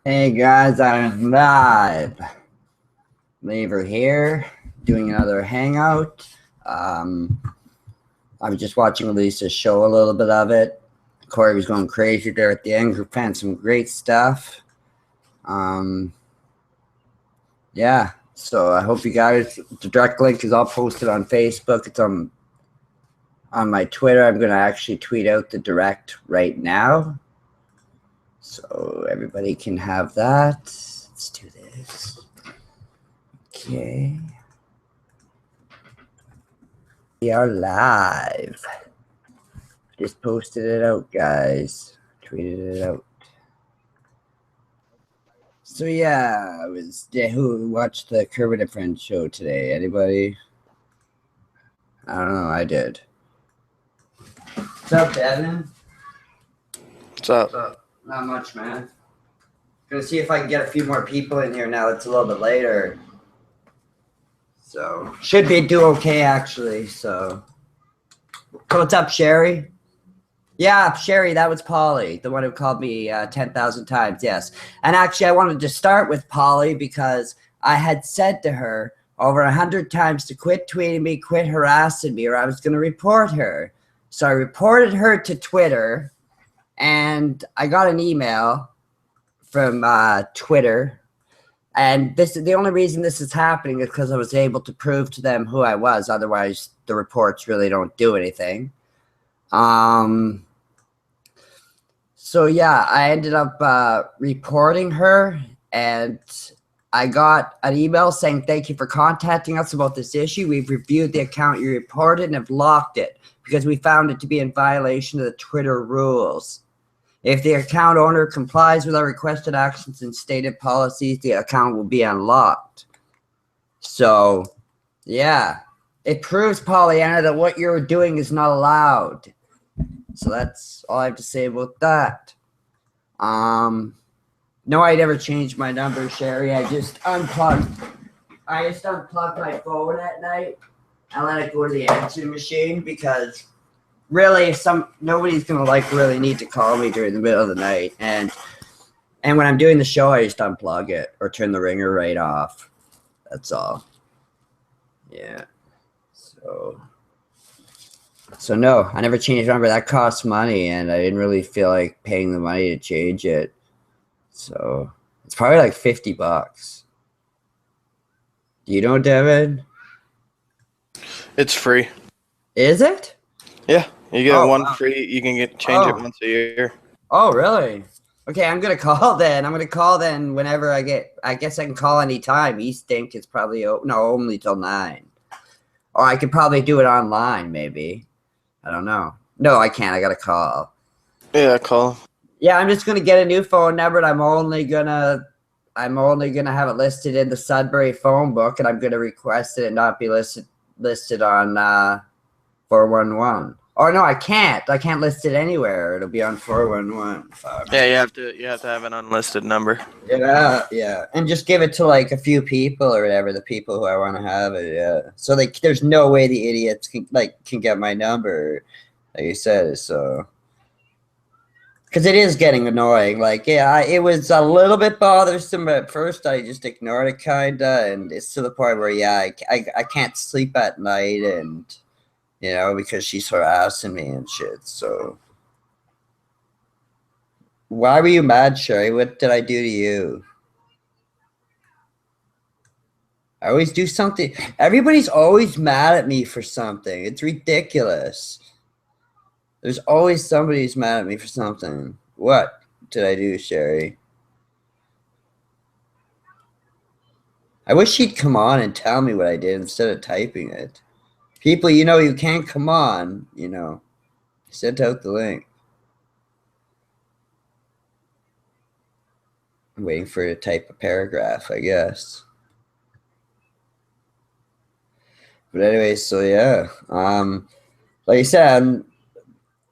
Hey guys, I'm live. Lever here, doing another hangout. Um, I was just watching Lisa's show, a little bit of it. Corey was going crazy there at the end. We found some great stuff. Um, yeah, so I hope you guys. The direct link is all posted on Facebook. It's on my Twitter. I'm gonna actually tweet out the direct right now, so everybody can have that. Let's do this. Okay. We are live. Just posted it out, guys. Tweeted it out. So yeah, who watched the Kermit and Friends show today? Anybody? I don't know. I did. What's up, Devin? What's up? Not much, man. Gonna see if I can get a few more people in here now. It's a little bit later, so should do okay actually. So what's up, Sherry? Yeah, Sherry, that was Polly, the one who called me 10,000 times. Yes. And actually, I wanted to start with Polly because I had said to her over 100 times to quit tweeting me, quit harassing me, or I was going to report her. So I reported her to Twitter, and I got an email from Twitter. And this is the only reason this is happening is because I was able to prove to them who I was. Otherwise, the reports really don't do anything. So yeah, I ended up reporting her, and I got an email saying, thank you for contacting us about this issue. We've reviewed the account you reported and have locked it because we found it to be in violation of the Twitter rules. If the account owner complies with our requested actions and stated policies, the account will be unlocked. So yeah, it proves, Pollyanna, that what you're doing is not allowed. So that's all I have to say about that. No, I never changed my number, Sherry. I just unplugged my phone at night and let it go to the answering machine because really nobody's gonna really need to call me during the middle of the night. And when I'm doing the show, I just unplug it or turn the ringer right off. That's all. Yeah. So no, I never changed the number. That costs money, and I didn't really feel like paying the money to change it. So it's probably like $50. Do you know, Devin? It's free. Is it? Yeah, you get one free. You can change it once a year. Oh, really? Okay, I'm gonna call then. Whenever I guess I can call anytime. East Think is probably only till 9. Or I could probably do it online, maybe. I don't know. No, I can't. I gotta call. Yeah, call. Yeah, I'm just gonna get a new phone number, and I'm only gonna have it listed in the Sudbury phone book, and I'm gonna request it and not be listed on 411. Oh no, I can't. I can't list it anywhere. It'll be on 411. Yeah, you have to have an unlisted number. Yeah, and just give it to like a few people or whatever, the people who I want to have it. Yeah, so there's no way the idiots can get my number, like you said. So, because it is getting annoying. Like, yeah, it was a little bit bothersome, but at first I just ignored it kinda, and it's to the point where I can't sleep at night, and because she's harassing me and shit. So. Why were you mad, Sherry? What did I do to you? I always do something. Everybody's always mad at me for something. It's ridiculous. There's always somebody who's mad at me for something. What did I do, Sherry? I wish she'd come on and tell me what I did instead of typing it. People, you can't come on, Sent out the link. I'm waiting for her to type a paragraph, I guess. But anyway, so yeah. Like I said,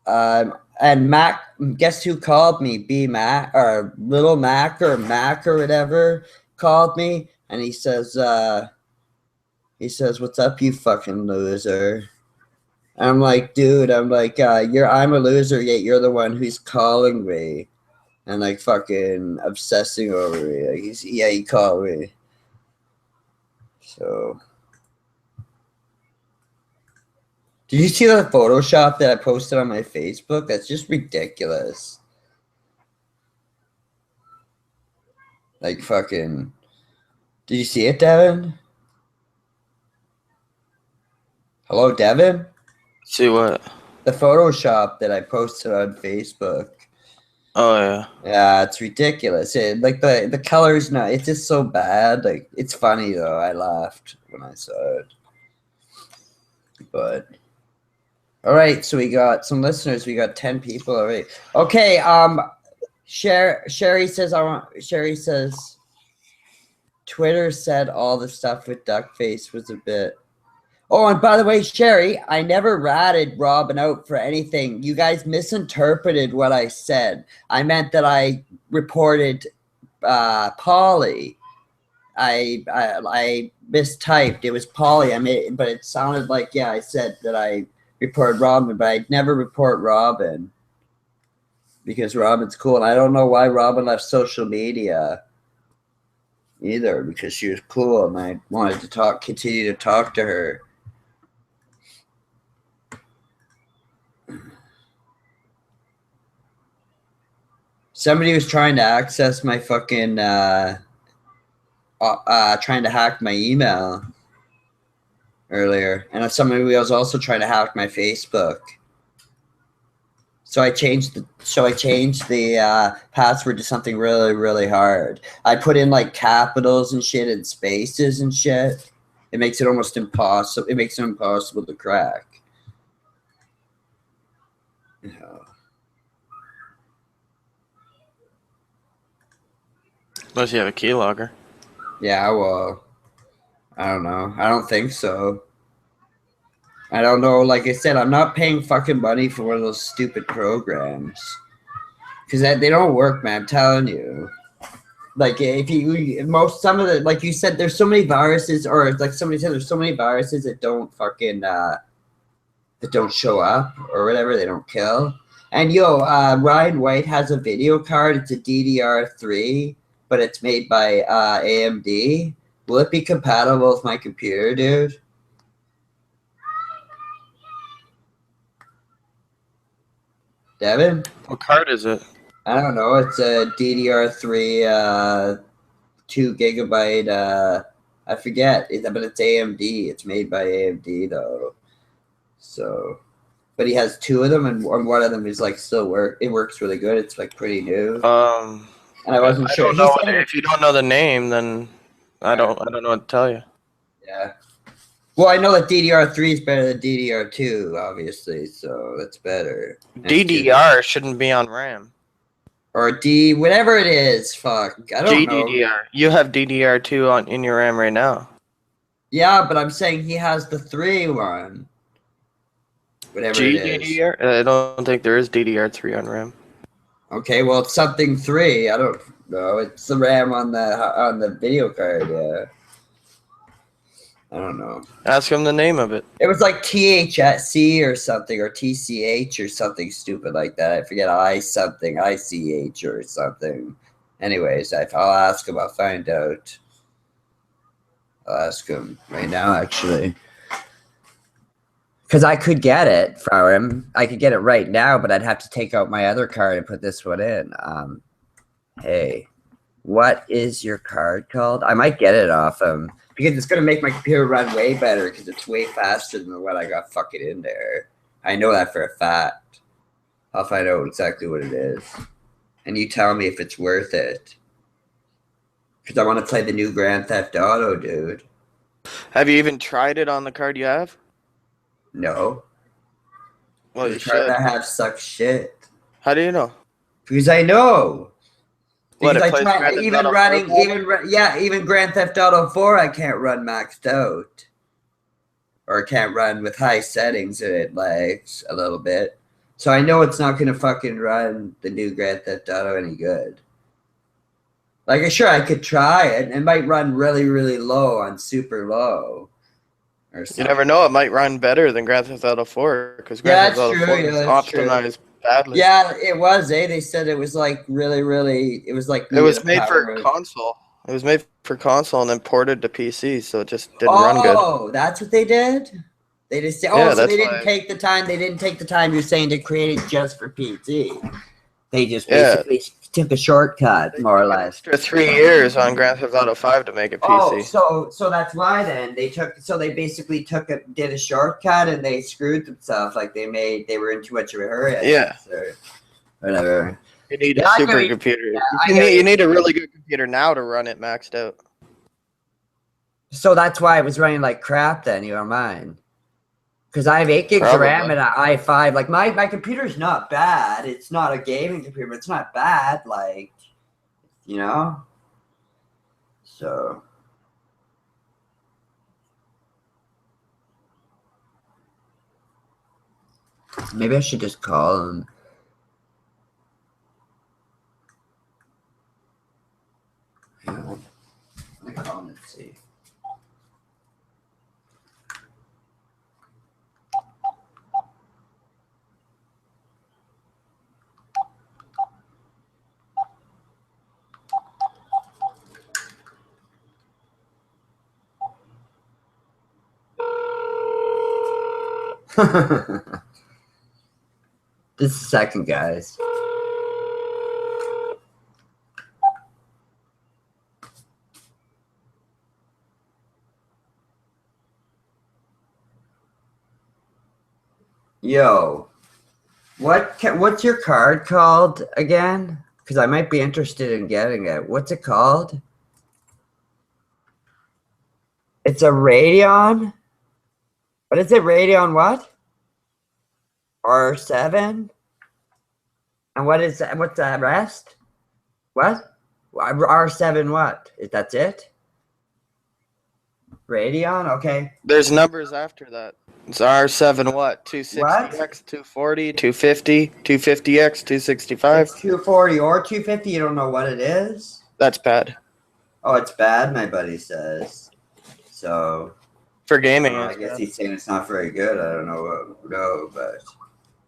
and Mac, guess who called me? B Mac or Little Mac or Mac or whatever called me, and he says, "What's up, you fucking loser?" And I'm like, dude, I'm a loser, yet you're the one who's calling me. and like fucking obsessing over me. Like he called me. So, did you see the Photoshop that I posted on my Facebook? That's just ridiculous. Like fucking. Did you see it, Devin? Hello, Devin? See what? The Photoshop that I posted on Facebook. Oh yeah. Yeah, it's ridiculous. Like the color's not. It's just so bad. Like it's funny though. I laughed when I saw it. But all right, so we got some listeners. We got 10 people already. Okay. Sherry says Twitter said all the stuff with Duckface was a bit. Oh, and by the way, Sherry, I never ratted Robin out for anything. You guys misinterpreted what I said. I meant that I reported Polly. I mistyped. It was Polly. But it sounded like I said that I reported Robin, but I never report Robin because Robin's cool, and I don't know why Robin left social media either because she was cool, and I wanted to continue to talk to her. Somebody was trying to access my fucking trying to hack my email earlier, and somebody was also trying to hack my Facebook. So I changed the password to something really, really hard. I put in like capitals and shit and spaces and shit. It makes it almost impossible. It makes it impossible to crack. Yeah. Unless you have a keylogger. Yeah, well, I don't know. I don't think so. I don't know. Like I said, I'm not paying fucking money for one of those stupid programs because they don't work, man. I'm telling you. Like if some of the, like you said, there's so many viruses, or like somebody said, there's so many viruses that don't fucking that don't show up or whatever. They don't kill. And Ryan White has a video card. It's a DDR3, but it's made by AMD. Will it be compatible with my computer, dude? Devin? What card is it? I don't know. It's a DDR3, 2 gigabyte. I forget, but it's AMD. It's made by AMD though. So, but he has 2 of them, and one of them is like still work. It works really good. It's like pretty new. And I wasn't sure. Don't know if you don't know the name, then I don't know what to tell you. Yeah. Well, I know that DDR3 is better than DDR2, obviously, so that's better. DDR shouldn't be on RAM. Or whatever it is. Fuck, I don't know. GDDR. You have DDR2 in your RAM right now. Yeah, but I'm saying he has the 3 one. Whatever it is. GDDR? I don't think there is DDR3 on RAM. Okay, well, it's something 3. I don't know. It's the RAM on the video card. Yeah. I don't know. Ask him the name of it. It was like THC or something, or TCH or something stupid like that. I forget ICH or something. Anyways, I'll ask him. I'll find out. I'll ask him right now, actually. Because I could get it for him. I could get it right now, but I'd have to take out my other card and put this one in. Hey, what is your card called? I might get it off him. Because it's going to make my computer run way better because it's way faster than what I got fucking in there. I know that for a fact. I'll find out exactly what it is. And you tell me if it's worth it. Because I want to play the new Grand Theft Auto, dude. Have you even tried it on the card you have? No. Well, the card I have sucks shit. How do you know? Because I know. Because What, even Grand Theft Auto 4, I can't run maxed out. Or I can't run with high settings and it lags a little bit. So I know it's not going to fucking run the new Grand Theft Auto any good. Like, sure, I could try it. It might run really, really low on super low. Or something. You never know. It might run better than Grand Theft Auto 4. Because Grand Theft Auto 4 is optimized badly. Yeah, it was. They said it was like really. It was like It was made for power. console. It was made for console and then ported to PC, so it just didn't run good. Oh, that's what they did. They just said, Yeah, so that's they didn't why. take the time. They didn't take the time. You're saying to create it just for PC. They just Yeah. basically took a shortcut, more or An less. extra 3 years on Grand Theft Auto 5 to make it PC. Oh, so that's why then they basically did a shortcut and they screwed themselves. Like they were in too much of a hurry. I Yeah. guess, or whatever. You need a Yeah, I super agree. computer. Yeah, You need a really good computer now to run it maxed out. So that's why it was running like crap then, you don't mind. Because I have 8 gigs of Probably. RAM and an i5. Like my computer's not bad. It's not a gaming computer, but it's not bad. Like, you know? So maybe I should just call him. Hang on. Let me call him and see. This is the second, guys. Yo, what's your card called again? Because I might be interested in getting it. What's it called? It's a Radeon. What is it? Radeon what? R7? And what is that? What's the rest? What? R7 what? That's it? Radeon? Okay. There's numbers after that. It's R7 what? 260X, 240, 250, 250X, 265. It's 240 or 250. You don't know what it is? That's bad. Oh, it's bad, my buddy says. So For gaming, I guess he's saying it's not very good. I don't know, but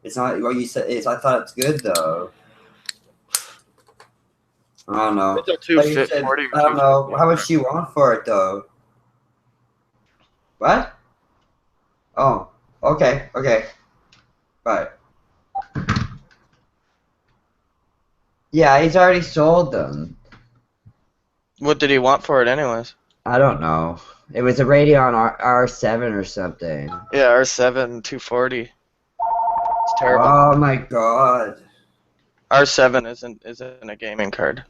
it's not what you said. I thought it's good though. I don't know. It's a But you 240 said, or I don't know. 250. How much do you want for it though? What? Oh, okay. Bye. Yeah, he's already sold them. What did he want for it anyways? I don't know. It was a Radeon R7 or something. Yeah, R7 240. It's terrible. Oh my god. R7 isn't a gaming card.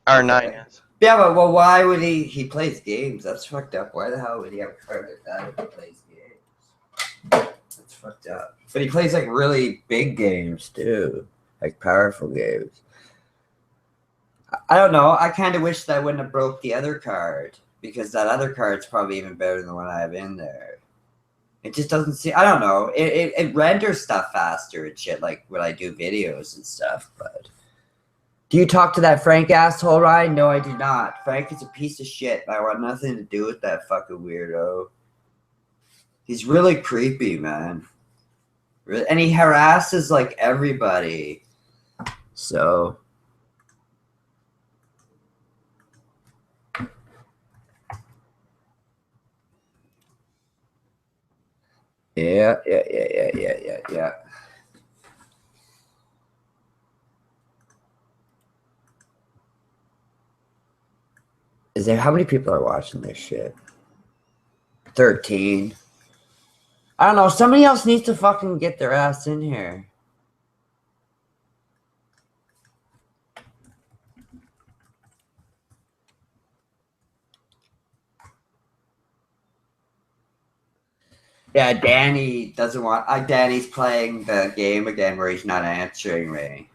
R9 is. Yeah, but well, why would he plays games? That's fucked up. Why the hell would he have a card like that if he plays games? That's fucked up. But he plays like really big games too, like powerful games. I don't know. I kind of wish that I wouldn't have broke the other card because that other card's probably even better than the one I have in there. It just doesn't see. I don't know. It renders stuff faster and shit, like when I do videos and stuff. But do you talk to that Frank asshole, Ryan? No, I do not. Frank is a piece of shit. I want nothing to do with that fucking weirdo. He's really creepy, man. And he harasses like everybody. So. Yeah. Is there, how many people are watching this shit? 13. I don't know. Somebody else needs to fucking get their ass in here. Yeah, Danny doesn't want. Danny's playing the game again where he's not answering me.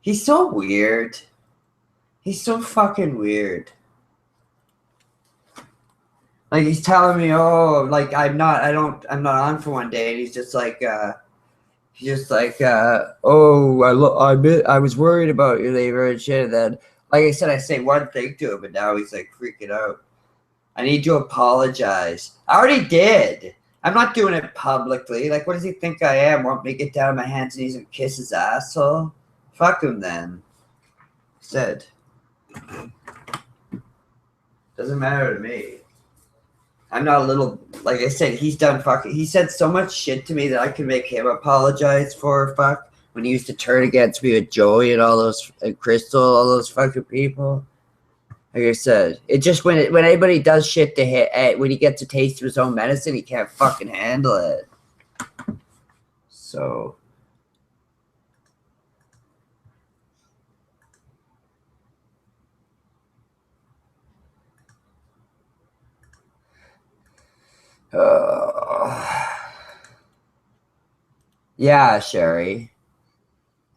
He's so weird. He's so fucking weird. Like he's telling me, oh, like I'm not on for one day, and he's just like, oh, I was worried about your labor and shit. And then, like I said, I say one thing to him, but now he's like freaking out. I need to apologize. I already did. I'm not doing it publicly. Like, what does he think I am? Want me to get down on my hands and knees and kiss his asshole? Fuck him then. Said. Doesn't matter to me. I'm not a little, like I said, he said so much shit to me that I could make him apologize for, fuck. When he used to turn against me with Joey and all those, and Crystal, all those fucking people. Like I said, it just, when anybody does shit to him, when he gets a taste of his own medicine, he can't fucking handle it. So. Yeah, Sherry.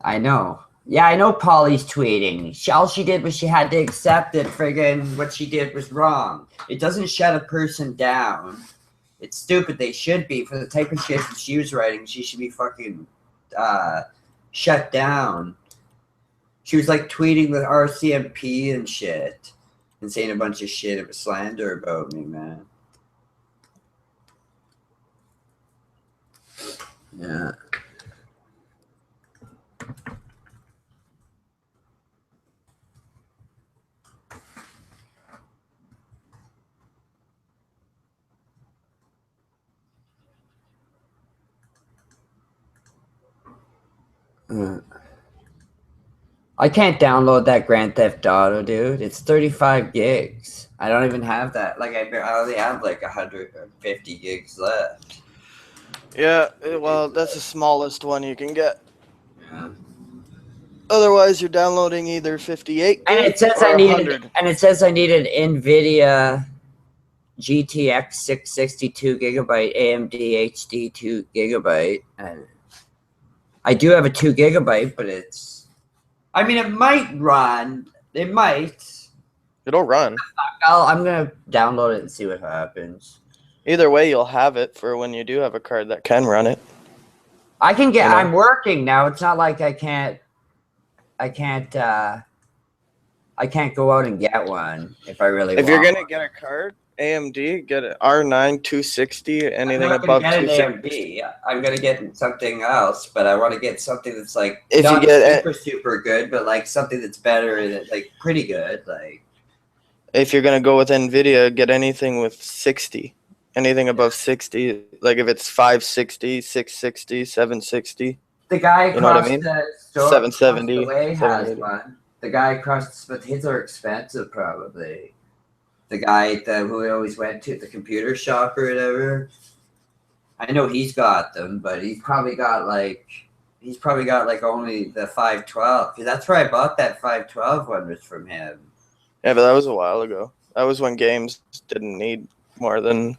I know. Yeah, I know Polly's tweeting. All she did was she had to accept that friggin' what she did was wrong. It doesn't shut a person down. It's stupid. They should be. For the type of shit that she was writing, she should be fucking shut down. She was like tweeting with RCMP and shit and saying a bunch of shit. It was slander about me, man. Yeah. I can't download that Grand Theft Auto, dude. It's 35 gigs. I don't even have that. Like, I only have like 150 gigs left. Yeah, well, that's the smallest one you can get. Yeah. Otherwise, you're downloading either 58 And it says or 100. it says I need an NVIDIA GTX 662 gigabyte AMD HD 2 gigabyte. And I do have a 2 gigabyte, but it's. I mean, it might run. It might. It'll run. I'm gonna download it and see what happens. Either way, you'll have it for when you do have a card that can run it. I can get. You know? I'm working now. It's not like I can't go out and get one if I really want. If you're gonna get a card, AMD, get an R9 260, anything above 260. I'm gonna get something else, but I want to get something that's like if not you get super good, but like something that's better and like pretty good. Like if you're gonna go with NVIDIA, get anything with 60. Anything above 60, like if it's 560, 660, 760. The guy across the store, 770 has one. The guy across, but his are expensive probably. The guy who we always went to, the computer shop or whatever. I know he's got them, but he's probably got like only the 512. Because that's where I bought that 512 one was from him. Yeah, but that was a while ago. That was when games didn't need more than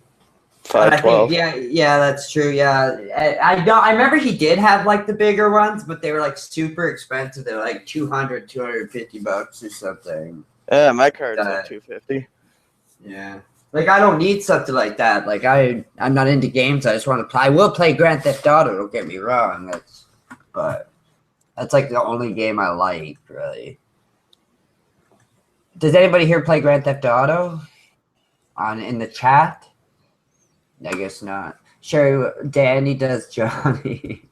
512. Yeah, that's true. Yeah, I remember he did have like the bigger ones, but they were like super expensive. They were like $250 or something. Yeah, my card's like $250. Yeah, like I don't need something like that. Like I'm not into games. I just want to play. I will play Grand Theft Auto. Don't get me wrong. But that's like the only game I like, really. Does anybody here play Grand Theft Auto? In the chat? I guess not. Sherry, Danny does Johnny.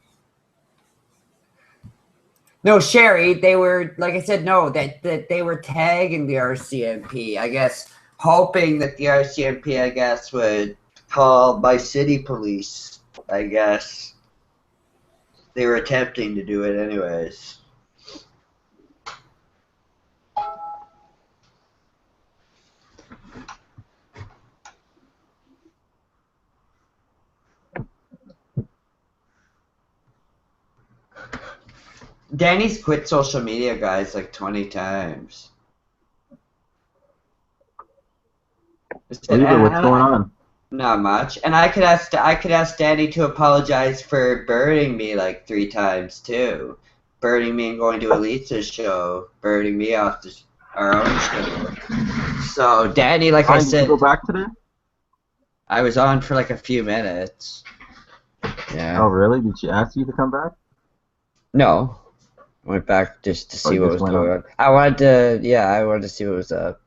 No, Sherry, they were, like I said, no, that they were tagging the RCMP, I guess, hoping that the RCMP, I guess, would call by city police, I guess. They were attempting to do it anyways. Danny's quit social media, guys, like 20 times. What's going on? Not much. And I could ask Danny to apologize for burning me like 3 times too. Burning me and going to Elisa's show. Burning me off our own show. So Danny, like I said, did you go back today? I was on for like a few minutes. Yeah. Oh really? Did she ask you to come back? No. I went back just to see what was going on. I wanted to see what was up.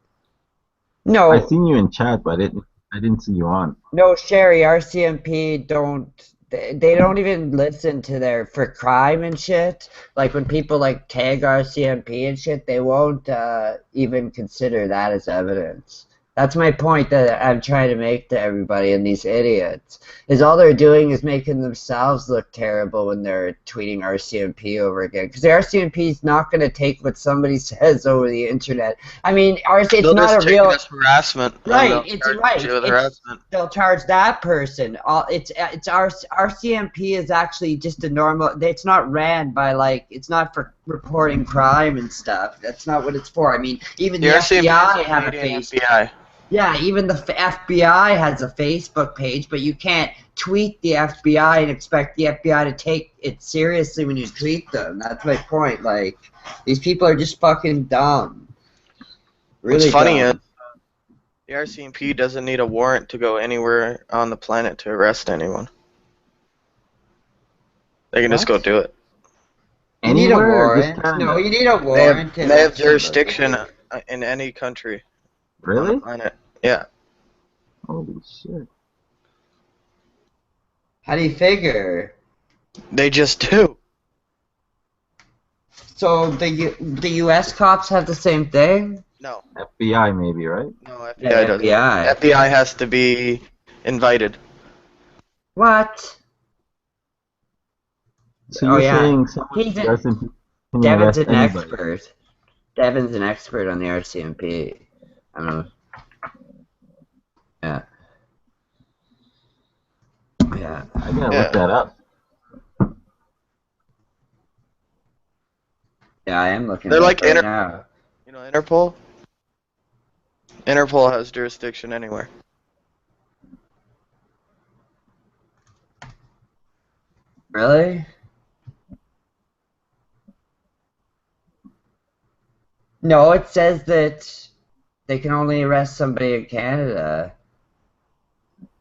No. I seen you in chat, but I didn't I didn't see you on. No, Sherry, RCMP don't. They don't even listen to their for crime and shit. Like when people like tag RCMP and shit, they won't even consider that as evidence. That's my point that I'm trying to make to everybody and these idiots. Is all they're doing is making themselves look terrible when they're tweeting RCMP over again. Because the RCMP is not going to take what somebody says over the internet. I mean, it's They'll not just a take real. it as harassment. and Right, they'll it's charge right. you with It's, harassment. they'll charge that person. It's RCMP is actually just a normal. It's not ran by like. It's not for reporting crime and stuff. That's not what it's for. I mean, even the RCMP FBI is have a Canadian face. FBI. Yeah, even the FBI has a Facebook page, but you can't tweet the FBI and expect the FBI to take it seriously when you tweet them. That's my point. Like, these people are just fucking dumb. Really What's funny dumb. is the RCMP doesn't need a warrant to go anywhere on the planet to arrest anyone. They can just go What? do it. You need a Anywhere or just warrant. Canada? No, you need a They warrant. have, to they have arrest jurisdiction somebody. in any country on Really? the planet. Yeah. Holy shit. How do you figure? They just do. So the U.S. cops have the same thing? No. FBI maybe, right? No, FBI Yeah, doesn't. FBI. FBI has to be invited. What? So Oh, you're yeah. saying someone He's a- doesn't can Devin's arrest an anybody? expert. Devin's an expert on the RCMP. I don't know. Yeah. Yeah. I gotta Yeah. look that up. Yeah, I am looking They're it like up right Inter- now. You know Interpol? Interpol has jurisdiction anywhere. Really? No, it says that they can only arrest somebody in Canada.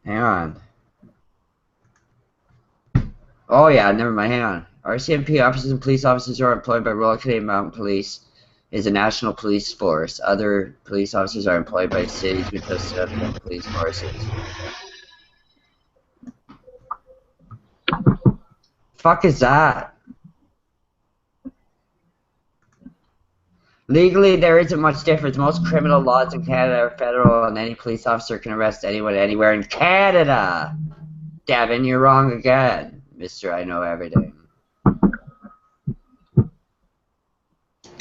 Hang on. Oh yeah, never mind. Hang on. RCMP officers and police officers who are employed by Royal Canadian Mounted Police is a national police force. Other police officers are employed by cities because of the police forces. Fuck is that? Legally, there isn't much difference. Most criminal laws in Canada are federal, and any police officer can arrest anyone anywhere in Canada. Devin, you're wrong again, Mister. I know everything.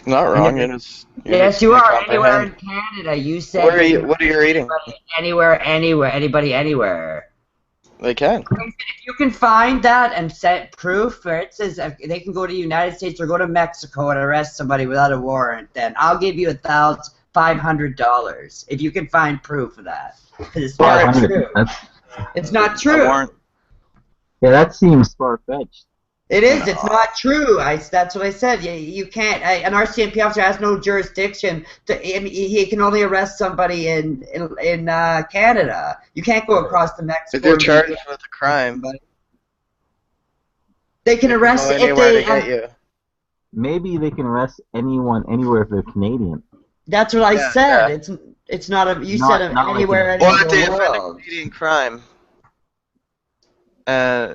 Not wrong. It is. Yes, you are. Anywhere in Canada. You said. What are you? What are you reading? Anywhere, anybody, anywhere. They can. If you can find that and set proof where it says they can go to the United States or go to Mexico and arrest somebody without a warrant, then I'll give you $1,500 if you can find proof of that. Because it's not true. It's not true. Yeah, that seems far-fetched. It is. It's not true. That's what I said. You can't. An RCMP officer has no jurisdiction. He can only arrest somebody in Canada. You can't go across to Mexico. If they're charged with a crime, they can arrest if they. Get you. Maybe they can arrest anyone anywhere if they're Canadian. That's what I said. Yeah. It's not a. You said anywhere in the world. Well, if they invent a Canadian crime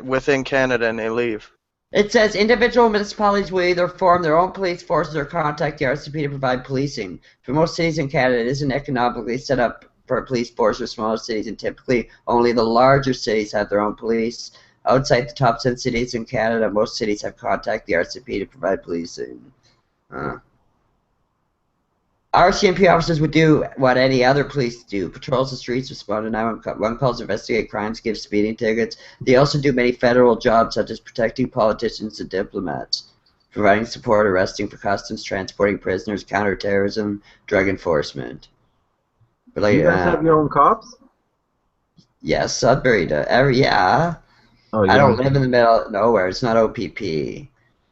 within Canada and they leave. It says individual municipalities will either form their own police forces or contact the RCMP to provide policing. For most cities in Canada, it isn't economically set up for a police force for smaller cities, and typically only the larger cities have their own police. Outside the top 10 cities in Canada, most cities have contacted the RCMP to provide policing. RCMP officers would do what any other police do. Patrols the streets, respond to 911 calls, investigate crimes, give speeding tickets. They also do many federal jobs such as protecting politicians and diplomats, providing support, arresting for customs, transporting prisoners, counterterrorism, drug enforcement. But like, you guys have your own cops? Yes, Sudbury does. Yeah. Oh, I don't live in the middle of nowhere. It's not OPP.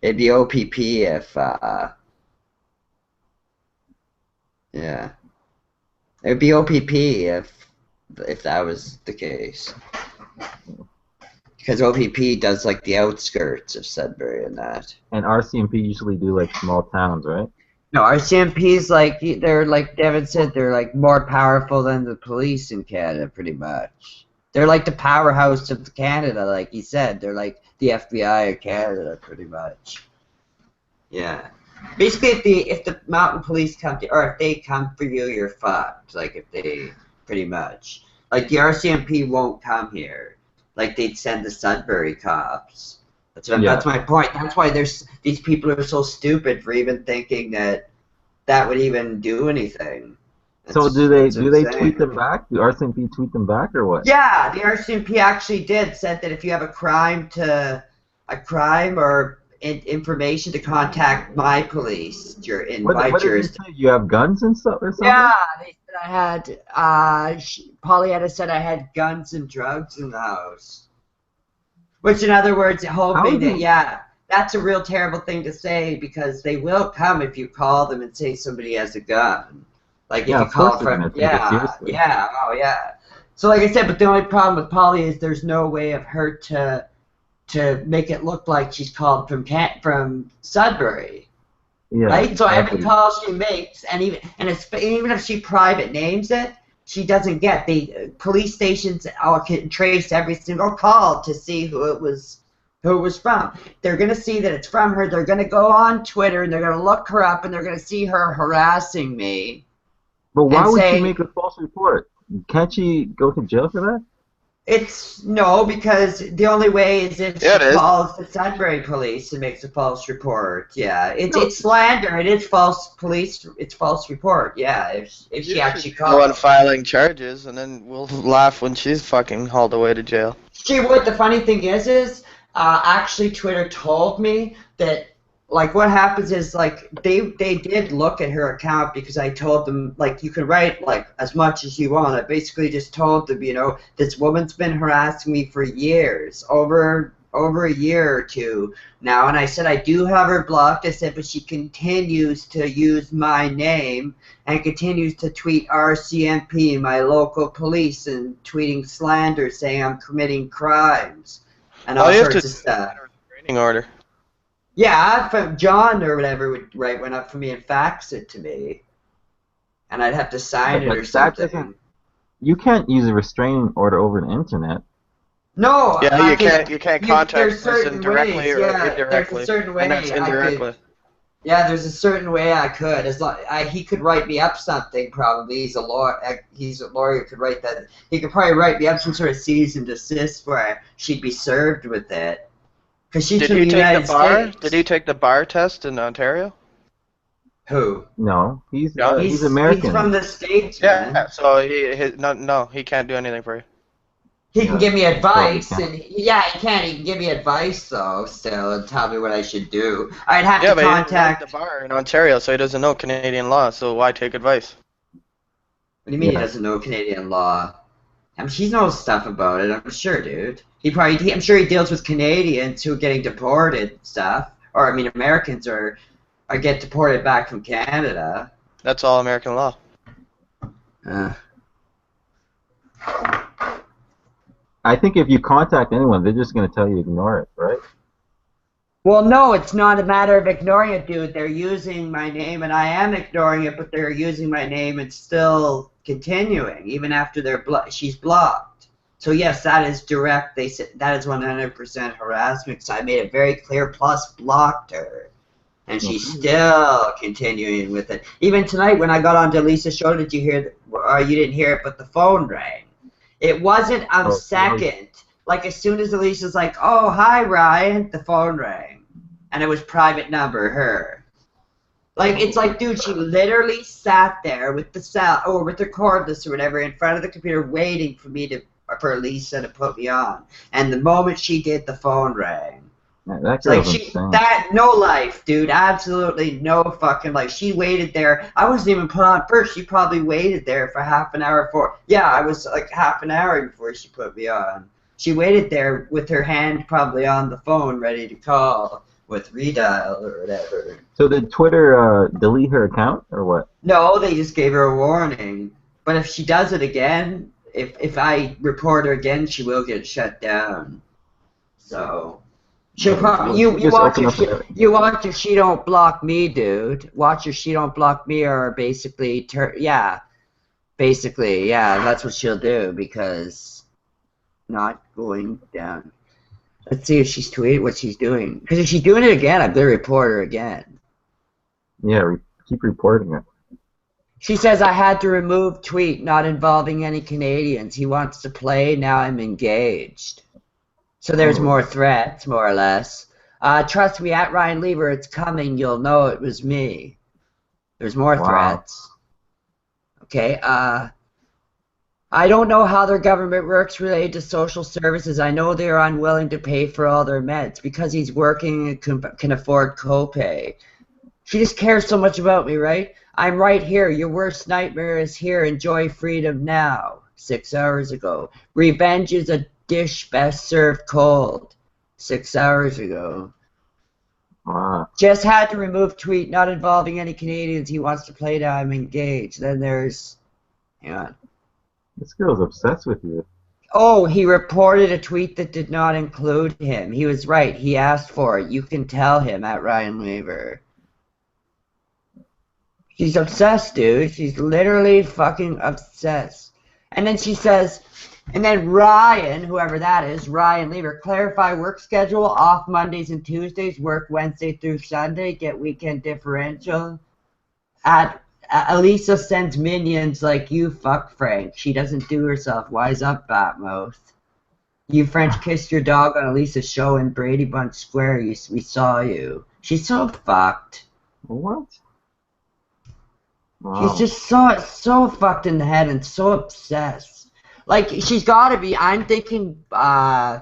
It'd be OPP if... Yeah. It would be OPP if that was the case. Because OPP does like the outskirts of Sudbury and that. And RCMP usually do like small towns, right? No, RCMP's like they're like Devin said, they're like more powerful than the police in Canada, pretty much. They're like the powerhouse of Canada, like he said. They're like the FBI of Canada, pretty much. Yeah. Basically, if the mountain police come to, or if they come for you, you're fucked. Like if they, pretty much. Like the RCMP won't come here. Like they'd send the Sudbury cops. That's my point. That's why these people are so stupid for even thinking that would even do anything. So do they insane. tweet them back? Do RCMP tweet them back or what? Yeah, the RCMP actually said that if you have a crime or information to contact my police. What did they say? You have guns and stuff or something? Yeah, they said I had. Pollyanna said I had guns and drugs in the house. Which, in other words, hoping that that's a real terrible thing to say because they will come if you call them and say somebody has a gun. Like if you call from oh yeah. So like I said, but the only problem with Polly is there's no way of her to make it look like she's called from Sudbury. Yeah, right? So every call she makes, and even if she private names it, she doesn't get the police stations can trace every single call to see who it was from. They're gonna see that it's from her. They're gonna go on Twitter and they're gonna look her up and they're gonna see her harassing me. But why would she make a false report? Can't she go to jail for that? No, because the only way is if she calls the Sudbury police and makes a false report. Yeah, it's slander. It is false police. It's false report. Yeah, if she actually calls. Go on filing charges, and then we'll laugh when she's fucking hauled away to jail. The funny thing is actually Twitter told me that. Like what happens is like they did look at her account because I told them like you can write like as much as you want. I basically just told them, this woman's been harassing me for years, over a year or two now, and I said I do have her blocked. I said, but she continues to use my name and continues to tweet RCMP, my local police, and tweeting slander, saying I'm committing crimes and all sorts of stuff. Restraining order. Yeah, from John or whatever would write one up for me and fax it to me, and I'd have to sign it or something. You can't use a restraining order over the internet. No. Yeah, you can't contact the person directly or indirectly. There's a certain way. And that's indirectly. There's a certain way I could. He could write me up something. Probably he's a lawyer. He's a lawyer who could write that. He could probably write me up some sort of cease and desist where she'd be served with it. Did he take the bar? Did he take the bar test in Ontario? Who? No, he's American. He's from the States. Yeah, man. So he can't do anything for you. He can give me advice, and he can. He can give me advice though, still, and tell me what I should do. I'd have to contact the bar in Ontario, so he doesn't know Canadian law. So why take advice? What do you mean he doesn't know Canadian law? I mean, he knows stuff about it. I'm sure, dude. I'm sure he deals with Canadians who are getting deported and stuff, or I mean, Americans are get deported back from Canada. That's all American law. I think if you contact anyone, they're just going to tell you to ignore it, right? Well, no, it's not a matter of ignoring it, dude. They're using my name, and I am ignoring it, but they're using my name and still continuing, even after she's blocked. So yes, that is direct. They said that is 100% harassment. So I made it very clear. Plus, blocked her, and she's still continuing with it. Even tonight, when I got on to Lisa's show, did you hear? You didn't hear it, but the phone rang. It wasn't a second. Like as soon as Alicia's like, "Oh, hi, Ryan," the phone rang, and it was private number, her. Like it's like, dude, she literally sat there with the with the cordless or whatever in front of the computer, waiting for Lisa to put me on. And the moment she did, the phone rang. Yeah, no life, dude. Absolutely no fucking life. She waited there. I wasn't even put on first. She probably waited there for half an hour I was like half an hour before she put me on. She waited there with her hand probably on the phone, ready to call with redial or whatever. So did Twitter delete her account or what? No, they just gave her a warning. But if she does it again, if I report her again, she will get shut down. So She'll probably you Just watch open if up you watch if she don't block me, dude. Watch if she don't block me, or basically basically that's what she'll do, because not going down. Let's see if she's tweeted what she's doing, because if she's doing it again, I'm gonna report her again. Yeah, keep reporting it. She says, I had to remove tweet not involving any Canadians. He wants to play, now I'm engaged. So there's more threats, more or less. Trust me, at Ryan Lever, it's coming. You'll know it was me. There's more threats. Okay, I don't know how their government works related to social services. I know they're unwilling to pay for all their meds because he's working and can afford copay. She just cares so much about me, right? I'm right here. Your worst nightmare is here. Enjoy freedom now. 6 hours ago. Revenge is a dish best served cold. 6 hours ago. Wow. Just had to remove tweet not involving any Canadians. He wants to play now. I'm engaged. Then there's... Hang on. This girl's obsessed with you. Oh, he reported a tweet that did not include him. He was right. He asked for it. You can tell him at Ryan Lever. She's obsessed, dude. She's literally fucking obsessed. And then she says, and then Ryan, whoever that is, Ryan Lever, clarify work schedule, off Mondays and Tuesdays, work Wednesday through Sunday, get weekend differential. Elisa sends minions like you, fuck Frank. She doesn't do herself. Wise up, Batmouth. You French kissed your dog on Elisa's show in Brady Bunch Square. We saw you. She's so fucked. What? Wow. She's just so fucked in the head and so obsessed. Like, she's got to be. I'm thinking. I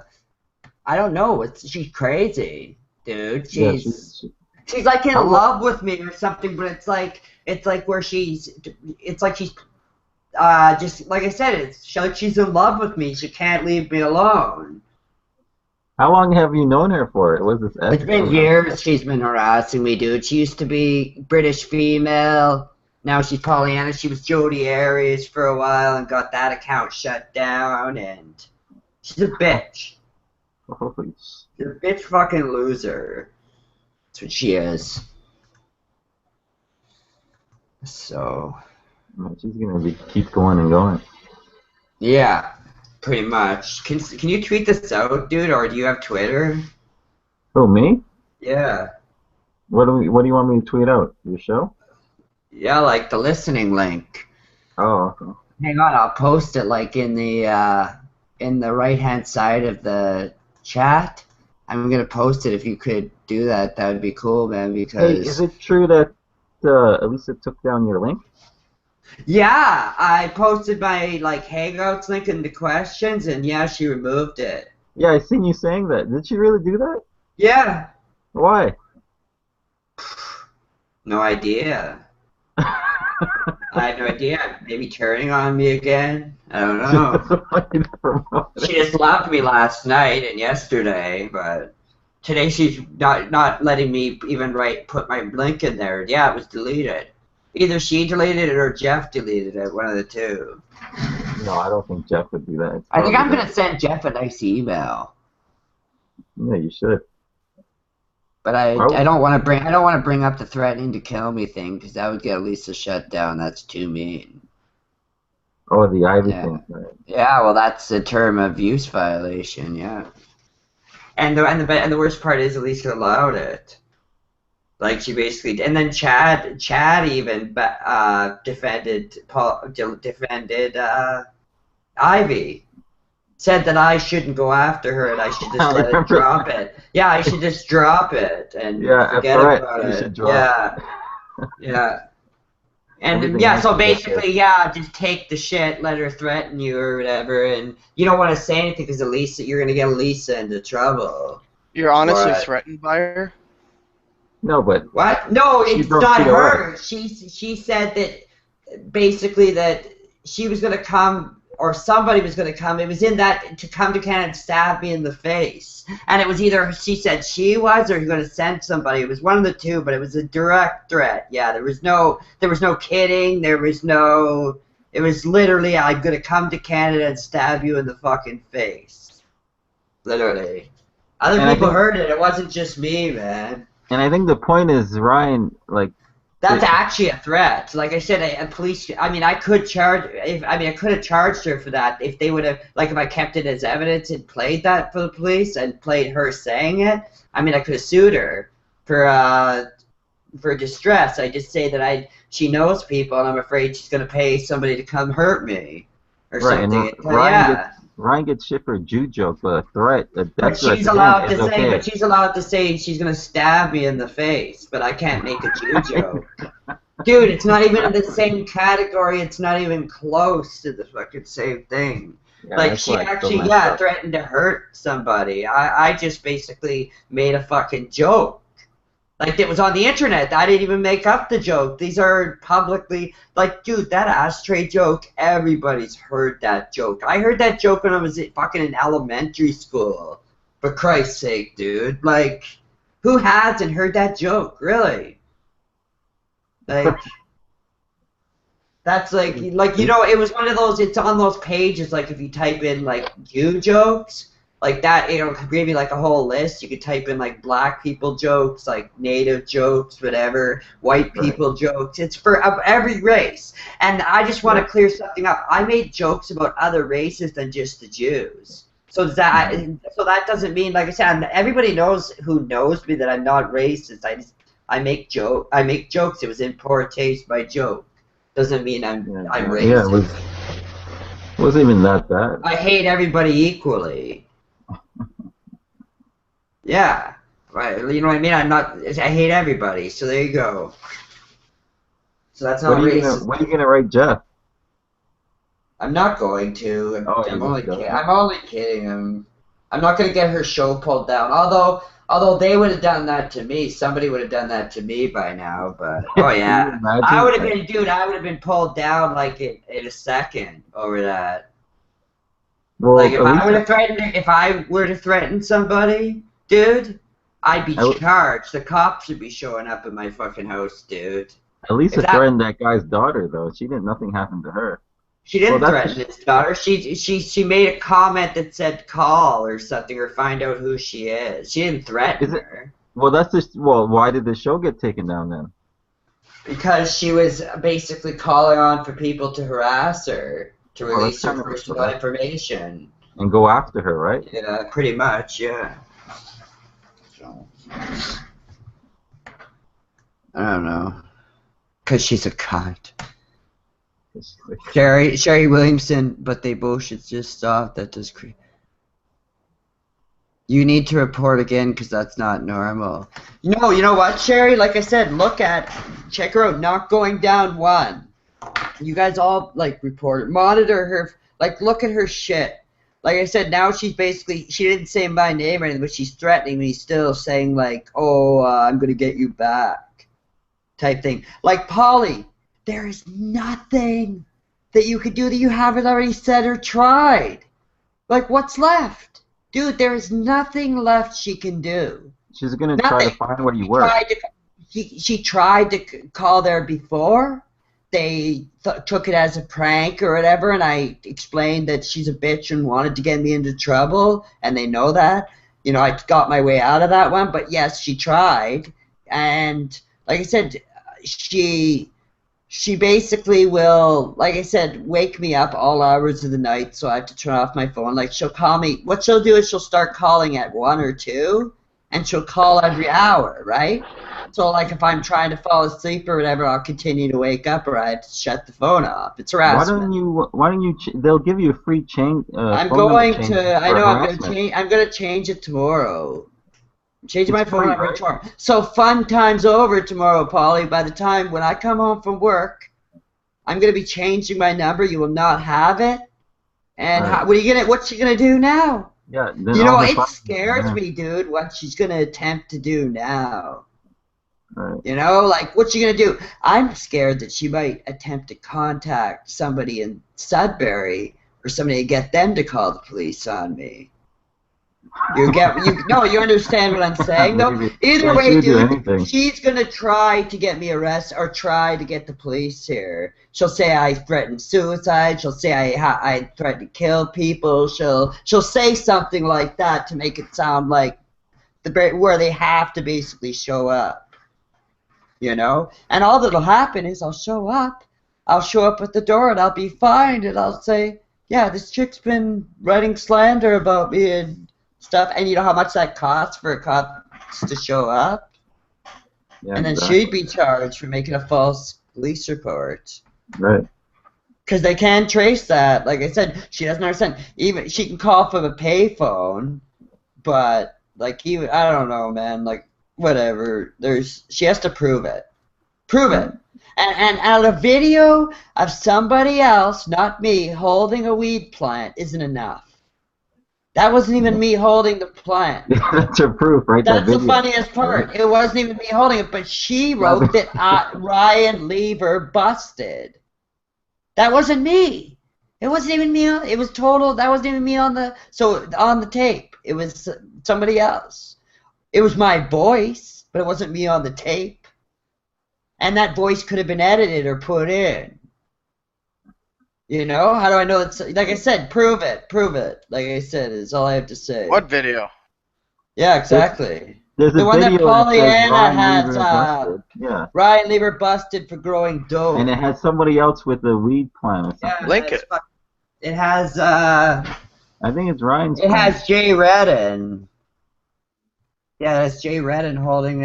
don't know. She's crazy, dude. She's like in love with me or something. But it's like where she's. It's like she's. Just like I said, it's like she's in love with me. She can't leave me alone. How long have you known her for? Was this? It's been years. She's been harassing me, dude. She used to be British female. Now she's Pollyanna. She was Jodi Arias for a while and got that account shut down, and she's a bitch. Holy She's a bitch fucking loser. That's what she is. So. She's gonna keep going and going. Yeah, pretty much. Can you tweet this out, dude, or do you have Twitter? Oh, me? Yeah. What do you want me to tweet out? Your show? Yeah, like the listening link. Oh, okay. Hang on, I'll post it like in the right-hand side of the chat. I'm gonna post it. If you could do that, that would be cool, man. Because hey, is it true that Elisa took down your link? Yeah, I posted my Hangouts link in the questions, and yeah, she removed it. Yeah, I seen you saying that. Did she really do that? Yeah. Why? No idea. I have no idea. Maybe turning on me again. I don't know. She just left me last night and yesterday, but today she's not letting me even put my link in there. Yeah, it was deleted. Either she deleted it or Jeff deleted it. One of the two. No, I don't think Jeff would do that. I think I'm gonna send Jeff a nice email. Yeah, you should. But I don't want to bring up the threatening to kill me thing, because that would get Lisa shut down. That's too mean. Oh, the Ivy thing. Right. Yeah, well, that's a term of use violation. Yeah. And the worst part is Elisa allowed it. Like, she basically, and then Chad even defended Ivy. Said that I shouldn't go after her and I should just let it drop it. Yeah, I should just drop it and forget about it. Yeah. And so basically, just take the shit, let her threaten you or whatever, and you don't want to say anything because you're gonna get Elisa into trouble. You're honestly threatened by her? No, but what? No, it's not her. She said that basically that she was gonna come. Or somebody was going to come. It was to come to Canada and stab me in the face. And it was either she said she was, or you're going to send somebody. It was one of the two, but it was a direct threat. Yeah, there was no kidding. It was literally, I'm going to come to Canada and stab you in the fucking face. Literally. Other people heard it. It wasn't just me, man. And I think the point is, Ryan, like, that's actually a threat. Like I said, a police. I mean, I could have charged her for that if they would have, like, if I kept it as evidence and played that for the police and played her saying it. I mean, I could have sued her for distress. I just say that she knows people, and I'm afraid she's gonna pay somebody to come hurt me or something. And Ryan gets shit for a Jew joke, but a threat. But she's allowed to say. But she's allowed to say she's gonna stab me in the face. But I can't make a Jew joke, dude. It's not even in the same category. It's not even close to the fucking same thing. Yeah, like she actually, threatened to hurt somebody. I just basically made a fucking joke. Like, it was on the internet. I didn't even make up the joke. These are publicly, like, dude, that ashtray joke, everybody's heard that joke. I heard that joke when I was fucking in elementary school. For Christ's sake, dude. Like, who hasn't heard that joke, really? Like, that's like, you know, it was one of those, it's on those pages, like, if you type in, like, Jew jokes, like that, it'll give you like a whole list. You could type in like black people jokes, like native jokes, whatever, white people jokes. It's for every race. And I just want to clear something up. I made jokes about other races than just the Jews. So that doesn't mean, like I said, everybody knows who knows me that I'm not racist. I make jokes. It was in poor taste by joke. Doesn't mean I'm racist. Yeah, it wasn't even that bad. I hate everybody equally. Yeah, right. You know what I mean? I hate everybody. So there you go. So that's not racist. When are you gonna write Jeff? I'm not going to. I'm only kidding. I'm not gonna get her show pulled down. Although they would have done that to me. Somebody would have done that to me by now. But oh yeah, I would have been pulled down like in a second over that. Well, like if I were to threaten somebody, dude, I'd be charged. The cops would be showing up at my fucking house, dude. At least threatened that guy's daughter, though. Nothing happened to her. She didn't threaten his daughter. She made a comment that said call or something or find out who she is. She didn't threaten her. Well, why did the show get taken down then? Because she was basically calling on for people to harass her. To release her personal information. And go after her, right? Yeah, pretty much, yeah. So, I don't know. Because she's a cunt. Sherry Williamson, but they both should just stop. That does creep. You need to report again because that's not normal. No, you know what, Sherry? Like I said, check her out. Not going down one. You guys all, like, report her. Monitor her. Like, look at her shit. Like I said, now she's basically, she didn't say my name or anything, but she's threatening me still, saying, like, oh, I'm going to get you back type thing. Like, Polly, there is nothing that you could do that you haven't already said or tried. Like, what's left? Dude, there is nothing left she can do. She's going to try to find where you work. She tried to call there before. They took it as a prank or whatever, and I explained that she's a bitch and wanted to get me into trouble, and they know that. You know, I got my way out of that one, but yes, she tried. And like I said, she basically will, like I said, wake me up all hours of the night, so I have to turn off my phone. Like, she'll call me. What she'll do is she'll start calling at 1 or 2, and she'll call every hour, right? So, like, if I'm trying to fall asleep or whatever, I'll continue to wake up, or I have to shut the phone off. It's harassment. Why don't you? They'll give you a free change. I'm going to change it tomorrow. Changing my phone number tomorrow. So fun time's over tomorrow, Polly. By the time when I come home from work, I'm going to be changing my number. You will not have it. And what's she gonna do now? Yeah. You know, it scares me, dude. What she's gonna attempt to do now. Right. You know, like, what's she gonna do? I'm scared that she might attempt to contact somebody in Sudbury or somebody to get them to call the police on me. You understand what I'm saying, though? Either way, dude, she's going to try to get me arrested or try to get the police here. She'll say I threatened suicide. She'll say I threatened to kill people. She'll say something like that to make it sound like where they have to basically show up. You know? And all that'll happen is I'll show up at the door and I'll be fined and I'll say, yeah, this chick's been writing slander about me and stuff. And you know how much that costs for a cop to show up? Yeah, and then exactly. she'd be charged for making a false police report. Right. Because they can trace that. Like I said, she doesn't understand. Even she can call from a payphone, but like even I don't know, man. Like whatever. She has to prove it. Prove it. And a video of somebody else, not me, holding a weed plant isn't enough. That wasn't even me holding the plant. That's your proof, right? That's the funniest part. It wasn't even me holding it, but she wrote that Ryan Lever busted. That wasn't me. It wasn't even me. It was total. That wasn't even me on the tape. It was somebody else. It was my voice, but it wasn't me on the tape. And that voice could have been edited or put in. You know? How do I know it's like I said, prove it. Prove it. Like I said, is all I have to say. What video? Yeah, exactly. There's the a one that video Pollyanna has yeah. Ryan Lever busted for growing dope. And it has somebody else with a weed plant or something. Yeah, Link it. It has I think it's Ryan's It plant. has Jay Redden. Yeah, that's Jay Redden holding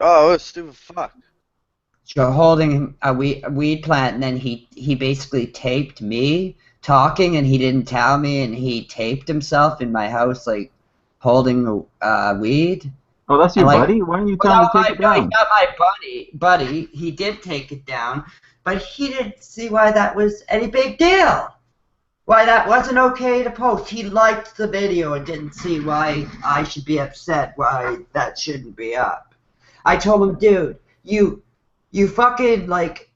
Oh, stupid fuck. holding a weed plant, and then he basically taped me talking, and he didn't tell me, and he taped himself in my house like holding weed. Oh, that's your And, like, buddy? Why don't you tell him to take it down? He's not my buddy. He did take it down, but he didn't see why that was any big deal. Why that wasn't okay to post. He liked the video and didn't see why I should be upset, why that shouldn't be up. I told him, dude, you fucking like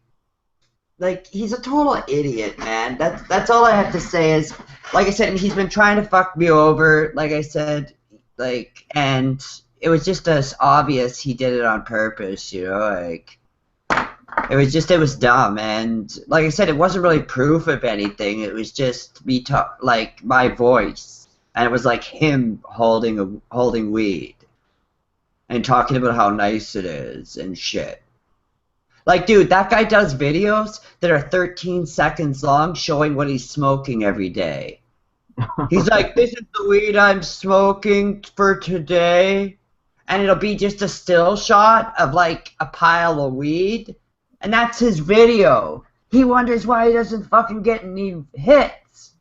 he's a total idiot, man. That's all I have to say is, like I said, and he's been trying to fuck me over, like I said, like, and it was just as obvious he did it on purpose, you know, like, it was dumb, and like I said, it wasn't really proof of anything. It was just me like my voice, and it was like him holding weed and talking about how nice it is and shit. Like, dude, that guy does videos that are 13 seconds long showing what he's smoking every day. He's like, this is the weed I'm smoking for today, and it'll be just a still shot of like a pile of weed. And that's his video. He wonders why he doesn't fucking get any hits.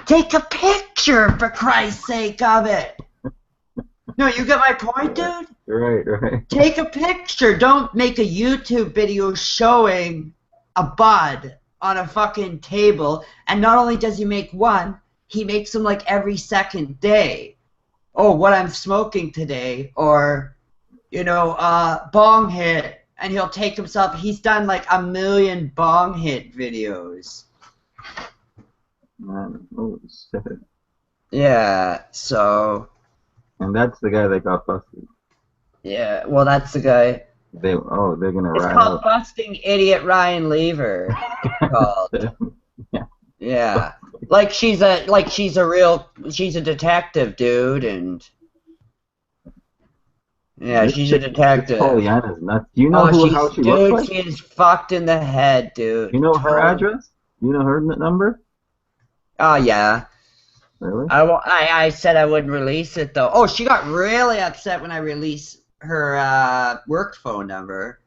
Take a picture, for Christ's sake, of it. No, you get my point, dude? Right. Take a picture. Don't make a YouTube video showing a bud on a fucking table. And not only does he make one, he makes them like every second day. Oh, what I'm smoking today. Or, you know, bong hit. And he'll take himself. He's done like 1 million bong hit videos. Man, oh shit. Yeah, so. And that's the guy that got busted. Yeah, well, that's the guy. They're gonna It's rat called out. Busting Idiot Ryan Lever. Called. Yeah. Like she's a detective, dude, and. Yeah, she's a detective. Pollyanna's nuts. Do you know how she looks like? Dude, she is fucked in the head, dude. You know her address? You know her number? Oh, yeah. Really? I said I wouldn't release it, though. Oh, she got really upset when I released her work phone number.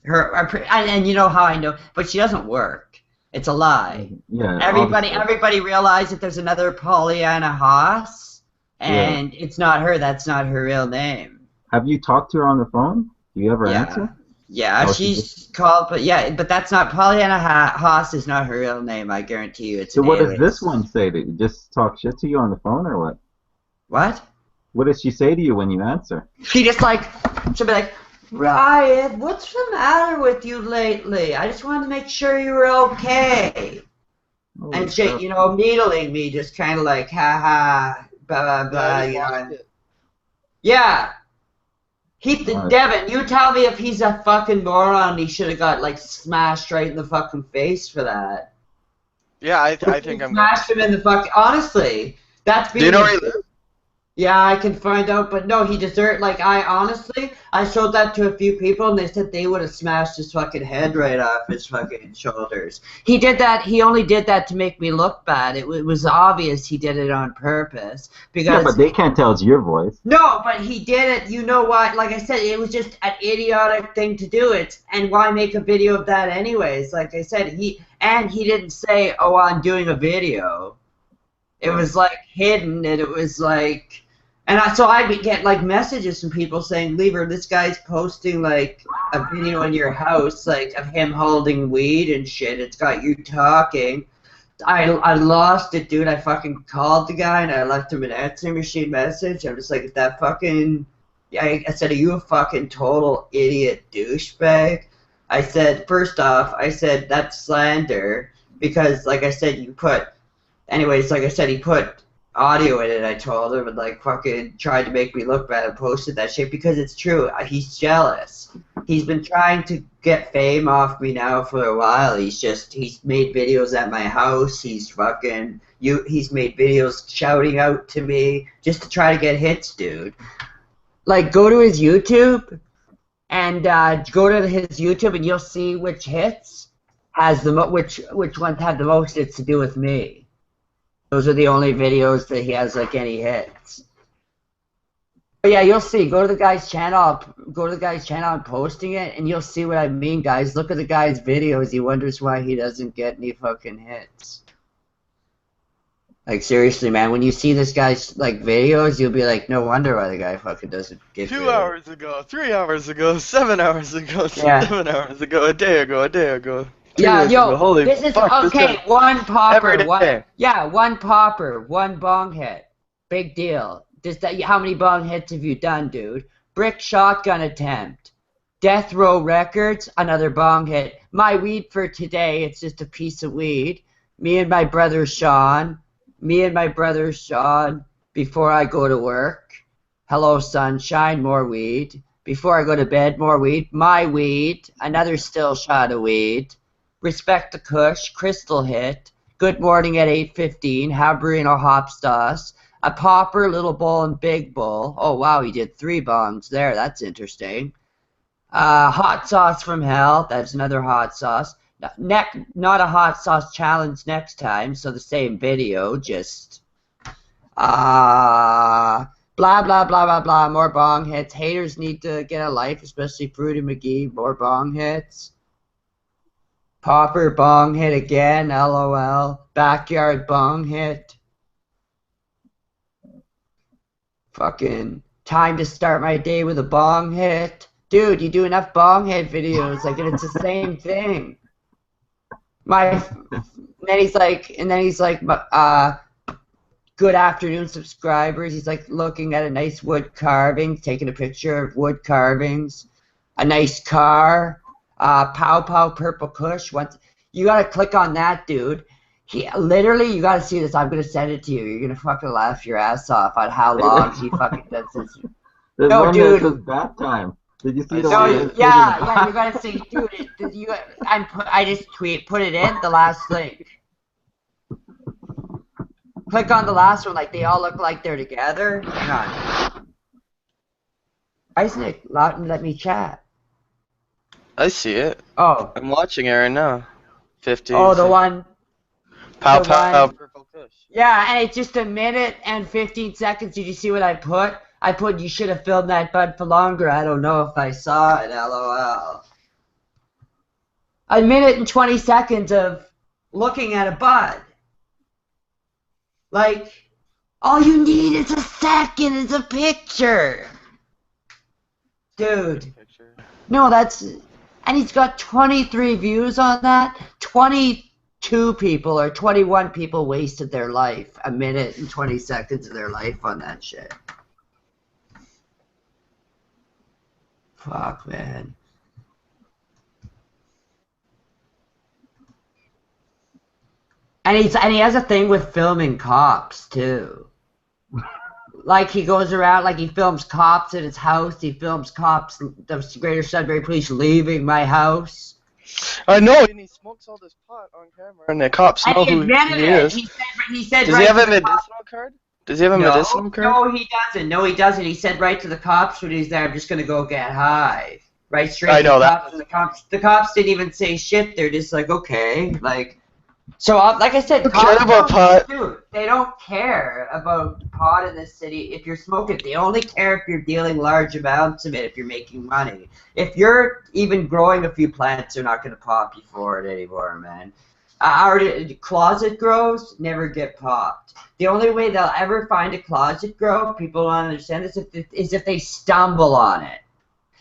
And you know how I know, but she doesn't work. It's a lie. Yeah. Everybody realized that there's another Pollyanna Haas. And it's not her. That's not her real name. Have you talked to her on the phone? Do you ever answer? Yeah, she's called, but that's not Pollyanna Haas. Is not her real name. I guarantee you, it's. So what alias. does this one say to you? Just talk shit to you on the phone, or what? What? What does she say to you when you answer? She'll be like, Ryan, what's the matter with you lately? I just wanted to make sure you were okay. And she, you know, needling me, just kind of like, ha ha. Blah, blah, blah, you know. Yeah. Devin, you tell me if he's a fucking moron, he should have got, like, smashed right in the fucking face for that. Yeah, I think I'm... Smashed him in the fucking... Honestly, that's being... Do you know where he lives? Yeah, I can find out, but no, he deserved. Like, I showed that to a few people, and they said they would have smashed his fucking head right off his fucking shoulders. He did that. He only did that to make me look bad. It was obvious he did it on purpose Yeah, because but they can't tell it's your voice. no, but he did it. You know what? Like I said, it was just an idiotic thing to do it. And why make a video of that anyways? Like I said, he didn't say, "Oh, I'm doing a video." It was like hidden, and it was like, so I'd be getting like messages from people saying, "Lever, this guy's posting like a video in your house, like of him holding weed and shit. It's got you talking." I lost it, dude. I fucking called the guy and I left him an answering machine message. I'm just like, that fucking. Yeah, I said, "Are you a fucking total idiot douchebag?" I said, first off, I said, "That's slander," because, like I said, you put. Anyways, like I said, he put audio in it. I told him and like fucking tried to make me look bad and posted that shit because it's true. He's jealous. He's been trying to get fame off me now for a while. He's made videos at my house. He's made videos shouting out to me just to try to get hits, dude. Like, go to his YouTube and go to his YouTube and you'll see which hits has which ones have the most hits to do with me. Those are the only videos that he has like any hits. But yeah, you'll see. Go to the guy's channel. I'm posting it, and you'll see what I mean, guys. Look at the guy's videos. He wonders why he doesn't get any fucking hits. Like, seriously, man. When you see this guy's like videos, you'll be like, no wonder why the guy fucking doesn't get 2 hours ago, 3 hours ago, 7 hours ago, Yeah. 7 hours ago, a day ago. Yeah, yo, Holy this is fuck, okay. One popper, every day. one popper, one bong hit. Big deal. How many bong hits have you done, dude? Brick shotgun attempt. Death Row Records, another bong hit. My weed for today, it's just a piece of weed. Me and my brother Sean, before I go to work. Hello, sunshine, more weed. Before I go to bed, more weed. My weed, another still shot of weed. Respect the Kush, Crystal Hit, Good Morning at 8:15, Haberino Hopstas, a popper, Little Bowl, and Big Bowl. Oh wow, he did 3 bongs there. That's interesting. Hot Sauce from Hell. That's another hot sauce. Not a hot sauce challenge next time. So the same video, just blah blah blah blah blah. More bong hits. Haters need to get a life, especially Fruity McGee. More bong hits. Popper bong hit again, LOL. Backyard bong hit. Fucking time to start my day with a bong hit. Dude, you do enough bong hit videos, like, and it's the same thing. And then he's like, good afternoon, subscribers. He's like looking at a nice wood carving, taking a picture of wood carvings, a nice car. Pow Pow Purple Kush. You gotta click on that, dude. Literally, you gotta see this. I'm gonna send it to you. You're gonna fucking laugh your ass off on how long he fucking does this. There's No, one dude. that says bath time. Did you see the No, one? yeah, you gotta see, dude. I just put it in the last link. Click on the last one. Like, they all look like they're together. Hang on. Isaac, let me chat. I see it. Oh. I'm watching it right now. 50. Oh, the one. Pow the Pow one- Purple Kush. Yeah, and it's just a minute and 15 seconds. Did you see what I put? I put, you should have filmed that bud for longer. I don't know if I saw it, LOL. A minute and 20 seconds of looking at a bud. Like, all you need is a second. It's a picture. Dude. No, and he's got 23 views on that. 22 people or 21 people wasted their life, a minute and 20 seconds of their life on that shit. Fuck, man. And he has a thing with filming cops too. Like, he goes around, like, he films cops at his house. He films cops, the Greater Sudbury Police leaving my house. I know, and he smokes all this pot on camera, and the cops know who he is. He said Does he have a medicinal card? Does he have a medicinal card? No, he doesn't. No, he doesn't. He said right to the cops when he's there, I'm just going to go get high. Right straight to the cops. And the cops didn't even say shit. They're just like, okay. Like, so, like I said, Care about pot. Dude, they don't care about pot in this city if you're smoking. They only care if you're dealing large amounts of it, if you're making money. If you're even growing a few plants, they're not going to pop you for it anymore, man. Our closet grows never get popped. The only way they'll ever find a closet grow, people don't understand this, is if they stumble on it.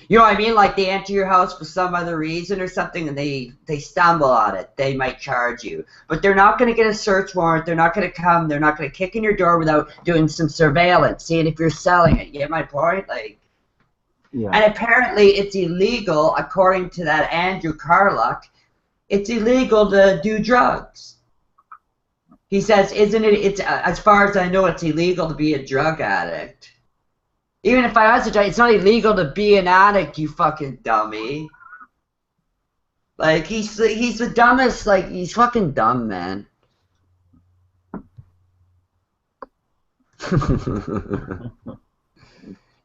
You know what I mean? Like they enter your house for some other reason or something and they stumble on it. They might charge you. But they're not going to get a search warrant. They're not going to come. They're not going to kick in your door without doing some surveillance, seeing if you're selling it. You get my point? Like, yeah. And apparently it's illegal, according to that Andrew Carluck, it's illegal to do drugs. He says, isn't it, it's, as far as I know, it's illegal to be a drug addict. Even if I was a drug, it's not illegal to be an addict, you fucking dummy. Like, he's the dumbest, like, he's fucking dumb, man.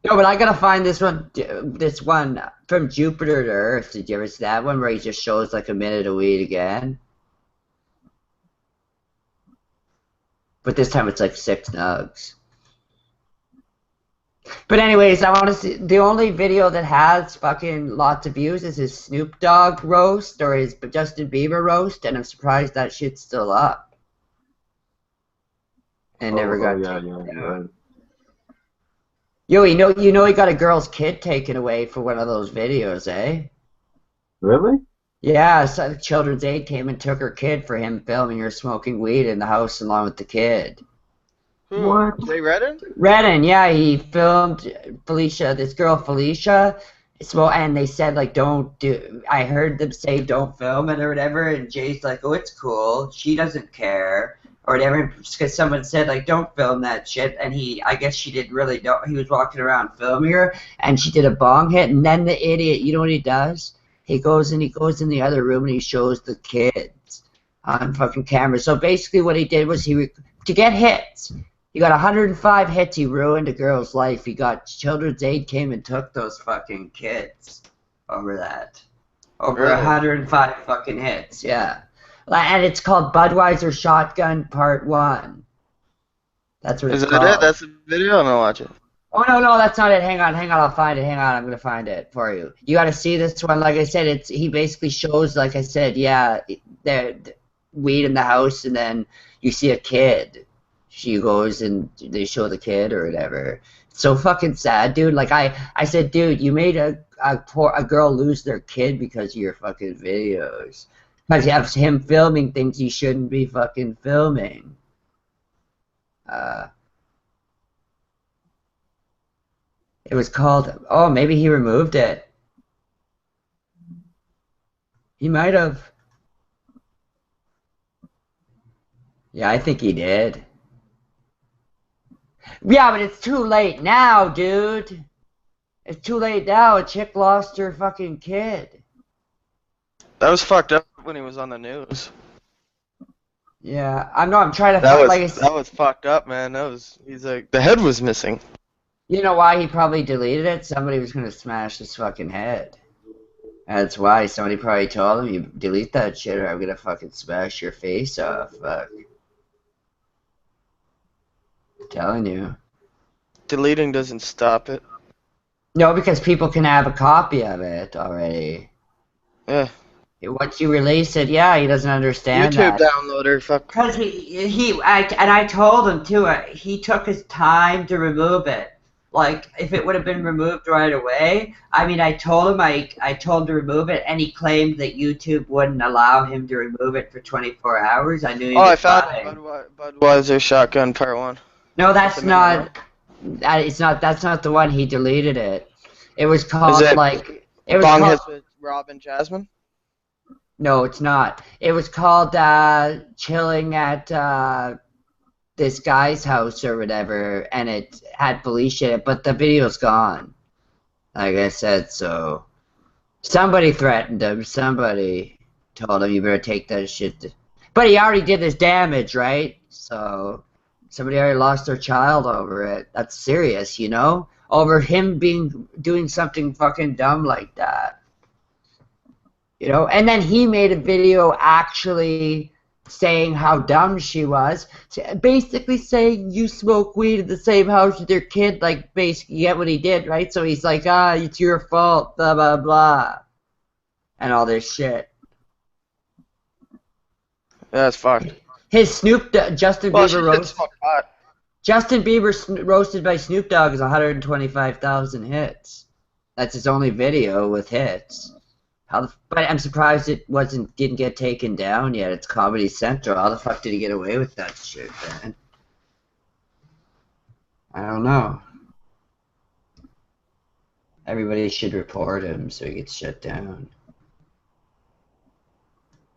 No, but I gotta find this one from Jupiter to Earth. Did you ever see that one where he just shows like a minute of weed again? But this time it's like 6 nugs. But anyways, I want to see, the only video that has fucking lots of views is his Snoop Dogg roast or his Justin Bieber roast, and I'm surprised that shit's still up. And never got taken down. Yo, you know he got a girl's kid taken away for one of those videos, eh? Really? Yeah, so Children's Aid came and took her kid for him filming her smoking weed in the house along with the kid. What? Jay Redden? Redden, yeah, he filmed Felicia, this girl Felicia, and they said like don't do. I heard them say don't film it or whatever, and Jay's like, oh, it's cool. She doesn't care or whatever, because someone said like don't film that shit, and I guess she didn't really know. He was walking around filming her, and she did a bong hit, and then the idiot, you know what he does? He goes in the other room and he shows the kids on fucking camera. So basically, what he did was to get hits. He got 105 hits. He ruined a girl's life. He got Children's Aid came and took those fucking kids over that. Over really? 105 fucking hits, yeah. And it's called Budweiser Shotgun Part 1. That's what it's called. Is it? That's the video? I'm gonna watch it. Oh, no, that's not it. Hang on, I'll find it. Hang on, I'm going to find it for you. You got to see this one. Like I said, he basically shows, like I said, yeah, the weed in the house, and then you see a kid. She goes and they show the kid or whatever. It's so fucking sad, dude. Like, I said, dude, you made a girl lose their kid because of your fucking videos. Because you have him filming things you shouldn't be fucking filming. It was called, oh, maybe he removed it. He might have. Yeah, I think he did. Yeah, but it's too late now, dude. It's too late now. A chick lost her fucking kid. That was fucked up when he was on the news. Yeah, I'm trying to that was fucked up, man. He's like, the head was missing. You know why he probably deleted it? Somebody was going to smash his fucking head. That's why. Somebody probably told him, you delete that shit or I'm going to fucking smash your face off. Fuck. I'm telling you. Deleting doesn't stop it. No, because people can have a copy of it already. Yeah. Once you release it, yeah, he doesn't understand YouTube that. downloader, fuck. Because I told him too, he took his time to remove it. Like, if it would have been removed right away, I mean, I told him to remove it, and he claimed that YouTube wouldn't allow him to remove it for 24 hours. I knew he was I found Budweiser Shotgun Part 1. No, that's not the one. He deleted it. It was called, Bong Hits with Rob and Jasmine? No, it's not. It was called, Chilling at, this guy's house or whatever, and it had Felicia, but the video's gone. Like I said, so somebody threatened him. Somebody told him you better take that shit. But he already did this damage, right? So Somebody already lost their child over it. That's serious, you know? Over him doing something fucking dumb like that. You know? And then he made a video actually saying how dumb she was. Basically saying you smoke weed in the same house with your kid. Like, basically, you get what he did, right? So he's like, it's your fault, blah, blah, blah. And all this shit. Yeah, that's fucked. His Justin Well, Bieber she did roast. smoke pot. Justin Bieber roasted by Snoop Dogg is 125,000 hits. That's his only video with hits. But I'm surprised it didn't get taken down yet. It's Comedy Central. How the fuck did he get away with that shit, man? I don't know. Everybody should report him so he gets shut down.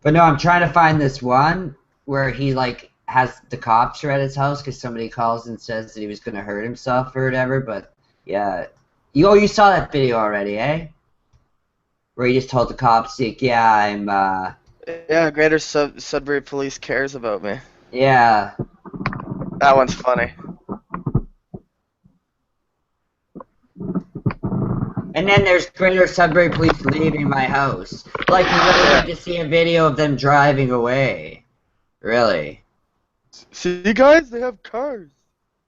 But no, I'm trying to find this one where he like has the cops are at his house because somebody calls and says that he was going to hurt himself or whatever. But yeah, you saw that video already, eh? Where he just told the cops, like, yeah, I'm. Yeah, Greater Sudbury Police cares about me. Yeah. That one's funny. And then there's Greater Sudbury Police leaving my house. Like, you really need to see a video of them driving away. Really. See, guys, they have cars.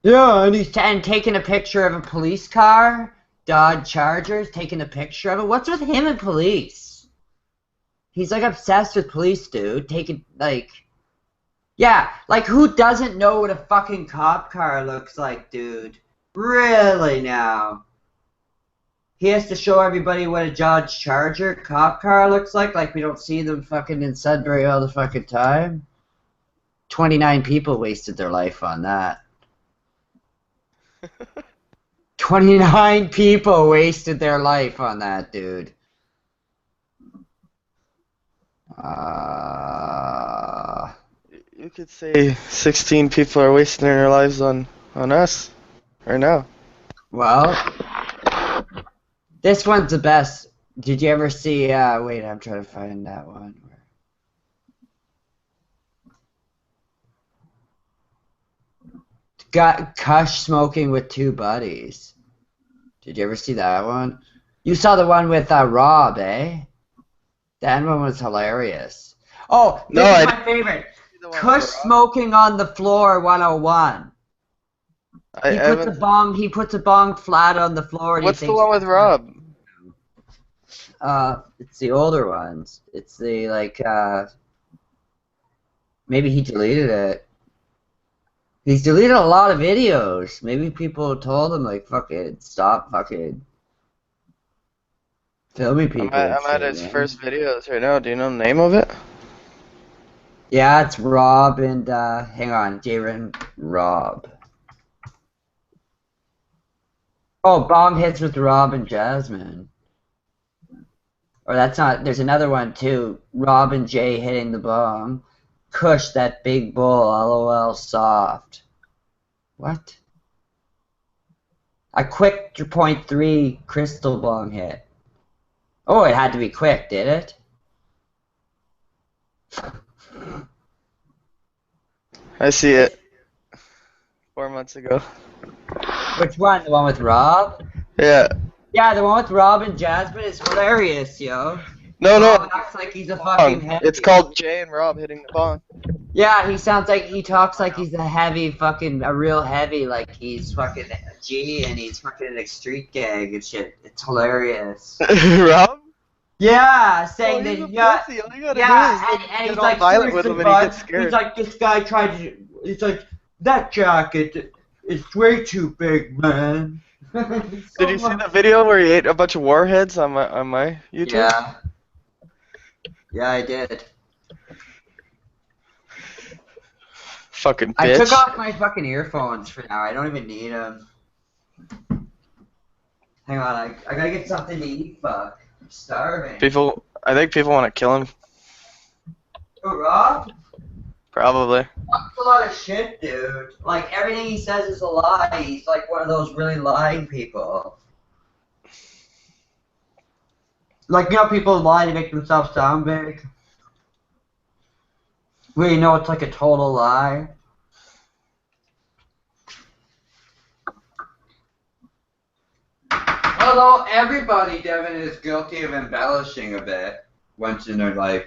Yeah, and he's taking a picture of a police car, Dodge Chargers, taking a picture of it. What's with him and police? He's, like, obsessed with police, dude. Yeah, like, who doesn't know what a fucking cop car looks like, dude? Really, now? He has to show everybody what a Dodge Charger cop car looks like we don't see them fucking in Sudbury all the fucking time. 29 people wasted their life on that. 29 people wasted their life on that, dude. You could say 16 people are wasting their lives on us right now. Well, this one's the best. Did you ever see, wait, I'm trying to find that one. Got Kush smoking with two buddies. Did you ever see that one? You saw the one with Rob, eh? That one was hilarious. Oh, this is my favorite. Kush smoking on the floor 101. He puts a bong flat on the floor. And what's the one with Rob? It's the older ones. It's the maybe he deleted it. He's deleted a lot of videos. Maybe people told him like, "Fuck it, stop fucking filming people." I'm at his first videos right now. Do you know the name of it? Yeah, it's Rob and hang on, Jaren Rob. Oh, Bong Hits with Rob and Jasmine. Or that's not. There's another one too. Rob and Jay hitting the bong. Kush, that big bull, LOL soft. What? A quick 0.3 crystal bong hit. Oh, it had to be quick, did it? I see it. 4 months ago. Which one? The one with Rob? Yeah. Yeah, the one with Rob and Jasmine is hilarious, yo. No. Rob acts like he's a fucking heavy. It's called Jay and Rob hitting the bong. Yeah, he talks like he's a real heavy, like he's fucking a G and he's fucking a street gang and shit. It's hilarious. Rob? Yeah, saying that, and he's like violent with him and he gets scared. He's like, this guy he's like, that jacket is way too big, man. Did you see the video where he ate a bunch of warheads on my YouTube? Yeah. Yeah, I did. Fucking bitch. I took off my fucking earphones for now. I don't even need them. Hang on, I gotta get something to eat, fuck. I'm starving. I think people want to kill him. Oh, Rob? Probably. That's a lot of shit, dude. Like, everything he says is a lie. He's like one of those really lying people. Like, you know, people lie to make themselves sound big. We know it's like a total lie. Although everybody, Devin, is guilty of embellishing a bit once in their life.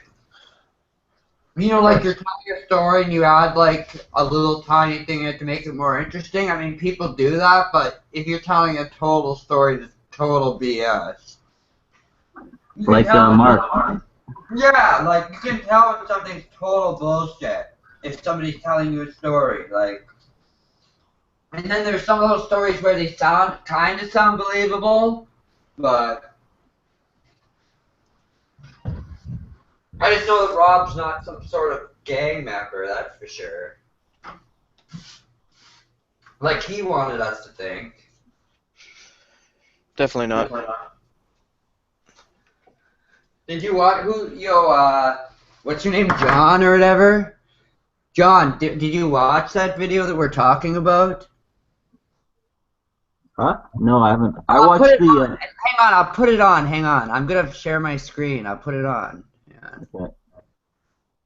You know, like you're telling a story and you add like a little tiny thing in it to make it more interesting. I mean, people do that, but if you're telling a total story that's total BS. Like Mark. Yeah, like you can tell when something's total bullshit if somebody's telling you a story. Like, and then there's some of those stories where they kind of sound believable, but I just know that Rob's not some sort of gang member, that's for sure. Like he wanted us to think. Definitely not. Did you watch what's your name, John or whatever? John, did you watch that video that we're talking about? Huh? No, I haven't. I watched the. Hang on, I'll put it on. Hang on, I'm gonna share my screen. I'll put it on. Yeah. Okay.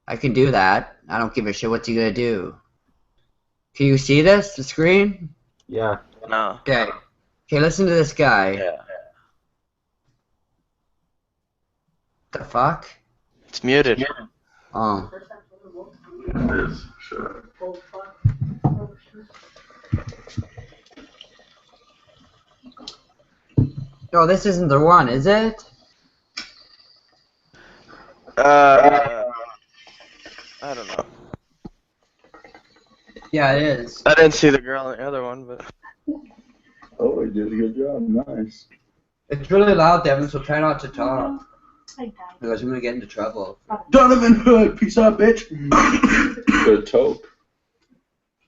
I can do that. I don't give a shit. What's he gonna do? Can you see this? The screen? Yeah. No. Okay. Okay, listen to this guy. Yeah. The fuck? It's muted. Oh. It is, sure. No, this isn't the one, is it? I don't know. Yeah, it is. I didn't see the girl in the other one, but. Oh, he did a good job. Nice. It's really loud, Devin, so try not to talk. Because I'm gonna get into trouble. Donovan Hood, peace out, bitch. Good toke.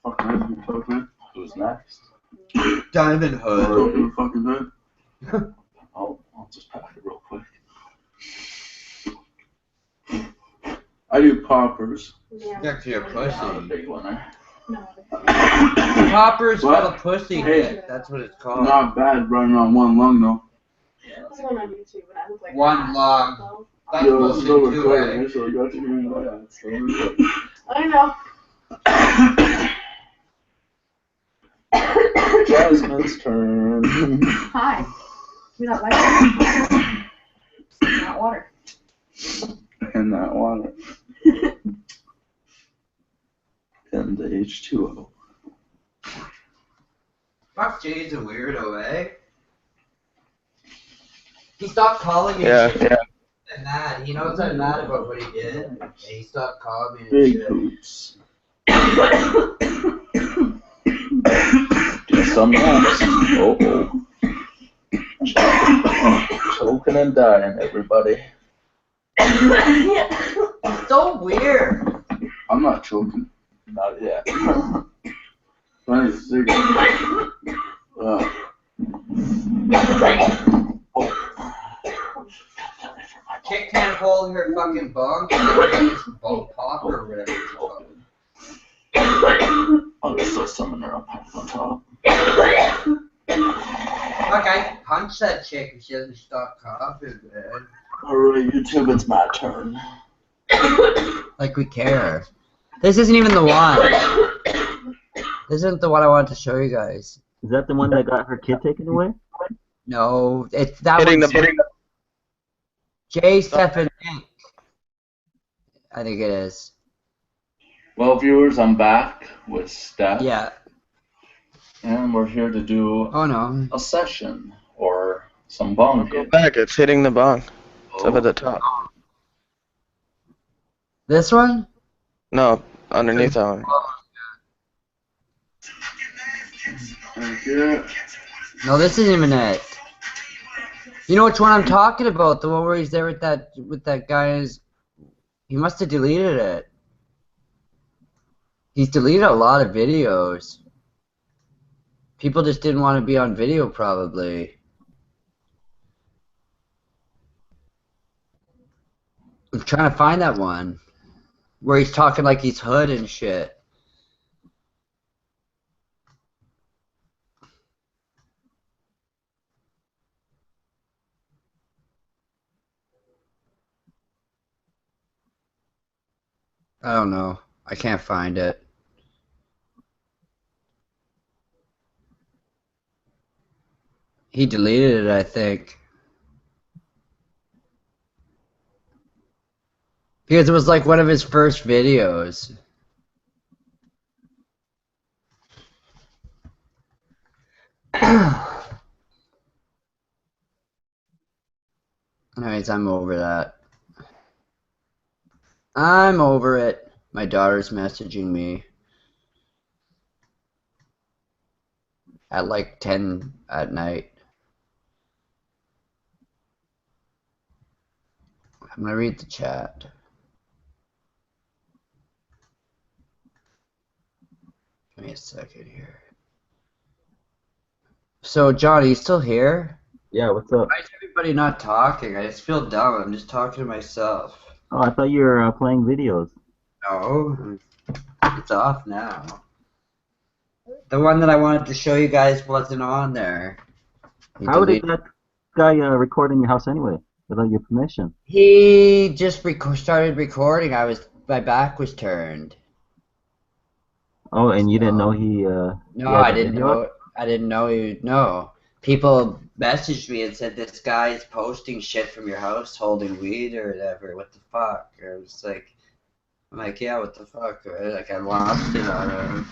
Fuck man, good toke, man. Who's next? Diamond Hood. Oh, fucking hood. I'll just pack it real quick. I do poppers. Actually, a Not a pussy. big winner. Poppers What? got a pussy Hey. dick. That's what it's called. Not bad running on one lung though. One lung. That's Yo, bullshit still too, recording, eh? so I got you doing that. Still recording. I know. Jasmine's turn. Hi. We don't like it. Not water. And that water. And the H2O. Fuck Jay's a weirdo, eh? He stopped calling me Yeah, and shit. yeah. I'm mad. He knows I'm mad about what he did. And he stopped calling me and Big shit. boots. Just some laps. Oh. Choking and dying, everybody. It's so weird. I'm not choking. Not yet. Trying to cigarette. Chick can't hold her fucking bong. This bong pop or whatever it's called. I'll just throw some in there. I'll pack it on top. Fuck, I punched that chick and she doesn't stop coughing, man. Alright, YouTube, it's my turn. Like we care. This isn't even the one. This isn't the one I wanted to show you guys. Is that the one that got her kid taken away? No, it's that Hitting one. the. Jay Stephen Inc. I think it is. Well, viewers, I'm back with Steph. Yeah. And we're here to do Oh no. a session or some bong Go hit. back. It's hitting the bong. It's up at the top. This one? No, underneath that one. Thank you. No, this isn't even it. You know which one I'm talking about? The one where he's there with that guy's. He must have deleted it. He's deleted a lot of videos. People just didn't want to be on video, probably. I'm trying to find that one where he's talking like he's hood and shit. I don't know. I can't find it. He deleted it, I think. Because it was like one of his first videos. Anyways, I'm over that. I'm over it. My daughter's messaging me at like 10 at night. I'm gonna read the chat. Give me a second here. So, John, are you still here? Yeah, what's up? Why is everybody not talking? I just feel dumb. I'm just talking to myself. Oh, I thought you were playing videos. No, it's off now. The one that I wanted to show you guys wasn't on there. How did that guy record in your house anyway, without your permission? He just started recording. My back was turned. Oh, and you didn't know he? No, I didn't know. I didn't know he. No, people messaged me and said this guy's posting shit from your house, holding weed or whatever. What the fuck? I was like, I'm like, yeah, what the fuck? Right? Like I lost it on him.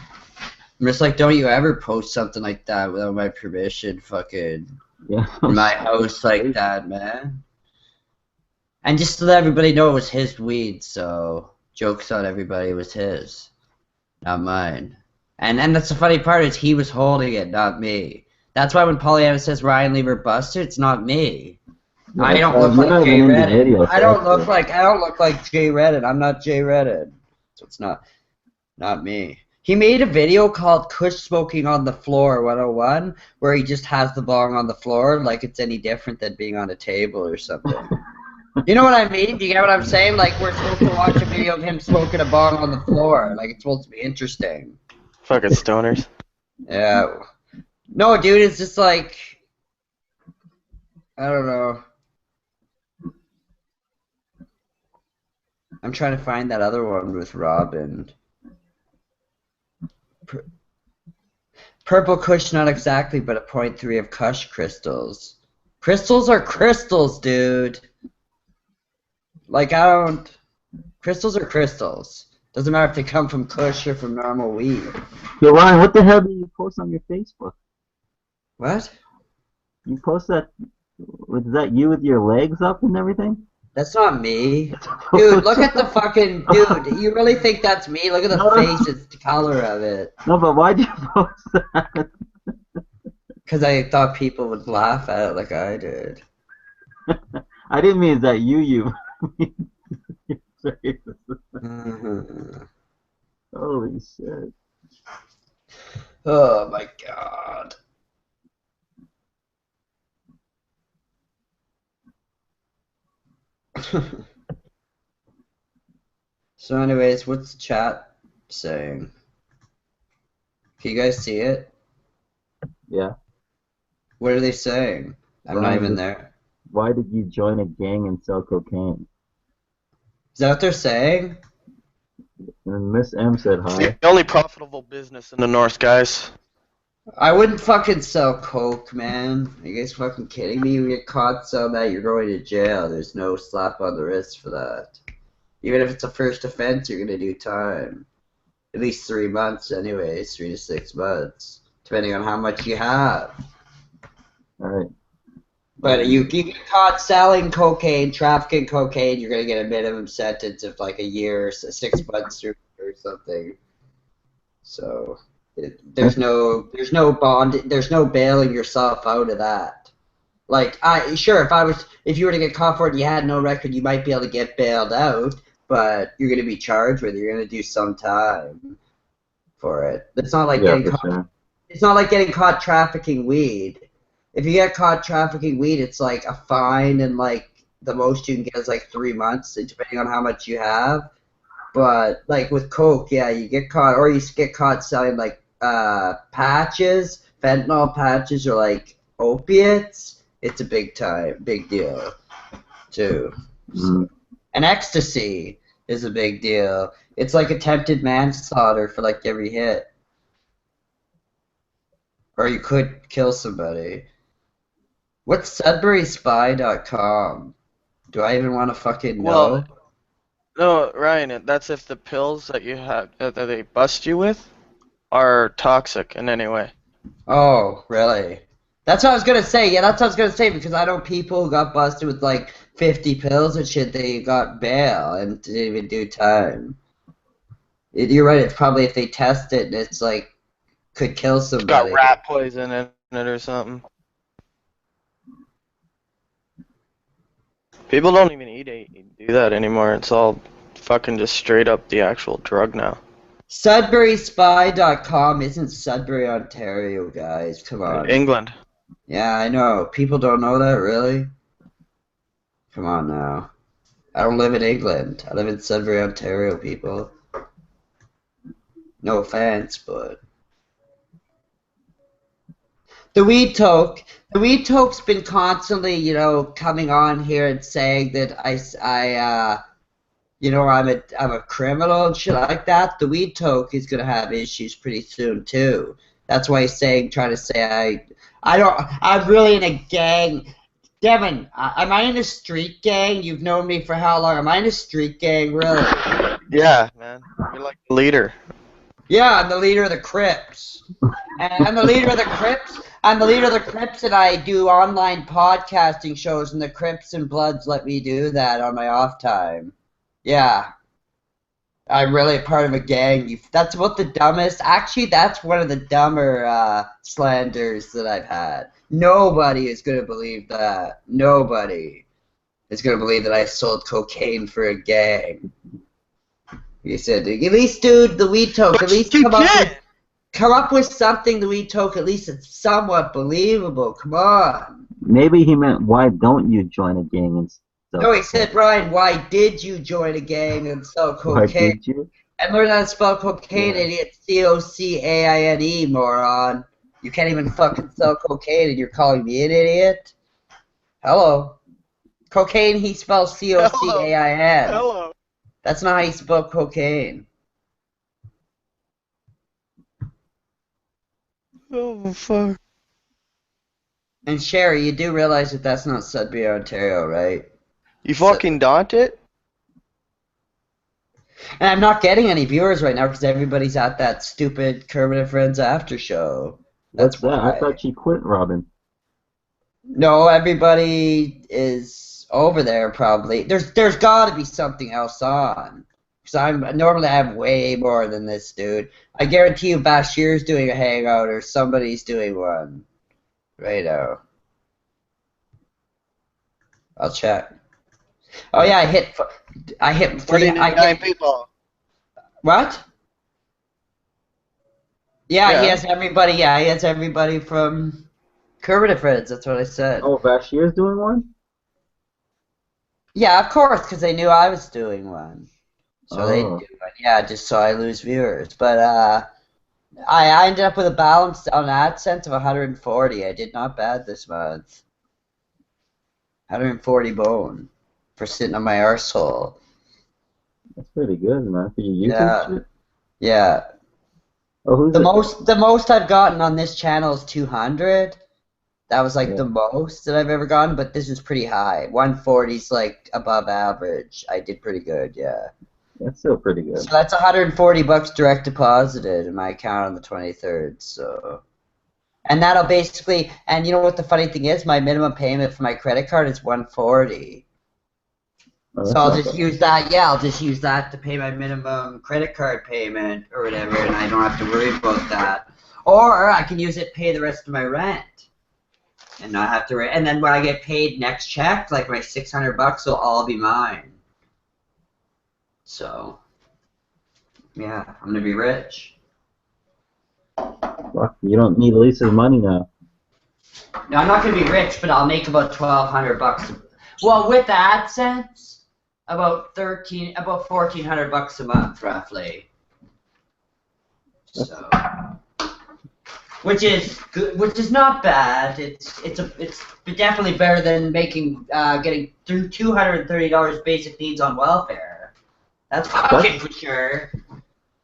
I'm just like, don't you ever post something like that without my permission, fucking, yeah, in my house like that, man. And just to let everybody know it was his weed, so joke's on everybody, it was his, not mine. And that's the funny part is he was holding it, not me. That's why when Pollyanna says Ryan Lever busted, it's not me. Yeah, I don't look like Jay Redden. Video, I don't look like Jay Redden. I'm not Jay Redden, so it's not me. He made a video called Kush Smoking on the Floor 101 where he just has the bong on the floor like it's any different than being on a table or something. You know what I mean? Do you get what I'm saying? Like we're supposed to watch a video of him smoking a bong on the floor. Like it's supposed to be interesting. Fucking stoners. Yeah. No, dude, it's just like, I don't know. I'm trying to find that other one with Robin. Purple Kush, not exactly, but a 0.3 of Kush crystals. Crystals are crystals, dude. Like, crystals are crystals. Doesn't matter if they come from Kush or from normal weed. Yo, Ryan, what the hell did you post on your Facebook? What? You post that? Was that you with your legs up and everything? That's not me. Dude, look at the fucking... Dude, you really think that's me? Look at the face, it's the color of it. No, but why'd you post that? Because I thought people would laugh at it like I did. I didn't mean that you. Holy shit. Oh my god. So anyways, what's the chat saying? Can you guys see it? Yeah. What are they saying? I'm not even there. Why did you join a gang and sell cocaine? Is that what they're saying? And Miss M said hi. The only profitable business in the North, guys. I wouldn't fucking sell coke, man. Are you guys fucking kidding me? You get caught selling that, you're going to jail. There's no slap on the wrist for that. Even if it's a first offense, you're gonna do time. At least 3 months anyways, 3 to 6 months. Depending on how much you have. Alright. But you get caught selling cocaine, trafficking cocaine, you're gonna get a minimum sentence of like a year or 6 months or something. So there's no bond, there's no bailing yourself out of that. Like if you were to get caught for it and you had no record, you might be able to get bailed out, but you're gonna be charged with it. You're gonna do some time for it. It's not like getting caught. Sure. It's not like getting caught trafficking weed. If you get caught trafficking weed, it's like a fine, and like the most you can get is like 3 months, depending on how much you have. But like with coke, yeah, you get caught, or you get caught selling like patches, fentanyl patches, or like opiates. It's a big deal, too. So, and ecstasy is a big deal. It's like attempted manslaughter for like every hit. Or you could kill somebody. What's SudburySpy.com? Do I even want to fucking know? Well, no, Ryan, that's if the pills that you have that they bust you with are toxic in any way. Oh, really? That's what I was gonna say. Yeah, that's what I was gonna say because I know people who got busted with like 50 pills and shit. They got bail and didn't even do time. You're right. It's probably if they test it and it's like could kill It's got somebody. rat poison in it or something. People don't even do that anymore. It's all fucking just straight up the actual drug now. SudburySpy.com isn't Sudbury, Ontario, guys. Come on. England. Yeah, I know. People don't know that, really? Come on now. I don't live in England. I live in Sudbury, Ontario, people. No offense, but... The Weed Toke's been constantly, you know, coming on here and saying that you know, I'm a criminal and shit like that. The Weed Toke is gonna have issues pretty soon too. That's why he's trying to say I'm really in a gang. Devin, am I in a street gang? You've known me for how long? Am I in a street gang, really? Yeah, man. You're like the leader. Yeah, I'm the leader of the Crips. And I'm the leader of the Crips. I'm the leader of the Crips, and I do online podcasting shows, and the Crips and Bloods let me do that on my off time. Yeah. I'm really a part of a gang. That's about the dumbest. Actually, that's one of the dumber slanders that I've had. Nobody is going to believe that. Nobody is going to believe that I sold cocaine for a gang. You said, at least, dude, the Weed Toke, at least come up with something, the Weed Toke, at least it's somewhat believable. Come on. Maybe he meant, why don't you join a gang and sell No, he said, Ryan, why did you join a gang and sell cocaine? Why did you? And learn how to spell cocaine, idiot. C-O-C-A-I-N-E, moron. You can't even fucking sell cocaine and you're calling me an idiot? Hello. Cocaine, he spells C-O-C-A-I-N. Hello. That's not how you spell cocaine. Oh, fuck. And Sherry, you do realize that that's not Sudbury, Ontario, right? You fucking don't it? And I'm not getting any viewers right now because everybody's at that stupid Kermit and Friends after show. That's why. I thought she quit, Robin. No, everybody is over there probably. There's got to be something else on. Because normally I have way more than this dude. I guarantee you Bashir's doing a hangout or somebody's doing one. Right now. I'll check. Oh yeah, I hit 39 people. What? Yeah, Yeah. he has everybody. Yeah, he has everybody from Kermit and Friends. That's what I said. Oh, Bashir's doing one? Yeah, of course, because they knew I was doing one. So they do Oh. one. Yeah, just so I lose viewers. But I ended up with a balance on AdSense of 140. I did not bad this month. 140 bone for sitting on my arsehole. That's pretty good, man. For your YouTube Yeah. shit? Yeah. Oh, who's The most I've gotten on this channel is 200. That was like Yeah. the most that I've ever gotten, but this is pretty high. 140 is like above average. I did pretty good, yeah. That's still pretty good. So that's 140 bucks direct deposited in my account on the 23rd. So, and that'll basically, and you know what the funny thing is, my minimum payment for my credit card is 140. Oh, So that's I'll not just bad. use that. Yeah, I'll just use that to pay my minimum credit card payment or whatever, and I don't have to worry about that. Or I can use it to pay the rest of my rent, and not have to. And then when I get paid next check, like my 600 bucks will all be mine. So, yeah, I'm gonna be rich. Fuck, you don't need Lisa's money now. No, I'm not gonna be rich, but I'll make about 1,200 bucks. Well, with the AdSense, about 1,400 bucks a month, roughly. So, which is good, which is not bad. It's definitely better than getting through $230 basic needs on welfare. That's fucking for sure.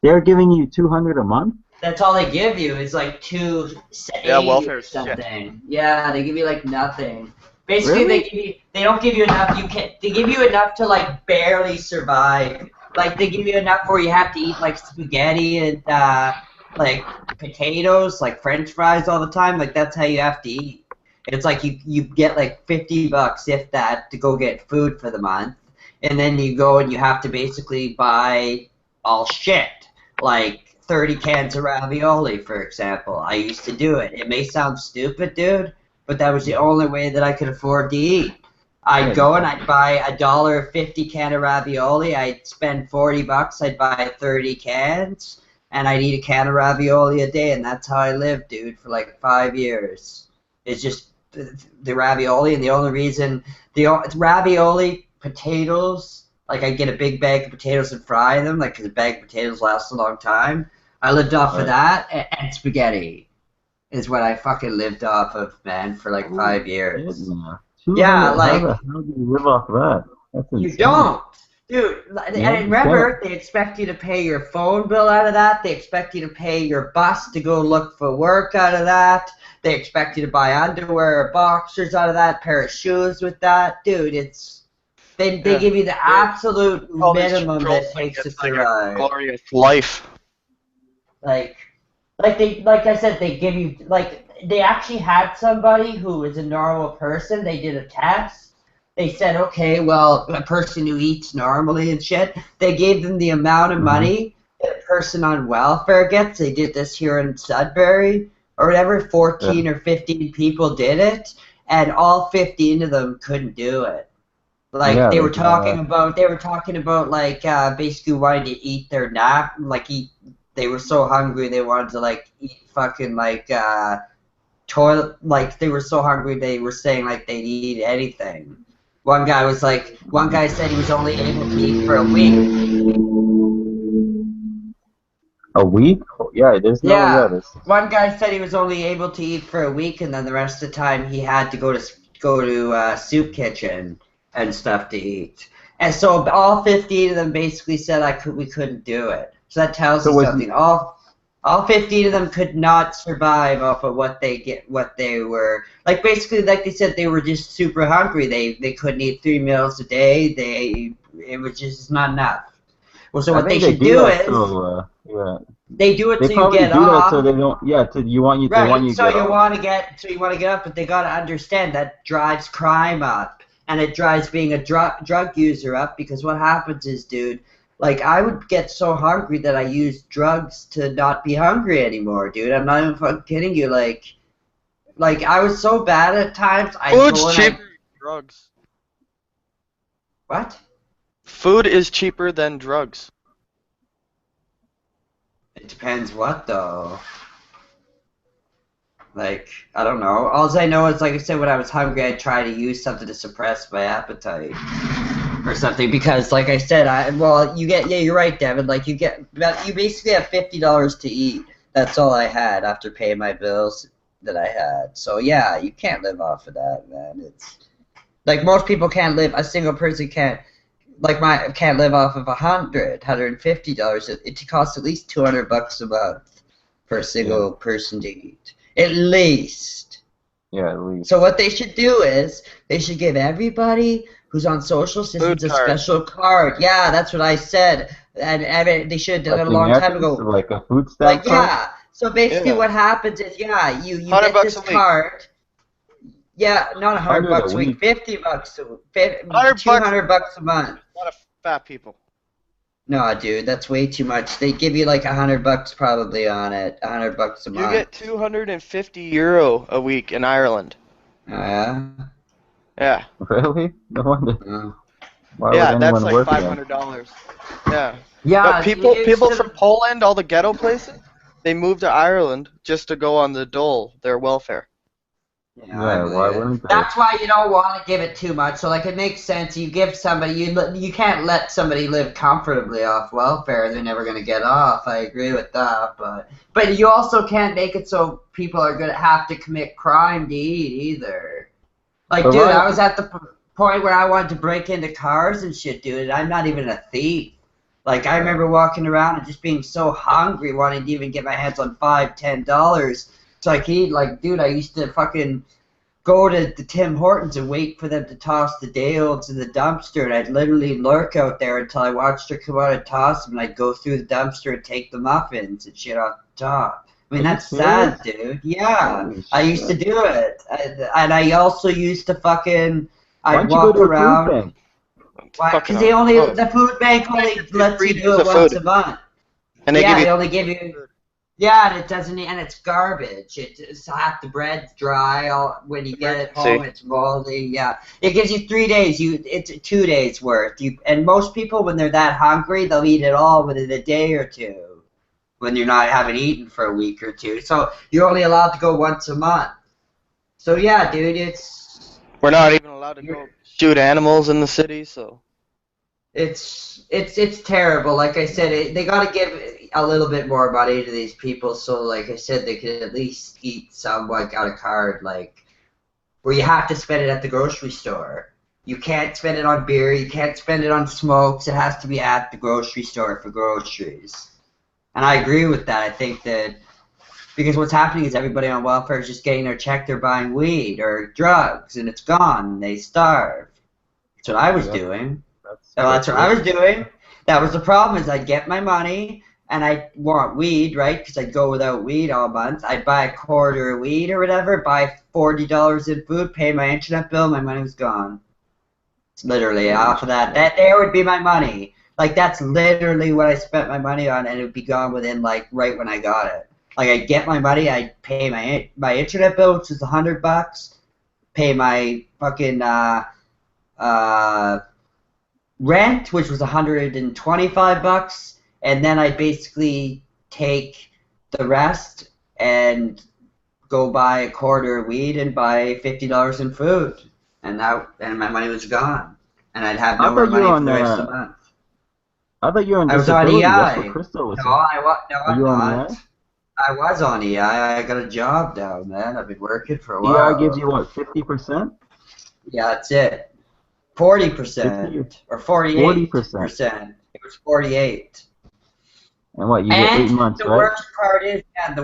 They're giving you $200 a month? That's all they give you is like Yeah, $2.80 welfare or is shit. something. Yeah, they give you like nothing. Basically, Really? they don't give you enough. They give you enough to like barely survive. Like they give you enough where you have to eat like spaghetti and like potatoes, like French fries all the time. Like that's how you have to eat. It's like you get like $50 if that to go get food for the month, and then you go and you have to basically buy all shit like 30 cans of ravioli, for example. I used to do it. It may sound stupid, dude, but that was the only way that I could afford to eat. I'd go and I'd buy $1.50 can of ravioli. I'd spend $40. I'd buy 30 cans, and I'd eat a can of ravioli a day, and that's how I lived, dude, for like 5 years. It's just the ravioli, and the only reason it's ravioli, potatoes. Like I get a big bag of potatoes and fry them, like 'cause a bag of potatoes lasts a long time. I lived off of that and spaghetti is what I fucking lived off of, man, for like 5 years. Yeah, like how do you live off that? That's you insane. don't, dude. Yeah, And remember, they expect you to pay your phone bill out of that. They expect you to pay your bus to go look for work out of that. They expect you to buy underwear or boxers out of that, pair of shoes with that, dude. They give you the absolute All these minimum trolls that think takes to it's like a survive. glorious life. Like I said, they give you they actually had somebody who is a normal person. They did a test. They said, okay, well, a person who eats normally and shit. They gave them the amount of money that a person on welfare gets. They did this here in Sudbury or whatever. 14 or 15 people did it, and all 15 of them couldn't do it. Like they were talking about like basically wanting to eat their nap, like eat. They were so hungry they wanted to like eat fucking like toilet. Like they were so hungry they were saying like they'd eat anything. One guy said he was only able to eat for a week. A week? Yeah, there's no. Yeah, There's, one guy said he was only able to eat for a week, and then the rest of the time he had to go to soup kitchen and stuff to eat. And so all 15 of them basically said we couldn't do it. So that tells you something. All 15 of them could not survive off of what they were like. Basically, like they said, they were just super hungry. They couldn't eat 3 meals a day. It was just not enough. Well, so what they should do is they do it they so you probably get do off. that so they don't. Yeah, you want you. They want you to So get you off. want to get up, but they gotta understand that drives crime up, and it drives being a drug user up. Because what happens is, dude, like I would get so hungry that I used drugs to not be hungry anymore, dude. I'm not even fucking kidding you. Like I was so bad at times. Food's cheaper than drugs. What? Food is cheaper than drugs. It depends what though. Like, I don't know. All I know is, like I said, when I was hungry, I'd try to use something to suppress my appetite or something. Because, like I said, you're right, Devin. Like, you basically have $50 to eat. That's all I had after paying my bills that I had. So, yeah, you can't live off of that, man. It's like most people can't live. A single person can't. Can't live off of $150. It costs at least $200 a month for a single person to eat. At least. Yeah, at least. So what they should do is they should give everybody who's on social assistance a special card. Yeah, that's what I said. And they should have done it a long time ago. Like a food stamp card? Yeah. So basically what happens is, you get this card. Yeah, not $100 a week. $50 $200 a month. A lot of fat people. No, dude, that's way too much. They give you like $100 probably on it. $100 a month. You get €250 a week in Ireland. Yeah. Yeah. Really? No wonder. Yeah, that's like $500. Yeah. Yeah. But people from Poland, all the ghetto places, they moved to Ireland just to go on the dole, their welfare. Yeah, why wouldn't they? That's why you don't want to give it too much. So, like, it makes sense. You give somebody, you can't let somebody live comfortably off welfare. They're never going to get off. I agree with that. But you also can't make it so people are going to have to commit crime to eat either. Like, dude, I was at the point where I wanted to break into cars and shit, dude. I'm not even a thief. Like, I remember walking around and just being so hungry, wanting to even get my hands on $5, $10 so I could eat. Like, dude, I used to fucking go to the Tim Hortons and wait for them to toss the day-olds in the dumpster, and I'd literally lurk out there until I watched her come out and toss them, and I'd go through the dumpster and take the muffins and shit off the top. I mean, that's sad, dude. Yeah, I used to do it. And I also used to fucking, I'd walk around. Because they only, the food bank only lets you do it once a month. And they only give you, yeah, and it doesn't, and it's garbage. It's half the bread's dry. When you get it home, it's moldy. Yeah, it gives you 3 days. It's 2 days worth. And most people, when they're that hungry, they'll eat it all within a day or two. When you're not having eaten for a week or two, so you're only allowed to go once a month. So yeah, dude, we're not even allowed to go shoot animals in the city, so it's terrible. Like I said, they got to give a little bit more money to these people, so like I said, they can at least eat some, like, on a card, like, where you have to spend it at the grocery store. You can't spend it on beer, you can't spend it on smokes, it has to be at the grocery store for groceries. And I agree with that. I think that because what's happening is everybody on welfare is just getting their check, they're buying weed or drugs, and it's gone, and they starve. That's what I was doing. That's what I was doing. That was the problem, is I'd get my money, and I'd want weed, right, because I'd go without weed all month. I'd buy a quarter of weed or whatever, buy $40 in food, pay my internet bill, my money was gone. It's literally off of that. That there would be my money. Like, that's literally what I spent my money on, and it would be gone within, like, right when I got it. Like, I'd get my money, I'd pay my internet bill, which is $100, pay my fucking rent, which was $125, and then I'd basically take the rest and go buy a quarter of weed and buy $50 in food, and my money was gone, and I'd have no more money for the rest of the month. I thought you were on disability. EI. That's what Crystal was saying. I'm not. On EI? I was on EI. I got a job down there. I've been working for a while. EI gives you what, 50%? Yeah, that's it. 40% or 48%. 40%. It was 48. And what, you get 8 months, the right?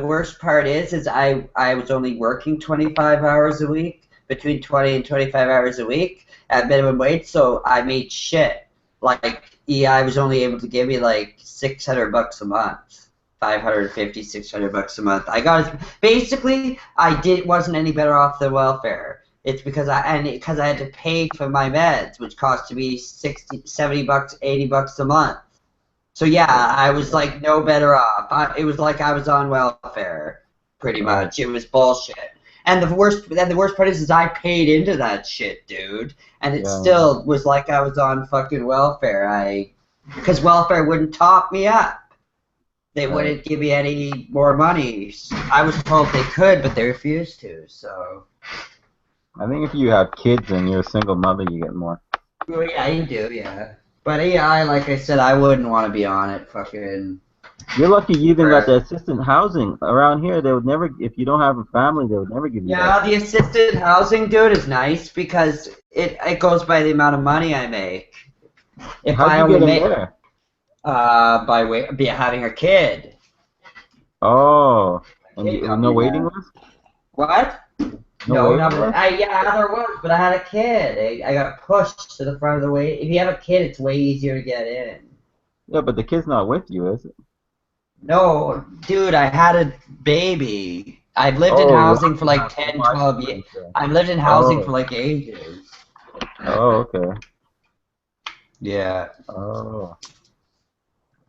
Worst part is I was only working 25 hours a week, between 20 and 25 hours a week at minimum wage, so I made shit. Like, EI was only able to give me like $600 a month, $550, $600 a month. I got basically wasn't any better off than welfare. It's because I had to pay for my meds, which cost me $60, $70, $80 a month. So yeah, I was like no better off. It was like I was on welfare, pretty much. It was bullshit. And the worst part is I paid into that shit, dude. And it still was like I was on fucking welfare. Because welfare wouldn't top me up. They wouldn't give me any more money. I was told they could, but they refused to, so. I think if you have kids and you're a single mother, you get more. Well, yeah, you do, yeah. But EI, like I said, I wouldn't want to be on it, fucking. You're lucky you even got the assistant housing. Around here, they would never, if you don't have a family, they would never give you that. Yeah, the assisted housing, dude, is nice because it goes by the amount of money I make. If How'd I you only get make in there? by having a kid. Oh, and no waiting list? What? No, there was, but I had a kid. I got pushed to the front of the way. If you have a kid, it's way easier to get in. Yeah, but the kid's not with you, is it? No, dude, I had a baby. I've lived in housing for like 10, 12 years. I've lived in housing for like ages. Oh, okay. Yeah. Oh.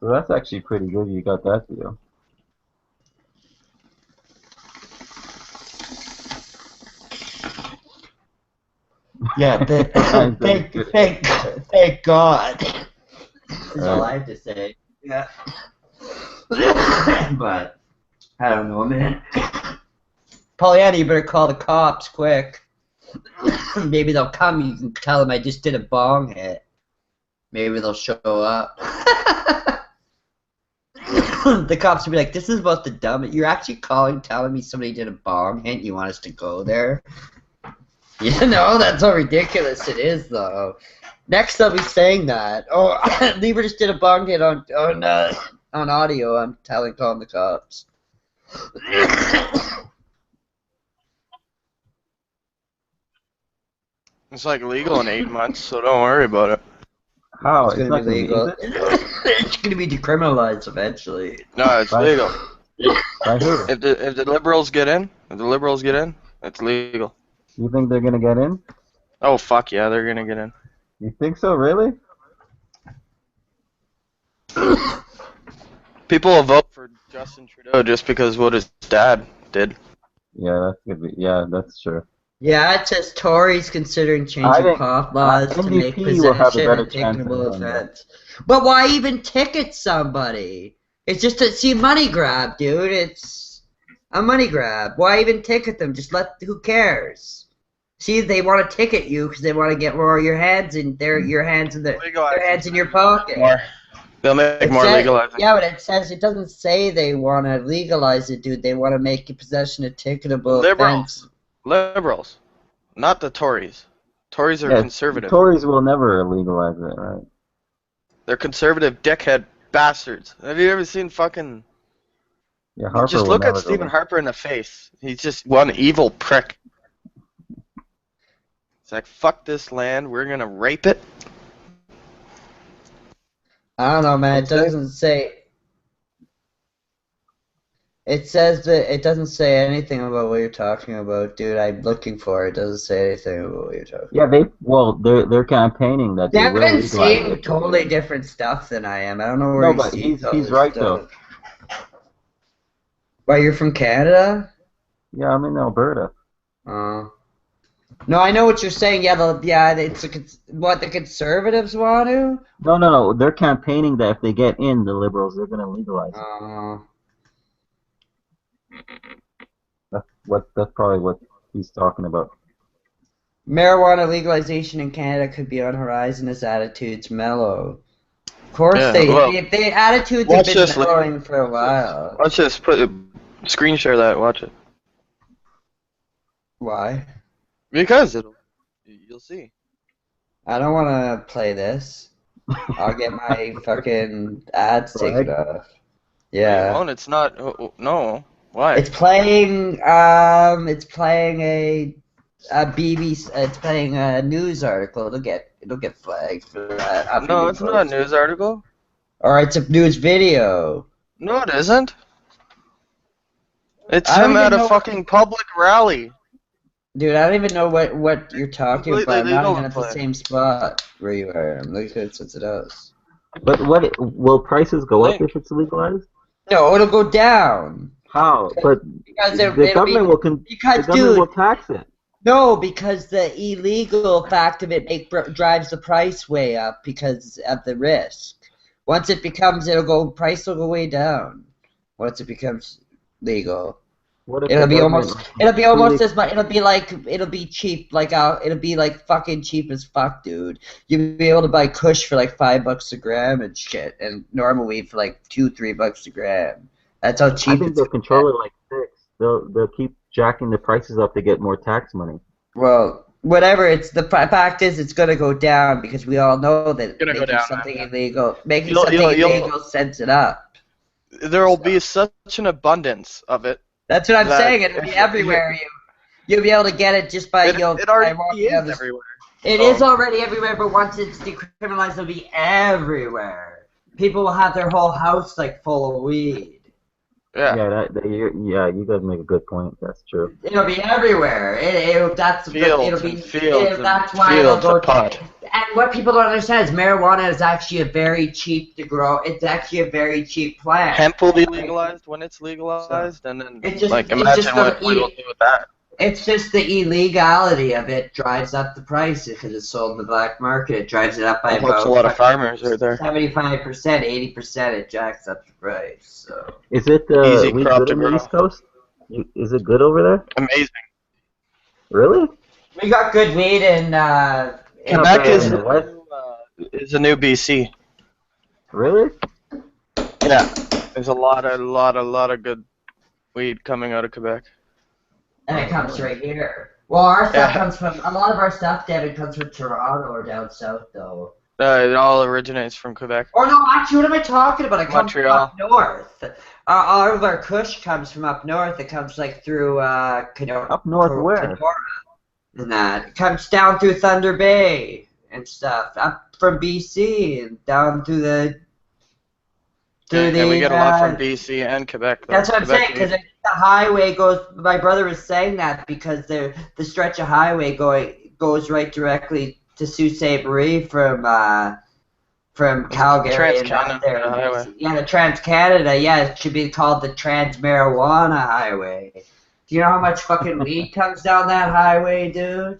So that's actually pretty good you got that deal. Yeah, thank God. That's all I have to say. Yeah. But, I don't know, man. Pollyanna, you better call the cops quick. Maybe they'll come, you can tell them I just did a bong hit. Maybe they'll show up. The cops will be like, this is about the dumb. You're actually telling me somebody did a bong hit and you want us to go there? You know, that's how ridiculous it is, though. Next, I'll be saying that. Oh, Lieber just did a bong hit on audio. I'm calling the cops. It's like legal in 8 months, so don't worry about it. How? It's It's gonna not be gonna legal. Is it? It's gonna be decriminalized eventually. No, it's Right. legal. By who? If the liberals get in, it's legal. You think they're gonna get in? Oh fuck yeah, they're gonna get in. You think so? Really? People will vote for Justin Trudeau just because what his dad did. Yeah, that's gonna be. Yeah, that's true. Yeah, it says Tories considering I changing think pop laws to make NDP will have a possession better a chance than ticketable them, though. offense. But why even ticket somebody? It's just a money grab, dude. It's a money grab. Why even ticket them? Just who cares? See, they want to ticket you because they want to get more of your hands in their hands in your pocket. They'll make It more says- legalizing. Yeah, but it doesn't say they want to legalize it, dude. They want to make your possession a ticketable offense. Liberals, not the Tories. Tories are Yeah, conservative. Tories will never legalize it, right? They're conservative dickhead bastards. Have you ever seen fucking... Yeah, Harper Just will look never at go Stephen there. Harper in the face. He's just one evil prick. It's like, fuck this land, we're gonna rape it. I don't know, man. It doesn't say. It says that it doesn't say anything about what you're talking about, dude. I'm looking for it. It doesn't say anything about what you're talking Yeah, they're campaigning that they will Devin legalize seeing it. totally different stuff than I am. I don't know where No, he but sees all he's this right stuff. though. Why, you're from Canada? Yeah, I'm in Alberta. No, I know what you're saying. Yeah, it's what the conservatives want to. No. They're campaigning that if they get in, the liberals, they're gonna legalize it. That's probably what he's talking about. Marijuana legalization in Canada could be on horizon as attitudes mellow. Of course, Yeah, the attitudes have watch been this, mellowing for a while. Watch this, screen share that, watch it. Why? Because you'll see. I don't want to play this. I'll get my fucking ads taken off. Yeah. No, it's not, no. Why? It's playing a BBC. It's playing a news article. It'll get flagged for that. No, it's not a news article. Or it's a news video. No, it isn't. It's I don't him even at a know- fucking public rally. Dude, I don't even know what you're talking Completely about. I'm not legal even to at the play. same spot where you are. I'm looking at something else. But will prices go up if it's legalized? No, it'll go down. How? But Because the government will tax it. No, because the illegal fact of it drives the price way up because of the risk. Once it becomes, price will go way down. Once it becomes legal, it'll be almost as much. It'll be cheap. It'll be like fucking cheap as fuck, dude. You'll be able to buy Kush for like $5 a gram and shit, and normal weed for like $2-3 a gram. That's how cheap. I think they'll control it like this. They'll keep jacking the prices up to get more tax money. Well, whatever. The fact is, it's gonna go down because we all know that making something illegal sets it up. There will be such an abundance of it. That's what I'm saying. It'll be everywhere. You'll be able to get it just by It already is everywhere. It is already everywhere, but once it's decriminalized, it'll be everywhere. People will have their whole house like full of weed. Yeah. Yeah, you guys make a good point. That's true. It'll be everywhere. That's why it'll go pot. And what people don't understand is marijuana is actually a very cheap to grow. It's actually a very cheap plant. Hemp will be legalized when it's legalized, and then It just- imagine what we will do with that. It's just the illegality of it drives up the price because it's sold in the black market. It drives it up by It helps a lot of farmers right there. 75%, 80%. It jacks up the price. So Is it Easy weed crop good to on the grow. East Coast? Is it good over there? Amazing. Really? we got good weed in Quebec is in the West? a new BC. Really? Yeah, there's a lot of good weed coming out of Quebec. and it comes right here. Well, our stuff Yeah. comes from, a lot of our stuff, Devin, comes from Toronto or down south, though. It all originates from Quebec. Or no, actually, what am I talking about? It comes from Montreal. up north. All of our Kush comes from up north. It comes like through Up north where? Kenora and that. It comes down through Thunder Bay and stuff. Up from BC and down through the Yeah, we get a lot from BC and Quebec. Though. That's what I'm Quebec, saying, because the highway goes. My brother was saying that because the stretch of highway goes right directly to Sault Ste. Marie from Calgary and up Trans-Canada there. Highway. Yeah, the Trans-Canada. Yeah, it should be called the Trans-Marijuana Highway. Do you know how much fucking weed comes down that highway, dude?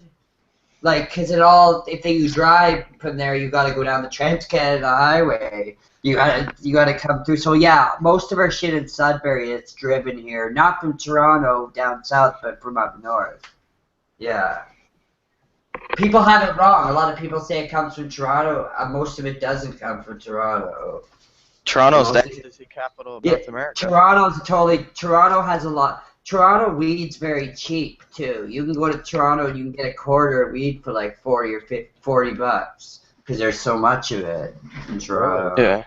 Like, because if you drive from there, you got to go down the Trans-Canada Highway. You gotta come through. So yeah, most of our shit in Sudbury, it's driven here, not from Toronto down south, but from up north. Yeah. People have it wrong. A lot of people say it comes from Toronto. Most of it doesn't come from Toronto. Toronto's the ecstasy capital of North America. Toronto has a lot. Toronto weed's very cheap too. You can go to Toronto and you can get a quarter of weed for like $40 because there's so much of it in Toronto. Yeah.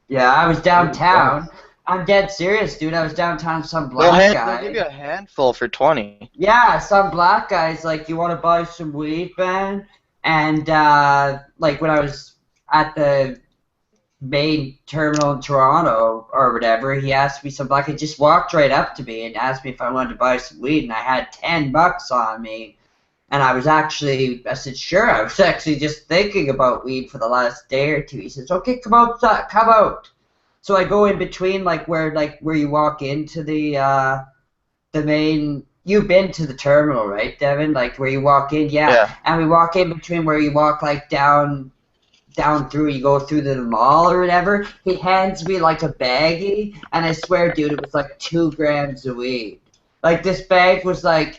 Yeah, I was downtown. I'm dead serious, dude. I was downtown. Some black guy. They'll give you a handful for 20. Yeah, some black guy's like, "You want to buy some weed, man?" And like when I was at the main terminal in Toronto or whatever, he asked me some black guy just walked right up to me and asked me if I wanted to buy some weed, and I had $10 on me. And I said, sure. I was actually just thinking about weed for the last day or two. He says, okay, come out. So I go in between, where you walk into the main. You've been to the terminal, right, Devin? Like where you walk in, yeah. And we walk in between where you walk down through. You go through the mall or whatever. He hands me like a baggie, and I swear, dude, it was like 2 grams of weed. Like this bag was like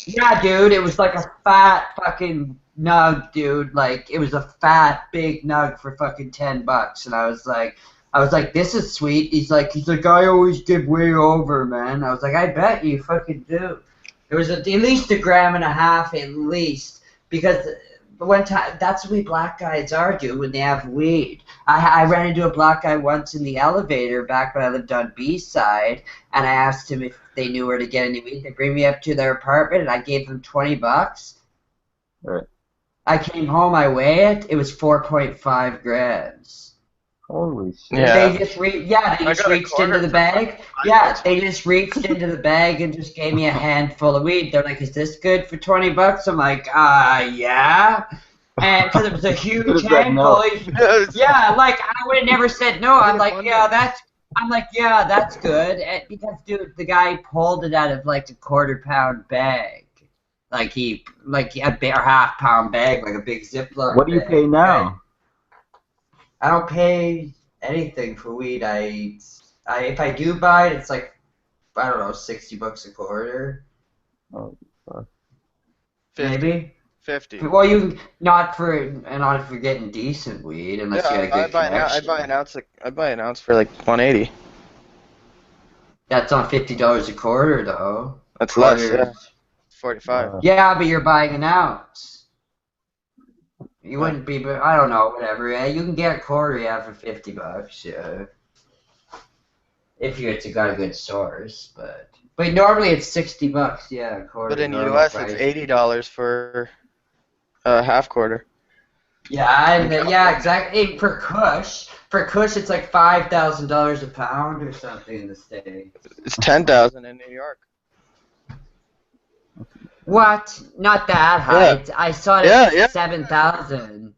yeah, dude, it was like a fat fucking nug, dude. Like, it was a fat, big nug for fucking $10. And I was like, this is sweet. He's like, I always give way over, man. I was like, I bet you fucking do. It was at least 1.5 grams, at least. Because one time, that's the way black guys are, dude, when they have weed. I ran into a black guy once in the elevator back when I lived on B-side, and I asked him if they knew where to get any weed. They bring me up to their apartment, and I gave them $20. Right. I came home, I weigh it. It was 4.5 grams. Holy shit. Yeah. They just reached into the bag. Yeah, they just reached into the bag and just gave me a handful of weed. They're like, is this good for $20? I'm like, yeah. And because it was a huge handful. Yeah, like I would have never said no. I'm like, yeah, that's good. And because, dude, the guy pulled it out of like a 1/4 pound bag. Like a half-pound bag, like a big Ziploc. What do you pay now? I don't pay anything for weed. If I do buy it, it's like, I don't know, $60 a quarter. Oh, fuck. 50. Maybe. 50. Well, not if you're getting decent weed, unless you got a good connection. I buy an ounce for like 180. That's not $50 a quarter, though. That's less. Yeah. 45. Yeah, but you're buying an ounce. You wouldn't be, but I don't know, whatever. Yeah, you can get a quarter, for $50. Yeah, if it's got a good source, but normally it's $60. Yeah, a quarter. But in the U.S. it's $80 for a half quarter. Yeah, exactly. For Kush, it's like $5,000 a pound or something in the States. It's 10,000 in New York. What? Not that high. Yeah. I saw it at 7,000.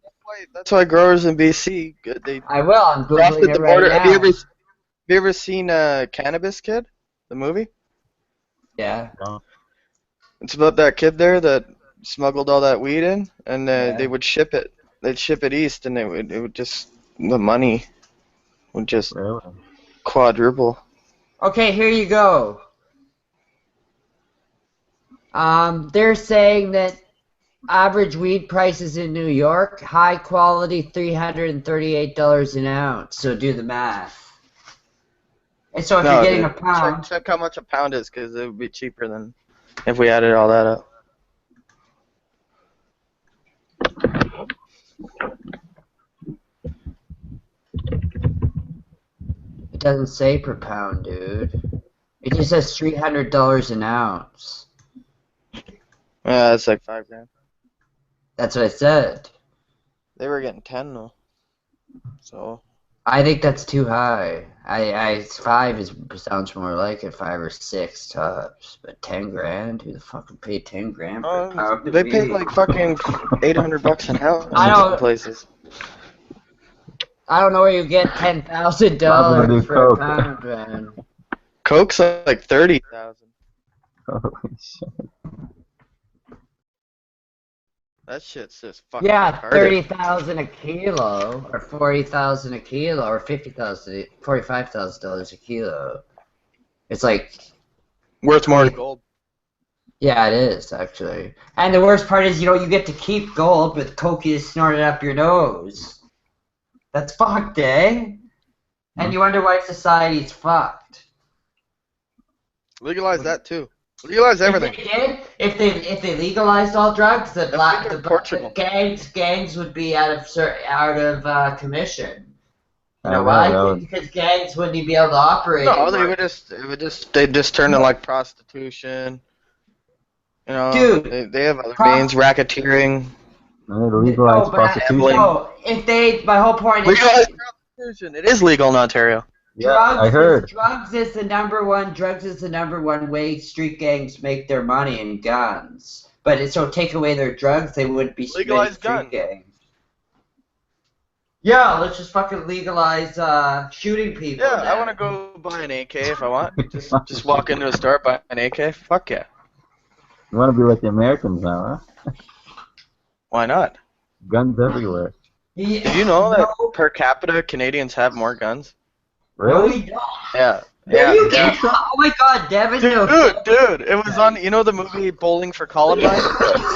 That's why growers in BC, I will. I'm crossed googling the it right border. now. Have you ever seen Cannabis Kid, the movie? Yeah. No. It's about that kid there that smuggled all that weed in, and they would ship it. They'd ship it east, and it would just, the money would just quadruple. Okay, here you go. They're saying that average weed prices in New York, high quality, $338 an ounce. So do the math. And so if you're getting a pound, check how much a pound is, because it would be cheaper than if we added all that up. It doesn't say per pound, dude. It just says $300 an ounce. Yeah, that's like $5 grand. That's what I said. They were getting 10 though. So I think that's too high. Five sounds more like it, 5 or 6 tops. But 10 grand? Who the fuck would pay 10 grand per pound? they pay like fucking $800 an ounce I in don't- some places. I don't know where you get $10,000 for a pound, man. Coke's like 30,000. Holy shit. That shit's just fucking Yeah, retarded. 30,000 a kilo, or 40,000 a kilo, or $45,000 a kilo. It's like, Worth more than gold. yeah, it is actually. And the worst part is, you get to keep gold, but coke is snorted up your nose. That's fucked, eh? And you wonder why society's fucked. Legalize that too. Legalize everything. If they legalized all drugs, the Portugal. gangs would be out of commission. You know why? Because gangs wouldn't be able to operate. No, they'd just turn to like prostitution. You know, Dude, they have other means, racketeering. Legalize prostitution. No, my whole point is Legalize prostitution. It is legal in Ontario. Yeah, I heard. Drugs is the number one way street gangs make their money in guns. But so take away their drugs, they wouldn't be Legalize street guns. gangs. Yeah, let's just fucking legalize shooting people. Yeah, then. I want to go buy an AK if I want. Just walk into a store, buy an AK. Fuck yeah. You want to be like the Americans now, huh? Why not? Guns everywhere. Yeah, Did you know that per capita Canadians have more guns? Really? No, Yeah. Oh my god, Devin. Dude, it was on, you know the movie Bowling for Columbine?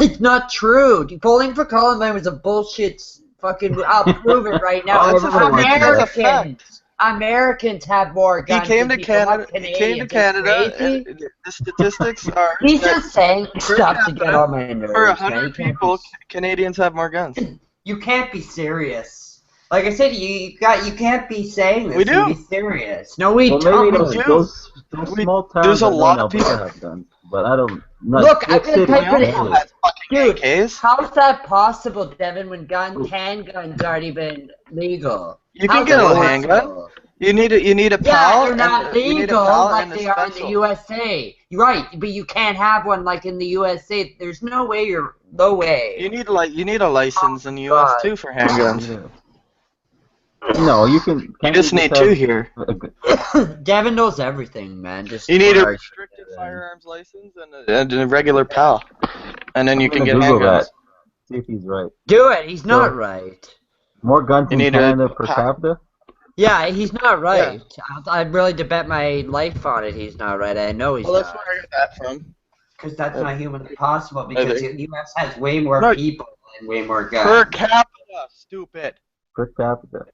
It's not true. Bowling for Columbine was a bullshit fucking. I'll prove it right now. Oh, Americans have more guns. He came to than people. Canada. He came to Canada, and the statistics are. He's that just saying stuff to get on my nerves. For man. 100 people, Canadians have more guns. You can't be serious. Like I said, you can't be saying this. We do. Be serious. No, we Well, don't. maybe those small towns. There's a lot of people people have guns, but I don't. Not Look, I'm big gonna city, type it in. really. Dude, AKs. how's that possible, Devin? When handguns already been legal? You can How's get that a handgun. possible? You need a Yeah, PAL. they're not and, you need a legal PAL like and a they are in the special. USA. You're right, but you can't have one like in the USA. There's no way no way. You need a license in the US too for handguns. Yeah. No, you can. You just need two here. Devin knows everything, man. Just You need a large. restricted firearms license and a regular PAL, and then you can get Google handguns. that. See if he's right. Do it. He's not right. More guns You in need a Canada per PAL. capita? Yeah, he's not right. I'm willing to bet my life on it. He's not right. I know he's Well, that's not. where I got that from. Because that's not humanly possible. Because the U.S. has way more No. people and way more Per guns. capita, stupid. Per capita.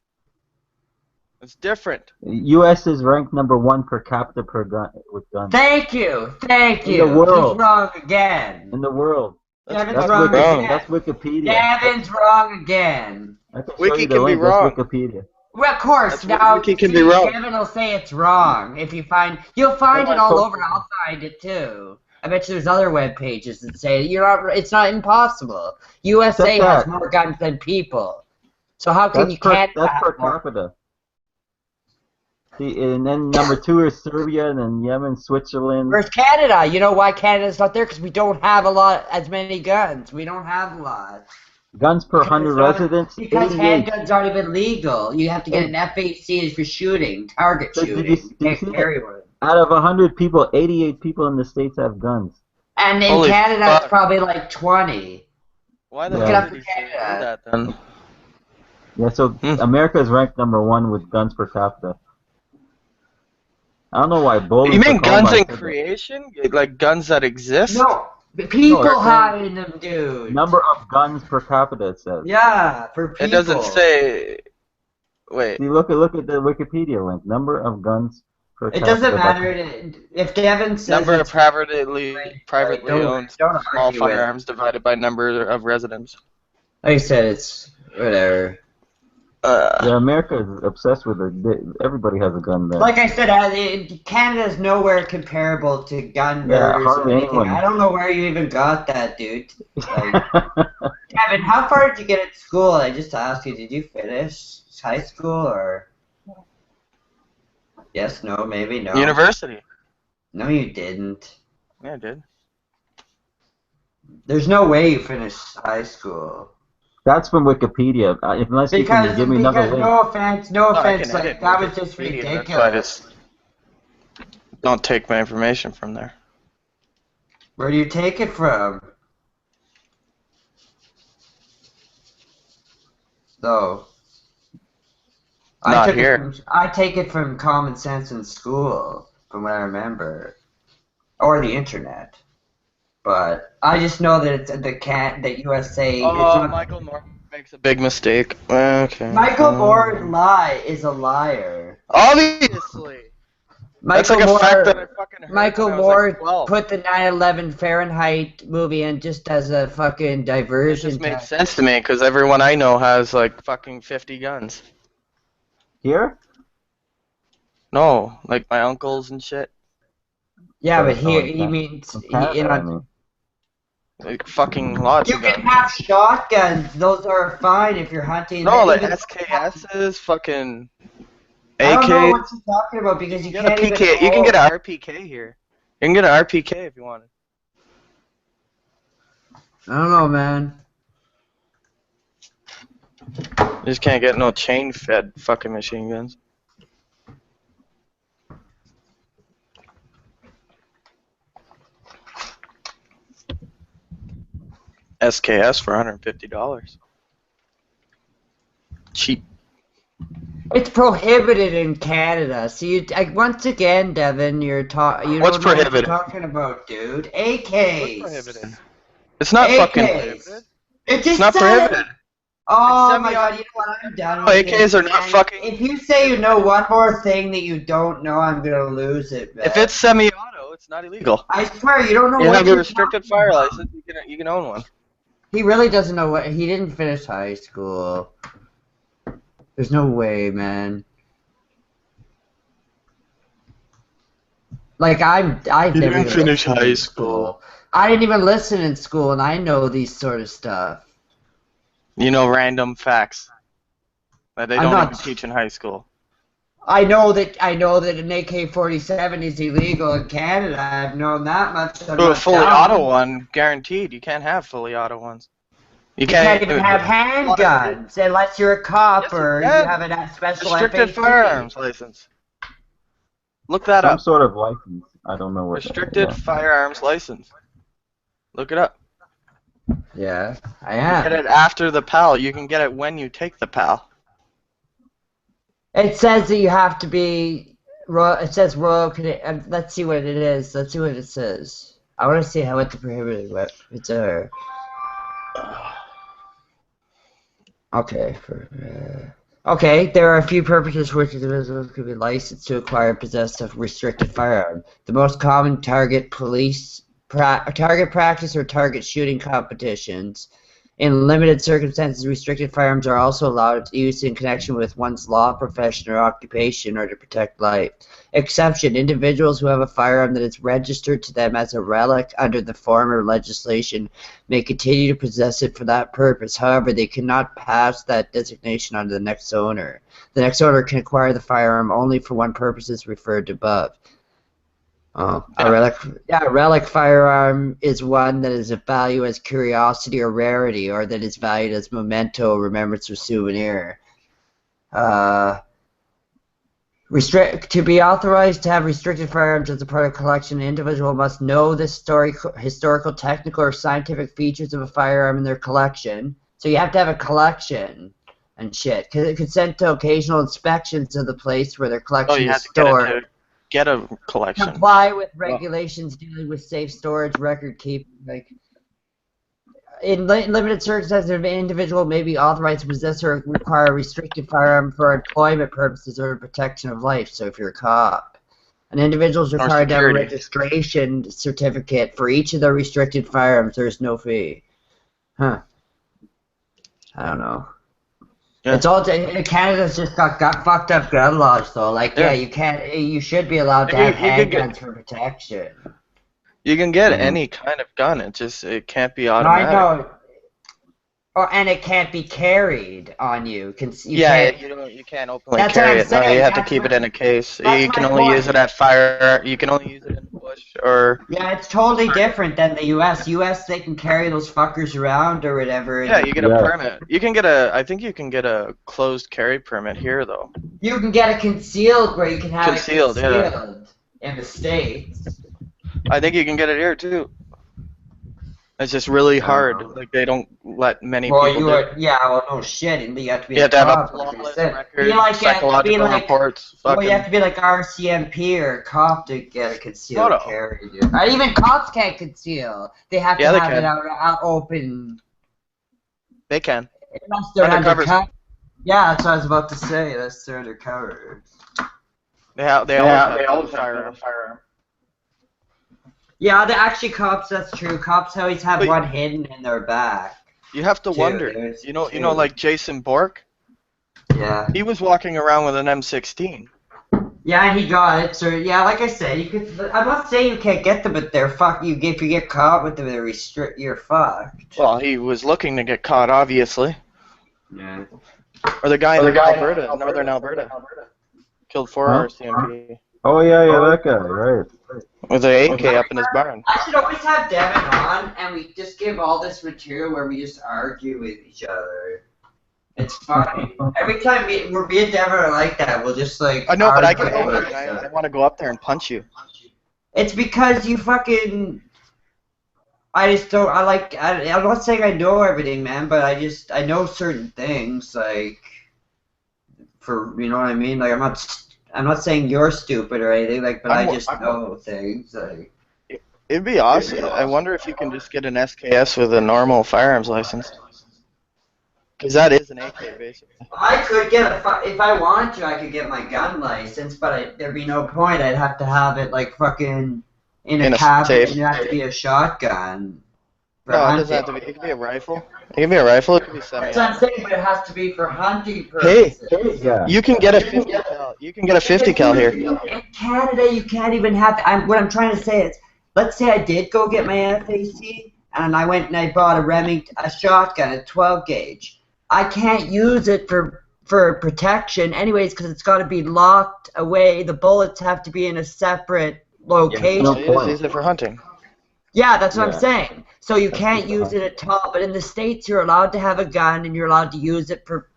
It's different. U.S. is ranked #1 per capita per gun with guns Thank you. In the world. He's wrong again. in the world. Devin's That's, wrong wrong. again. That's Wikipedia. Devin's wrong again. I can show Wiki you the can be link. That's wrong. Wikipedia. Well, of course. That's Now, Wiki can be wrong. Devin will say it's wrong. If you'll find it all over. I'll find it too. I bet you there's other web pages that say it's not impossible. USA Except has that. more guns than people. So how can you Canada That's have per more? capita. See, and then #2 is Serbia, and then Yemen, Switzerland. Where's Canada? You know why Canada's not there? Because we don't have as many guns. We don't have a lot. Guns per 100 residents. Because 88. handguns already been legal. You have to get an FAC for shooting, target So did shooting. you You can't see carry one. Out of 100 people, 88 people in the States have guns. And in Holy Canada, fuck. it's probably like 20. Why the Look it hell up did he for say Canada. that then? Yeah, so America is ranked #1 with guns per capita. I don't know why bowling. You for mean guns Columbine in said that. creation? Like guns that exist? No, people No, having them, dude. Number of guns per capita, it says. Yeah, for people. It doesn't say. Wait. See, look at the Wikipedia link. Number of guns It doesn't matter if Devin says number of privately don't owned small firearms divided by number of residents. Like I said, it's whatever. Yeah, America is obsessed with it. Everybody has a gun there. Like I said, Canada's nowhere comparable to gun murders or anything. Anyone. I don't know where you even got that, dude. Like, Kevin, how far did you get at school? I just asked you, did you finish high school or? Yes, no, maybe, no. University. No, you didn't. Yeah, I did. There's no way you finished high school. That's from Wikipedia. Unless you can give me another link. No offense, like, that was just ridiculous. Don't take my information from there. Where do you take it from? So, Not here. I take it from common sense in school, from what I remember, or the internet. But I just know that it's that USA. Oh, Michael Moore makes a big mistake. Okay. Michael Moore's lie is a liar. Obviously. That's like a fact that I fucking heard Michael when I was Moore like 12. put the 9/11 Fahrenheit movie in just as a fucking diversion. It just made sense to me because everyone I know has like fucking 50 guns. Here? No, like my uncles and shit. Yeah, but here he means like fucking lots of guns. You can have shotguns. Those are fine if you're hunting. No, like SKSs, fucking AKs. I don't know what you're talking about because you can't even. You can get an RPK here. You can get an RPK if you want it. I don't know, man. You just can't get no chain-fed fucking machine guns. SKS for $150. Cheap. It's prohibited in Canada. So once again, Devin, you're talking. What's prohibited? What you're talking about, dude? AKs. What's prohibited? It's not AKs. fucking prohibited. It's not prohibited. Oh my god, you know what? I'm done with AKs are not fucking. If you say you know one more thing that you don't know, I'm gonna lose it, man. If it's semi-auto, it's not illegal. I swear, you don't know you what have a restricted fire license. You can own one. He really doesn't know what. He didn't finish high school. There's no way, man. Like I never didn't finish high school. I didn't even listen in school, and I know these sort of stuff. You know random facts that they don't even teach in high school. I know that an AK-47 is illegal in Canada. I've known that much. A fully auto one, guaranteed. You can't have fully auto ones. You can't even have handguns unless you're a cop or you have a special restricted firearms license. Look that up. Some sort of license. I don't know what. Restricted firearms license. Look it up. Yeah, I am. Get it after the PAL. You can get it when you take the PAL. It says that you have to be. It says Royal Canadian. Let's see what it is. Let's see what it says. I want to see what the prohibited weapons are. Okay. Okay, there are a few purposes for which individuals could be licensed to acquire and possess a restricted firearm. The most common target practice or target shooting competitions. In limited circumstances, restricted firearms are also allowed to use in connection with one's law profession or occupation or to protect life. Exception: individuals who have a firearm that is registered to them as a relic under the former legislation may continue to possess it for that purpose. However, they cannot pass that designation on to the next owner. The next owner can acquire the firearm only for one purpose as referred to above. A relic firearm is one that is of value as curiosity or rarity, or that is valued as memento, remembrance, or souvenir. To be authorized to have restricted firearms as a part of a collection, an individual must know the historical, technical, or scientific features of a firearm in their collection. So you have to have a collection and shit. Consent to occasional inspections of the place where their collection is stored. Get a collection. Comply with regulations dealing with safe storage, record keeping. Like, in limited circumstances, an individual may be authorized to possess or require a restricted firearm for employment purposes or protection of life. So if you're a cop, An individual is Or required to have a security. registration certificate for each of the restricted firearms. There is no fee. Huh. I don't know. Yeah. It's all Canada's just got fucked up gun laws though. Like Yeah. You should be allowed to have handguns for protection. You can get any kind of gun. It can't be No, automatic. I know. And it can't be carried on you. You can't openly That's carry what I'm it. No, saying. you have to That's keep what- it in a case. that's You can my only point. use it at fire. You can only use it in the bush or. Yeah, it's totally different than the U.S. U.S. they can carry those fuckers around or whatever. Yeah, you get a permit. You can get I think you can get a closed carry permit here though. You can get it concealed where you can have Concealed, it concealed in the States. I think you can get it here too. It's just really hard. Like they don't let many people do it. Well, no shit. You have to be You have to have a cop, like I flawless said. record, psychological reports. Well, you have to be like RCMP or a cop to get a concealed carry, dude. Even cops can't conceal. They have to have it out open. They can. Unless they're undercover. Yeah, that's what I was about to say. That's they're undercover. They always have a firearm. Yeah, actually, cops. That's true. Cops always have one hidden in their back. You have to wonder. You know, like Jason Bork. Yeah. He was walking around with an M16. Yeah, and he got it. So yeah, like I said, you could. I'm not saying you can't get them, but they're fuck you. If you get caught with them, you're fucked. Well, he was looking to get caught, obviously. Yeah. Or the guy in Alberta, Northern Alberta, killed 4 RCMP. Oh yeah, that guy, right. With an AK up in his barn. I should always have Devin on, and we just give all this material where we just argue with each other. It's funny. Every time me and Devin are like that, we'll just like. I know, but I get over it. I want to go up there and punch you. It's because you fucking. I just don't. I'm not saying I know everything, man, but I know certain things, like. You know what I mean? Like I'm not saying you're stupid or anything, like, but I just know things, like. It'd be awesome. I wonder if you can just get an SKS with a normal firearms license. Because that is an AK, basically. I could get if I wanted to, I could get my gun license, but there'd be no point. I'd have to have it like fucking in a cabinet. It'd have to be a shotgun. No, it doesn't have to be. It could be a rifle. It can be a rifle. It could be semi. That's what I'm saying, but it has to be for hunting purposes. Hey, you can get a 50 cal. You can get a 50 cal here. In Canada, you can't even have. What I'm trying to say is, let's say I did go get my FAC, and I went and I bought a shotgun, a 12 gauge. I can't use it for protection, anyways, because it's got to be locked away. The bullets have to be in a separate location. Yeah, use it for hunting. Yeah, that's what I'm saying. So you can't use it at all. But in the States, you're allowed to have a gun and you're allowed to use it for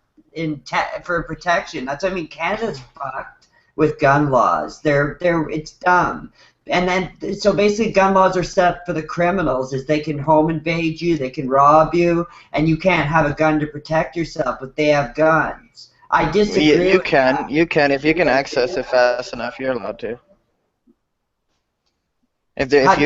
protection. That's what I mean. Canada's fucked with gun laws. It's dumb. And then so basically, gun laws are set for the criminals. Is they can home invade you, they can rob you, and you can't have a gun to protect yourself. But they have guns. I disagree. You can if you can access it fast enough. You're allowed to. If a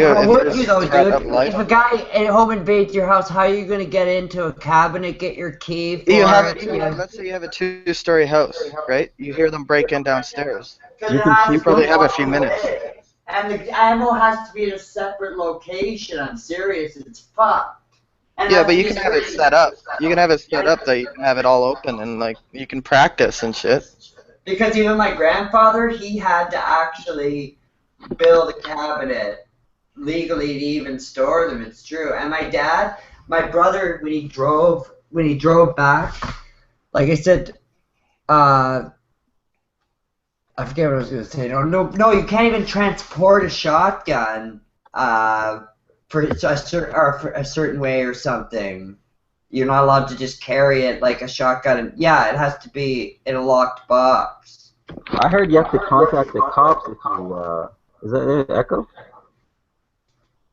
guy at home invades your house, how are you going to get into a cabinet, get your key for let's say you have a 2-story house, right? You hear them break in downstairs. You probably have a few minutes. And the ammo has to be in a separate location. I'm serious. It's fucked. Yeah, but you can have it set up. You can have it set up that you can have it all open and like you can practice and shit. Because even my grandfather, he had to actually build a cabinet legally to even store them. It's true. And my brother, when he drove back, like I said, I forget what I was going to say. No, you can't even transport a shotgun for a certain way or something. You're not allowed to just carry it like a shotgun. It has to be in a locked box. I heard you have to contact the cops if you, is that Echo?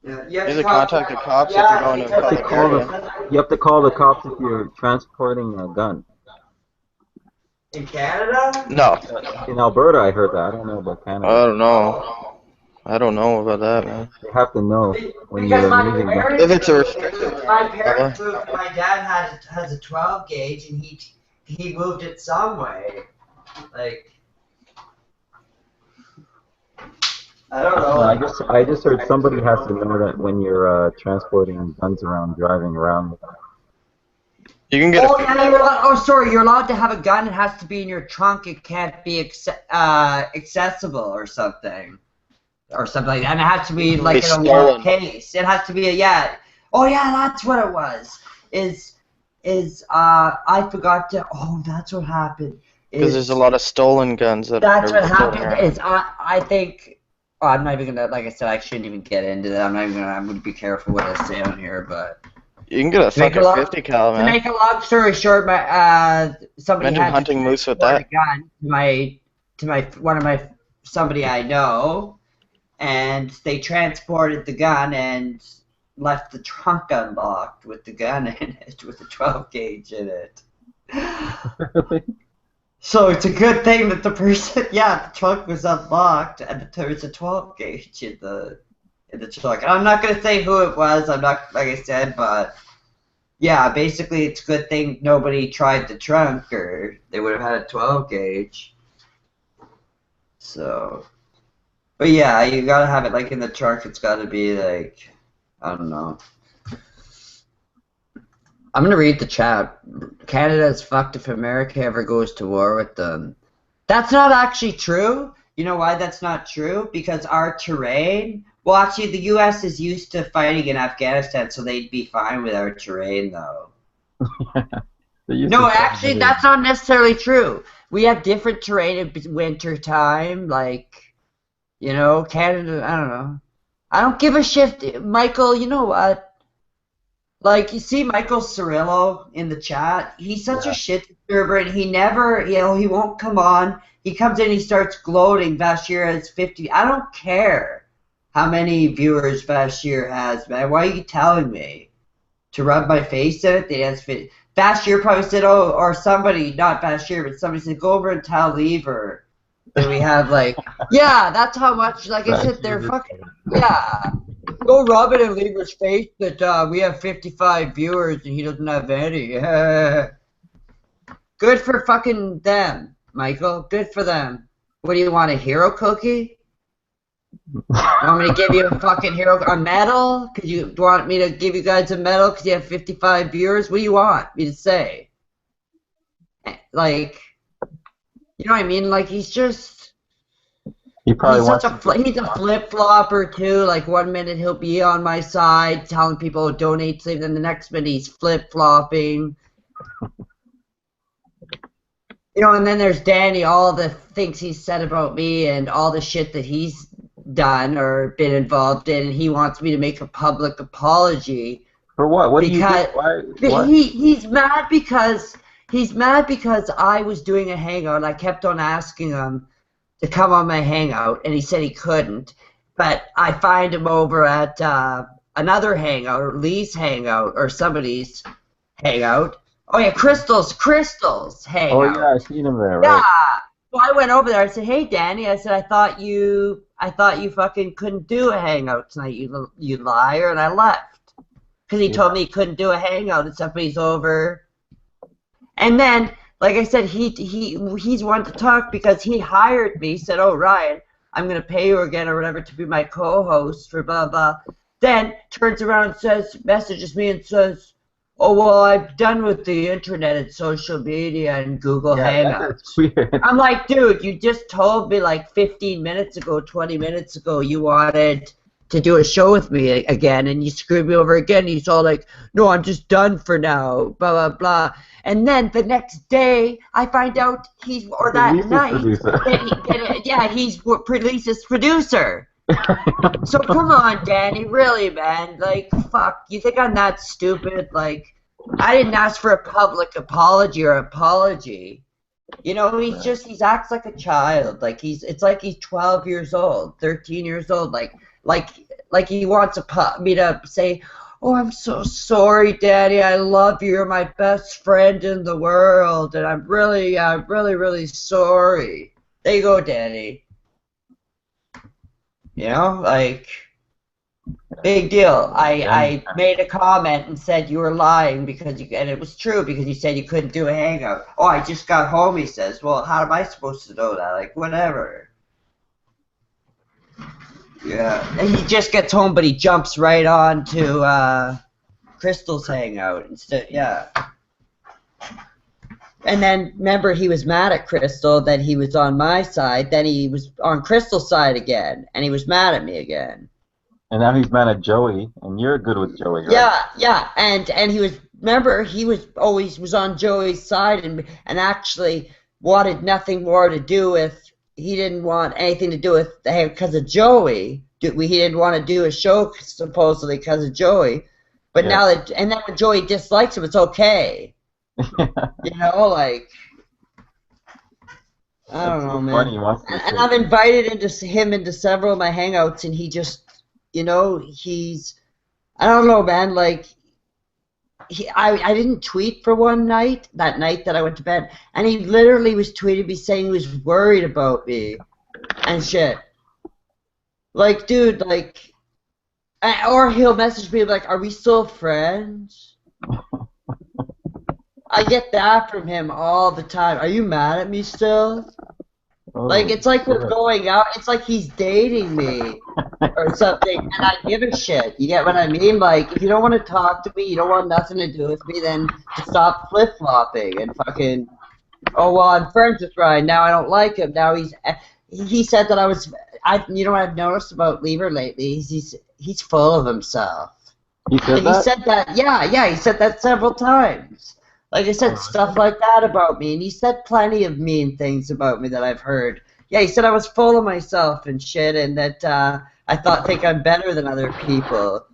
Yeah, you have to contact the cops if you're going to a public area. You have to call the cops if you're transporting a gun. In Canada? No. In Alberta, I heard that. I don't know about Canada. I don't know about that, man. You have to know when you're using gun. If it's a restriction. My parents moved. My dad has a 12 gauge, and he moved it some way, like. I don't No, know. I just heard somebody has to know that when you're transporting guns around, driving around with them. You can get Oh a. yeah, you're allowed to have a gun. It has to be in your trunk. It can't be accessible or something like that. And it has to be like in a locked stolen. case. It has to be yeah. Oh yeah, that's what it was. I forgot to. Oh, that's what happened. Because there's a lot of stolen guns that That's are what floating happened. around. Is I think. Oh, I'm not even gonna. Like I said, I shouldn't even get into that. I'm gonna be careful what I say on here, but. You can get a fucking 50 cal, To man. make a long story short, somebody Imagine had hunting to moose with transport that. a gun to somebody I know, and they transported the gun and left the trunk unlocked with the gun in it, with a 12 gauge in it. So it's a good thing that the trunk was unlocked and there was a 12 gauge in the trunk. And I'm not gonna say who it was. I'm not, like I said, but. Yeah, basically it's a good thing nobody tried the trunk or they would have had a 12 gauge. So, but yeah, you gotta have it like in the trunk. It's gotta be like, I don't know. I'm gonna read the chat. Canada's fucked if America ever goes to war with them. That's not actually true. You know why that's not true? Because our terrain. Well, actually, the U.S. is used to fighting in Afghanistan, so they'd be fine with our terrain, though. No, actually, that's not necessarily true. We have different terrain in winter time, like, Canada, I don't know. I don't give a shit, Michael, you know what? Like, you see Michael Cirillo in the chat? He's such a shit disturber, and he never, he won't come on. He comes in, he starts gloating. Bashir has 50. I don't care how many viewers Bashir has, man. Why are you telling me? To rub my face in it? They has 50. Bashir probably said, oh, or somebody, not Bashir, but somebody said, go over and tell Lever that we have, like, yeah, that's how much, like I said, they're fucking, yeah. Go rub it in Lever's face that we have 55 viewers and he doesn't have any. Good for fucking them, Michael. Good for them. What do you want, a hero cookie? Want me to give you a fucking a medal? Do you want me to give you guys a medal because you have 55 viewers? What do you want me to say? Like, you know what I mean? Like, he's just... He's a flip-flopper, too. Like, one minute he'll be on my side telling people to donate to him, then the next minute he's flip-flopping. And then there's Danny, all the things he's said about me and all the shit that he's done or been involved in, and he wants me to make a public apology. For what? What do you do? Why? What? He's mad because I was doing a hangout and I kept on asking him to come on my hangout and he said he couldn't. But I find him over at another hangout or Lee's hangout or somebody's hangout. Oh yeah, Crystal's hangout. Oh yeah, I seen him there, right? Yeah. Well, I went over there. I said, "Hey, Danny," I said, I thought you fucking couldn't do a hangout tonight, you liar," and I left because he told me he couldn't do a hangout and somebody's over. And then, like I said, he's one to talk because he hired me. He said, "Oh, Ryan, I'm gonna pay you again or whatever to be my co-host for blah blah." Then turns around and messages me and says, "Oh, well, I'm done with the internet and social media and Google Hangouts." That's weird. I'm like, dude, you just told me like 15 minutes ago, 20 minutes ago you wanted to do a show with me again, and you screwed me over again. He's all like, "No, I'm just done for now, blah, blah, blah." And then the next day, I find out he's Lisa's producer. So come on, Danny, really, man, like, fuck, you think I'm that stupid? Like, I didn't ask for a public apology or apology. He acts like a child. Like it's like he's 12 years old, 13 years old. Like he wants me to say, "Oh, I'm so sorry, Daddy. I love you. You're my best friend in the world, and I'm really, really sorry." There you go, Daddy. Like, big deal. I made a comment and said you were lying and it was true because you said you couldn't do a hangout. "Oh, I just got home," he says. Well, how am I supposed to know that? Like, whatever. Yeah, and he just gets home, but he jumps right on to Crystal's hangout instead. Yeah. And then, remember, he was mad at Crystal that he was on my side. Then he was on Crystal's side again, and he was mad at me again. And now he's mad at Joey, and you're good with Joey, right? Yeah, yeah. And he was, remember, he was always was on Joey's side and actually wanted nothing more to do with, he didn't want anything to do with, hey, because of Joey. He didn't want to do a show supposedly because of Joey. But now that, and then when Joey dislikes him, it's okay. You know, like, I don't know, man. And I've invited him into several of my hangouts, and he just, you know, he's, I don't know, man, like, I didn't tweet for one night, that night that I went to bed, and he literally was tweeting me saying he was worried about me and shit. Like, dude, like, or he'll message me like, are we still friends? I get that from him all the time. Are you mad at me still? Oh, like, it's like we're going out. It's like he's dating me or something, and I give a shit. You get what I mean? Like, if you don't want to talk to me, you don't want nothing to do with me, then stop flip-flopping and fucking, oh, well, I'm friends with Ryan. Now I don't like him. Now he said that you know what I've noticed about Lever lately? He's full of himself. He said that? He said that, yeah, he said that several times. Like I said, stuff like that about me, and he said plenty of mean things about me that I've heard. Yeah, he said I was full of myself and shit, and that I think I'm better than other people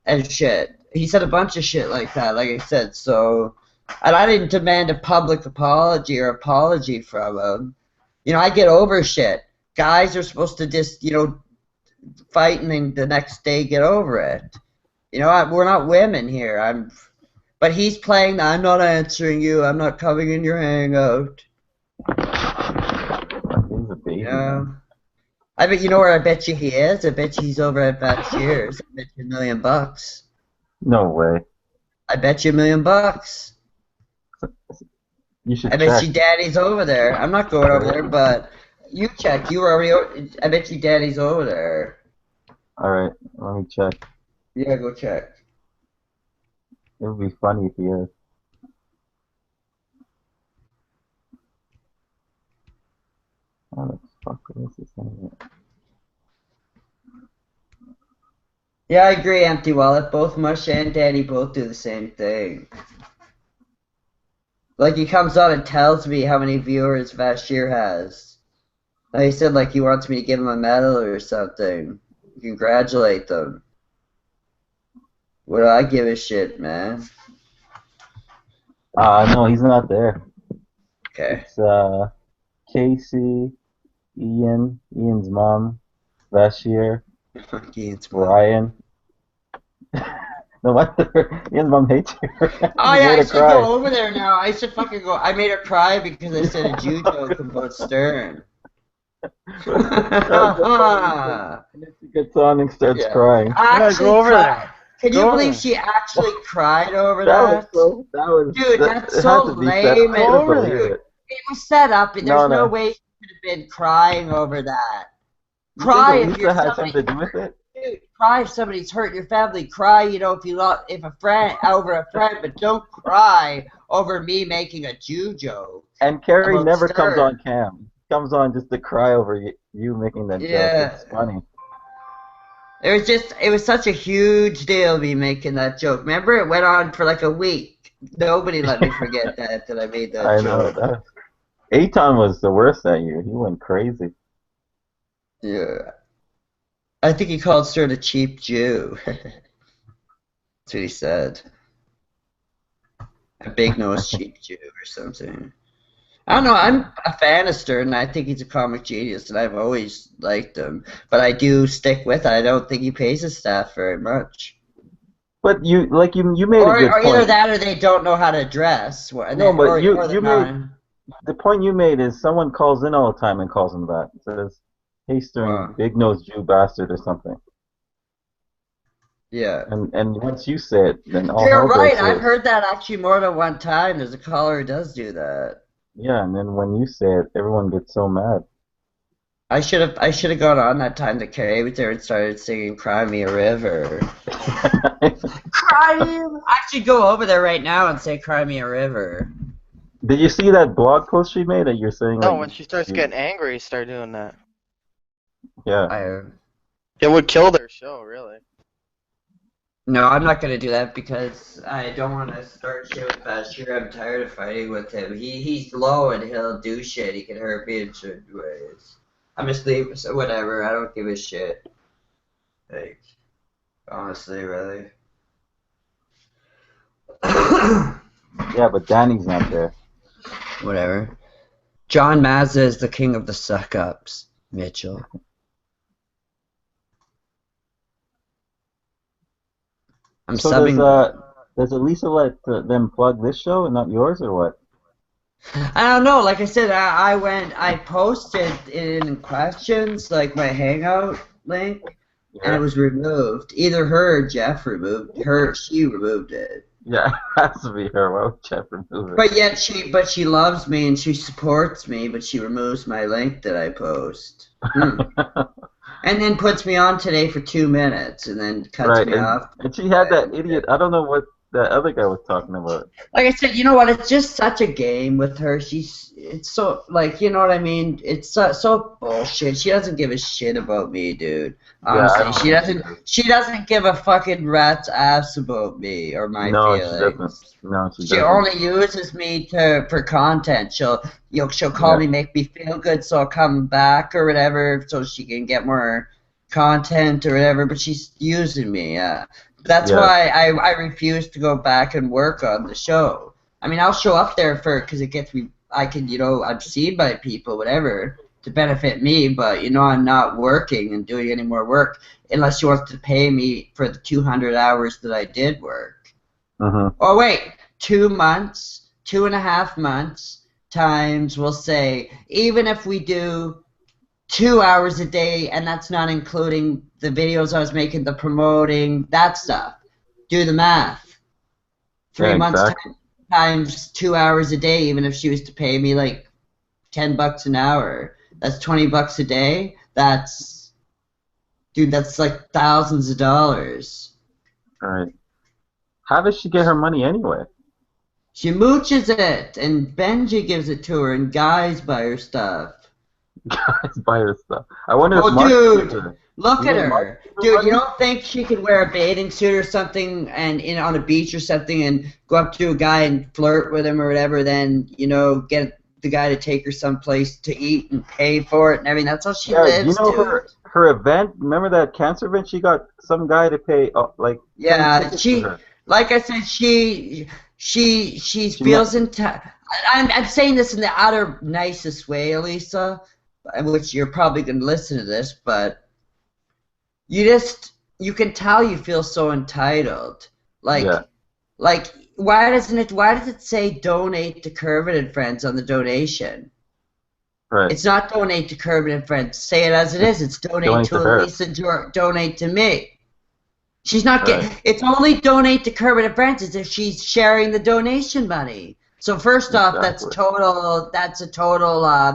and shit. He said a bunch of shit like that, like I said, so, and I didn't demand a public apology from him. You know, I get over shit. Guys are supposed to just, you know, fight and then the next day get over it. You know, we're not women here. But he's playing the, I'm not answering you, I'm not coming in your hangout. He's a baby. Yeah. I bet, you know where I bet you he is? I bet you he's over at Bashir's. I bet you $1 million. No way. I bet you $1 million. You should I bet you Daddy's over there. I'm not going over there, but you check. You were already, I bet you Daddy's over there. Alright, let me check. Yeah, go check. It would be funny if he is. How the fuck is this thing? Yeah, I agree, Empty Wallet. Both Mush and Daddy both do the same thing. Like, he comes on and tells me how many viewers Bashir has. And he said, like, he wants me to give him a medal or something. Congratulate them. What do I give a shit, man? No, he's not there. Okay. It's, Casey, Ian's mom, Bashir, Ryan. No wonder Ian's mom hates you. Oh yeah, I should go over there now. I should fucking go. I made her cry because I said a Jew joke about Stern. She gets on and starts crying. Actually, go over there. Can you believe she actually cried over that? Dude, that's so lame. It was set up. There's no way she could have been crying over that. Cry if you're somebody. Something to do with it? Dude, cry if somebody's hurt your family. Cry, you know, if a friend over a friend, but don't cry over me making a Jew joke. And Carrie never comes on cam. Comes on just to cry over you making that joke. It's funny. It was such a huge deal me making that joke. Remember, it went on for like a week. Nobody let me forget that I made that joke. I know. Aton was the worst that year. He went crazy. Yeah. I think he called Stern a cheap Jew. That's what he said. A big-nosed cheap Jew or something. I don't know, I'm a fan of Stern, and I think he's a comic genius, and I've always liked him. But I do stick with it. I don't think he pays his staff very much. But you made a good point. Or either that or they don't know how to dress. No, but the point you made is someone calls in all the time and calls him that. It says, hey Stern, big-nosed Jew bastard or something. Yeah. And once you say it, then all You're right, I've heard that actually more than one time. There's a caller who does do that. Yeah, and then when you say it, everyone gets so mad. I should have gone on that time that Carrie was there and started singing "Cry Me a River." Cry me. I should go over there right now and say "Cry Me a River." Did you see that blog post she made that you're saying? No, like, when she starts getting angry, start doing that. Yeah. It would kill their show, really. No, I'm not gonna do that because I don't want to start shit with Bashir. I'm tired of fighting with him. He's low and he'll do shit. He can hurt me in certain ways. I'm just leaving, so whatever. I don't give a shit. Like, honestly, really. Yeah, but Danny's not there. Whatever. John Mazza is the king of the suck-ups, Mitchell. I'm So subbing. does Elisa let them plug this show and not yours, or what? I don't know. Like I said, I posted it in questions, like my Hangout link, and it was removed. Either her or Jeff removed her. She removed it. Yeah, it has to be her. Why would Jeff remove it? But yet she loves me and she supports me, but she removes my link that I post. And then puts me on today for 2 minutes and then cuts me off. And she had that idiot. I don't know what that other guy was talking about. Like I said, you know what? It's just such a game with her. It's so, like, you know what I mean? It's so bullshit. She doesn't give a shit about me, dude. Honestly, she doesn't give a fucking rat's ass about me or my feelings. She only uses me for content. She'll call me, make me feel good, so I'll come back or whatever, so she can get more content or whatever. But she's using me. That's why I refuse to go back and work on the show. I mean, I'll show up there because it gets me. I'm seen by people, whatever, to benefit me. But I'm not working and doing any more work unless she wants to pay me for the 200 hours that I did work. Oh wait, 2 months, 2.5 months times, we'll say, even if we do 2 hours a day, and that's not including the videos I was making, the promoting, that stuff. Do the math. 3 months times 2 hours a day, even if she was to pay me like $10 an hour, that's $20 a day. That's like thousands of dollars. All right. How does she get her money anyway? She mooches it, and Benji gives it to her, and guys buy her stuff. Guys buy her stuff. I wonder if dude, look at her. Dude, you don't think she could wear a bathing suit or something and on a beach or something and go up to a guy and flirt with him or whatever, then, get the guy to take her someplace to eat and pay for it and everything. That's how she lives, dude. Her event, remember that cancer event? She got some guy to pay, yeah, like I said, she feels I'm saying this in the utter nicest way, Elisa, which you're probably going to listen to this, but you can tell you feel so entitled. Like, why does it say donate to Kervin and Friends on the donation? Right. It's not donate to Kervin and Friends. Say it as it is. It's donate to Elisa, donate to me. She's not getting. It's only donate to Kervin and Friends if she's sharing the donation money. So first off, that's a total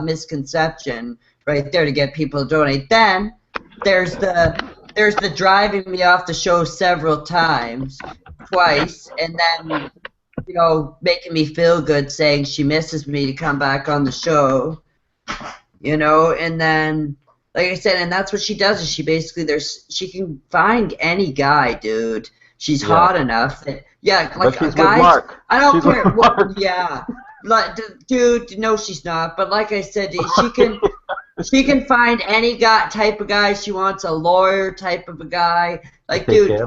misconception right there to get people to donate. Then there's the driving me off the show several times, twice, and then making me feel good, saying she misses me to come back on the show, and then like I said, and that's what she does. Is she basically she can find any guy, dude. She's hot enough that like but guys. I don't care. Yeah, like, dude, no, she's not. But like I said, she can find any type of guy she wants. A lawyer type of a guy. Like, dude,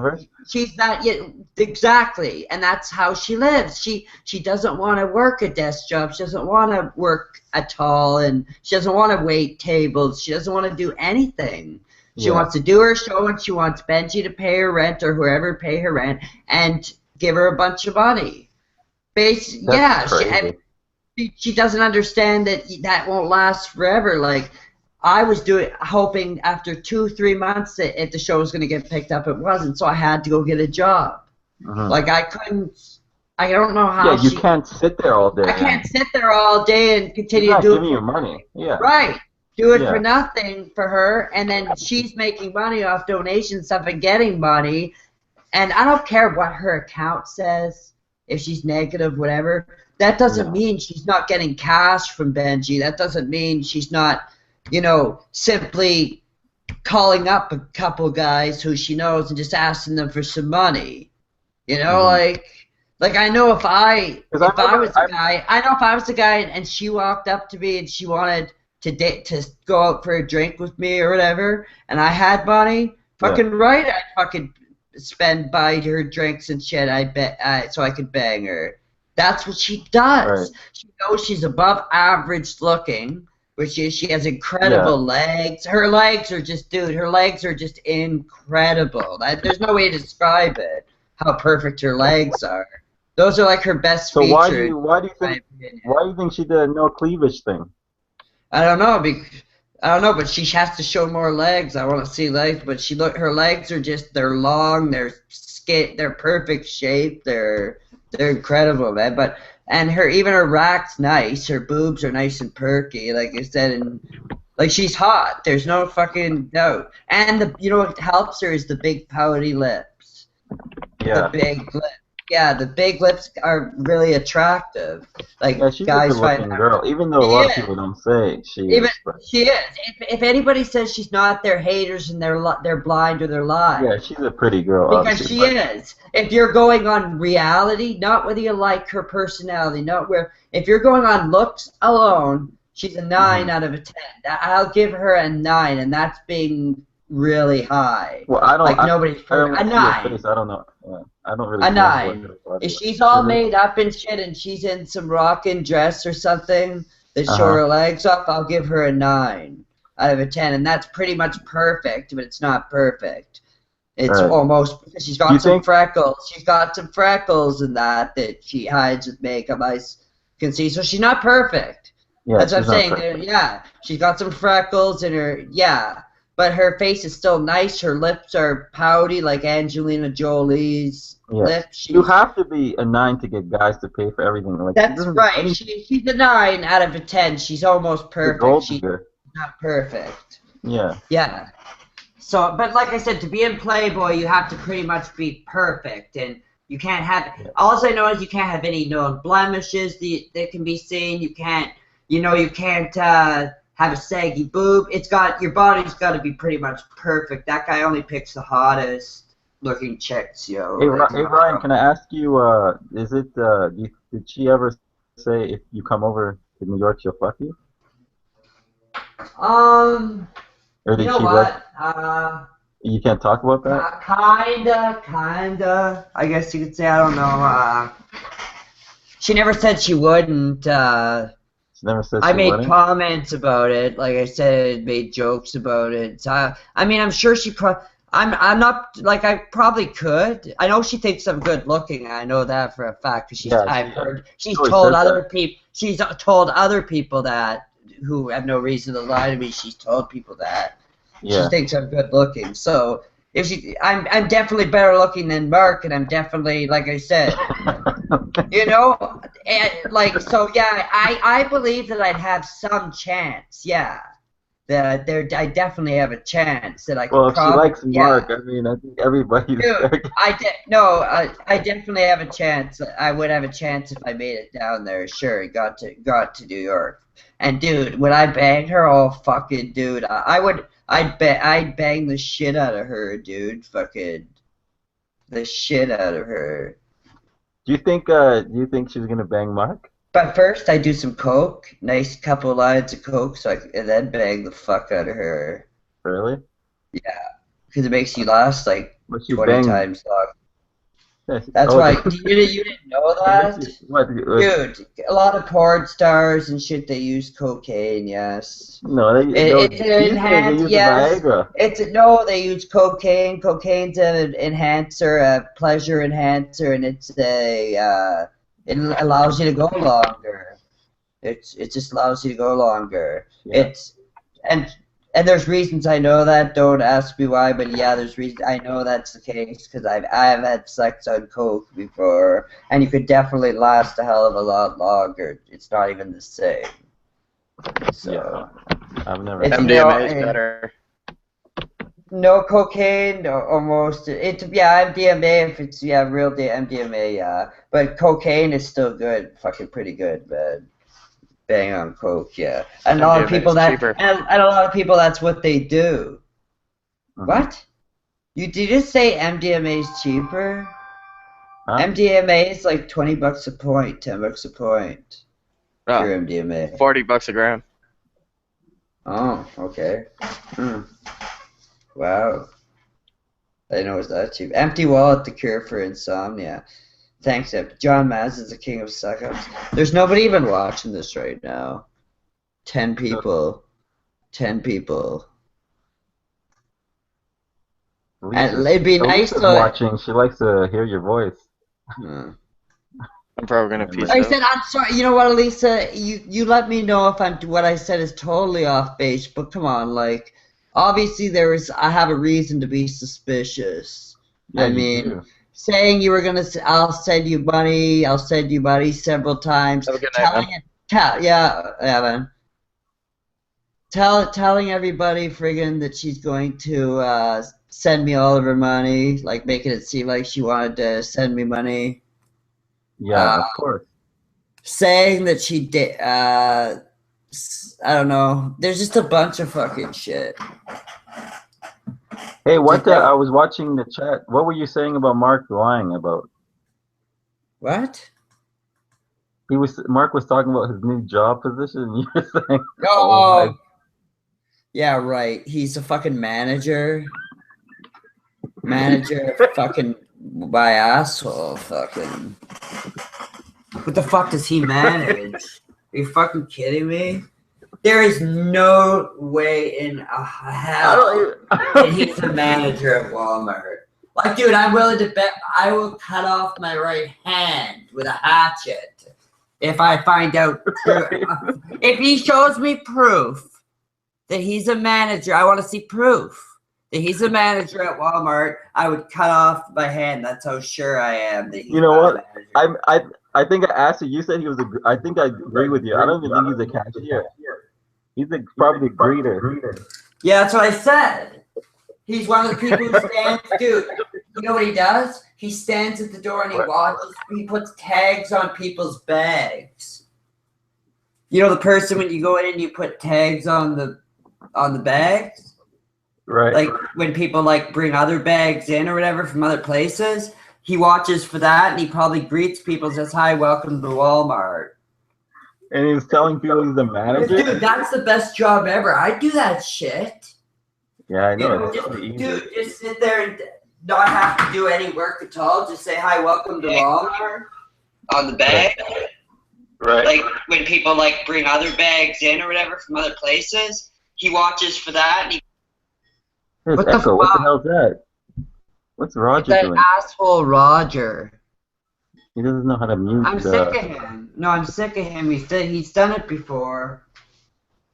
she's not yet exactly, and that's how she lives. She doesn't want to work a desk job. She doesn't want to work at all, and she doesn't want to wait tables. She doesn't want to do anything. She wants to do her show, and she wants Benji to pay her rent or whoever pay her rent and give her a bunch of money. She doesn't understand that won't last forever. Like, I was hoping after 2-3 months that if the show was going to get picked up, it wasn't. So I had to go get a job. Like, I don't know how. Yeah, you can't sit there all day. I can't sit there all day and continue doing. Giving you money. Yeah. Right. do it for nothing for her, and then she's making money off donation stuff and getting money. And I don't care what her account says, if she's negative, whatever. That doesn't mean she's not getting cash from Benji. That doesn't mean she's not, you know, simply calling up a couple guys who she knows and just asking them for some money. You know, like I know if I was the guy and she walked up to me and she wanted to go out for a drink with me or whatever, and I had money, right, I'd fucking buy her drinks and shit. I bet so I could bang her. That's what she does. Right. She knows she's above average looking, which is she has incredible legs. Her legs are just, dude. Her legs are just incredible. There's no way to describe it. How perfect her legs are. Those are like her best features. So why do you think she did a no cleavage thing? I don't know. I don't know, but she has to show more legs. I want to see legs, but her legs are just, they're long, they're perfect shape, they're incredible, man. But even her rack's nice. Her boobs are nice and perky, like I said, and like she's hot. There's no fucking doubt. And you know what helps her is the big pouty lips. Yeah. The big lips. Yeah, the big lips are really attractive. Like she's guys a good-looking girl, even though a lot of people don't say she is. She is. If anybody says she's not, they're haters and they're blind or they're lying. Yeah, she's a pretty girl. Because she is. If you're going on reality, not whether you like her personality, if you're going on looks alone, she's a 9 out of a 10. I'll give her a 9, and that's being really high. Well, I don't. Like nobody's heard a 9. I don't know. I don't really. A 9. If she's all made up and shit, and she's in some rockin' dress or something that show her legs off, I'll give her a 9 out of a 10, and that's pretty much perfect, but it's not perfect. It's almost. She's got some freckles. She's got some freckles in that she hides with makeup. I can see. So she's not perfect. Yeah, that's what I'm saying. Yeah, she's got some freckles in her. Yeah. But her face is still nice. Her lips are pouty like Angelina Jolie's lips. You have to be a 9 to get guys to pay for everything. Like, that's right. She's a 9 out of a 10. She's almost perfect. She's not perfect. Yeah. Yeah. So, but like I said, to be in Playboy, you have to pretty much be perfect, and you can't have. All I know is you can't have any known blemishes that can be seen. You can't. You can't. Have a saggy boob. Your body's got to be pretty much perfect. That guy only picks the hottest looking chicks, yo. Hey Ryan, can I ask you? Did she ever say if you come over to New York, she'll fuck you? Or did you know what? You can't talk about that. Kinda. I guess you could say. I don't know. She never said she wouldn't. Never said I made comments about it. Like I said, made jokes about it. So, I mean, I'm sure she I'm not, like, I probably could. I know she thinks I'm good looking. I know that for a fact. Because she's told other people that who have no reason to lie to me. She's told people that. Yeah. She thinks I'm good looking. So I'm definitely better looking than Mark, and I'm definitely, like I said, I believe that I'd have some chance, that I definitely have a chance that I could. Well, if she likes Mark, I mean, I think everybody. Dude, I definitely have a chance. I would have a chance if I made it down there. Sure, got to New York, and dude, when I banged her, dude, I'd bang the shit out of her, dude. Fucking the shit out of her. Do you think she's gonna bang Mark? But first, I do some coke, nice couple lines of coke, and then bang the fuck out of her. Really? Yeah, because it makes you last like 20 times long. That's why you didn't know that, dude. A lot of porn stars and shit, they use cocaine. Yes. No, they use Viagra. They use cocaine. Cocaine's an enhancer, a pleasure enhancer, and it allows you to go longer. It just allows you to go longer. Yeah. And there's reasons I know that. Don't ask me why, but yeah, there's reasons I know that's the case because I've had sex on coke before, and you could definitely last a hell of a lot longer. It's not even the same. So. Yeah. I've never. MDMA is better. No cocaine, almost. MDMA if it's real MDMA, yeah. But cocaine is still good, fucking pretty good, man. Bang on coke, yeah. And a lot of people and a lot of people that's what they do. What? Did you just say MDMA is cheaper? Huh? MDMA is like $20 a point, $10 a point. Pure MDMA. $40 a gram. Oh, okay. Wow. I didn't know it was that cheap. Empty Wallet, the cure for insomnia. Thanks, John Maz is the king of suck-ups. There's nobody even watching this right now. 10 people. 10 people. And it'd be nice to watching. She likes to hear your voice. I'm probably gonna piece I said I'm sorry. You know what, Elisa? You let me know if what I said is totally off base. But come on, like obviously I have a reason to be suspicious. Yeah, I mean, saying you were gonna, I'll send you money several times. Have a good night, man. Telling everybody friggin' that she's going to send me all of her money, like making it seem like she wanted to send me money. Yeah, of course. Saying that she did, I don't know. There's just a bunch of fucking shit. Hey, I was watching the chat. What were you saying about Mark lying about? What? Mark was talking about his new job position, and you were saying, oh yeah, right. He's a fucking manager. Fucking by asshole. Fucking. What the fuck does he manage? Are you fucking kidding me? There is no way in hell that he's the manager of Walmart. Like, dude, I'm willing to bet I will cut off my right hand with a hatchet if I find out. If he shows me proof that he's a manager, I want to see proof that he's a manager at Walmart. I would cut off my hand. That's how sure I am that he's I think I asked you. You said he was I think I agree with you. I don't even think he's a cashier. He's probably a greeter. Yeah, that's what I said. He's one of the people who stands. Dude, you know what he does? He stands at the door and he watches. He puts tags on people's bags. You know the person when you go in and you put tags on the bags? Right. Like when people like bring other bags in or whatever from other places, he watches for that and he probably greets people and says, "Hi, welcome to Walmart." And he was telling people he's the manager? Dude, that's the best job ever. I'd do that shit. Yeah, I know. Just sit there and not have to do any work at all. Just say, "Hi, welcome to Walmart" on the bag. Right. Like when people like bring other bags in or whatever from other places, he watches for that. And what the hell's that? What's Roger doing? That asshole Roger. He doesn't know how to mute. I'm sick of him. No, I'm sick of him. He's done it before.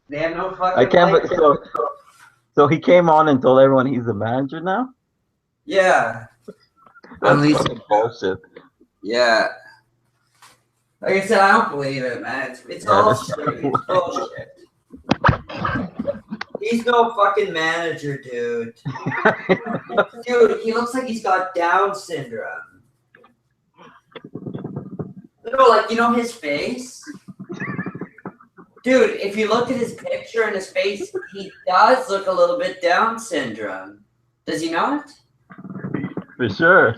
They have no fucking. I can't. So he came on and told everyone he's the manager now. Yeah. That's fucking bullshit. Yeah. Like I said, I don't believe it, man. It's all shit. It's bullshit. He's no fucking manager, dude. Dude, he looks like he's got Down syndrome. No, like, you know his face? Dude, if you look at his picture and his face, he does look a little bit Down syndrome. Does he not? For sure.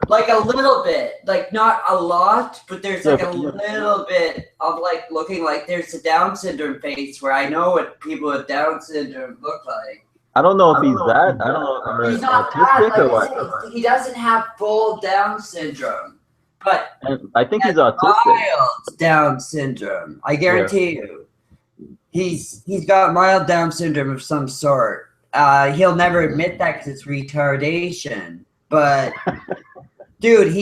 Like a little bit. Like not a lot, but there's like a little bit of like looking like there's a Down syndrome face where I know what people with Down syndrome look like. I don't know if he's that. I don't know. He's not that. Like, he doesn't have full Down syndrome. But I think he's autistic. Mild Down syndrome. I guarantee you. He's got mild Down syndrome of some sort. He'll never admit that because it's retardation. But dude,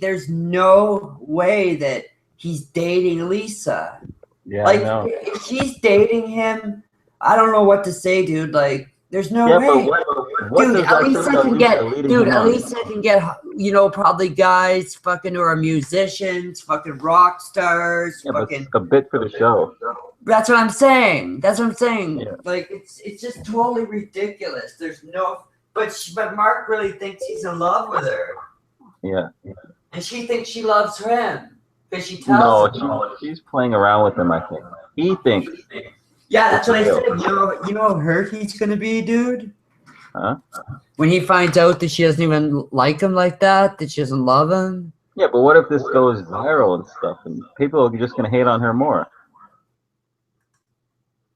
there's no way that he's dating Lisa. Yeah, like I know. If she's dating him, I don't know what to say, dude. Like there's no way. Dude, at least I can get, you know, probably guys fucking who are musicians, fucking rock stars, fucking a bit for the show. That's what I'm saying. That's what I'm saying. Yeah. Like it's just totally ridiculous. There's no, but Mark really thinks he's in love with her. Yeah. And she thinks she loves him because she tells him. No, she's playing around with him. I think he thinks. Yeah, that's what I real. said. You know how hurt he's gonna be, dude. Huh? When he finds out that she doesn't even like him like that she doesn't love him. Yeah, but what if this goes viral and stuff, and people are just gonna hate on her more?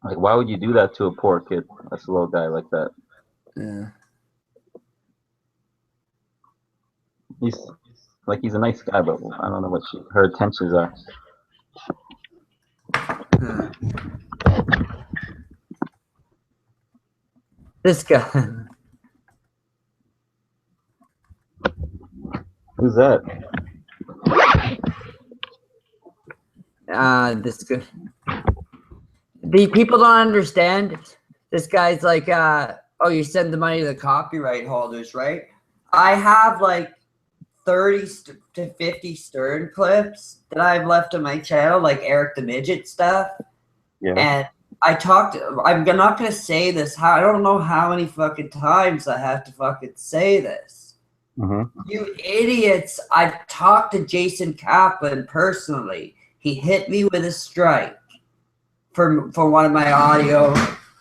Like, why would you do that to a poor kid, a slow guy like that? Yeah. He's a nice guy, but I don't know what her intentions are. This guy. Who's that? This guy. The people don't understand. This guy's like, oh, you send the money to the copyright holders, right? I have like 30 to 50 Stern clips that I've left on my channel, like Eric the Midget stuff. Yeah. And I'm not going to say this. I don't know how many fucking times I have to fucking say this. Mm-hmm. You idiots. I've talked to Jason Kaplan personally. He hit me with a strike for one of my audio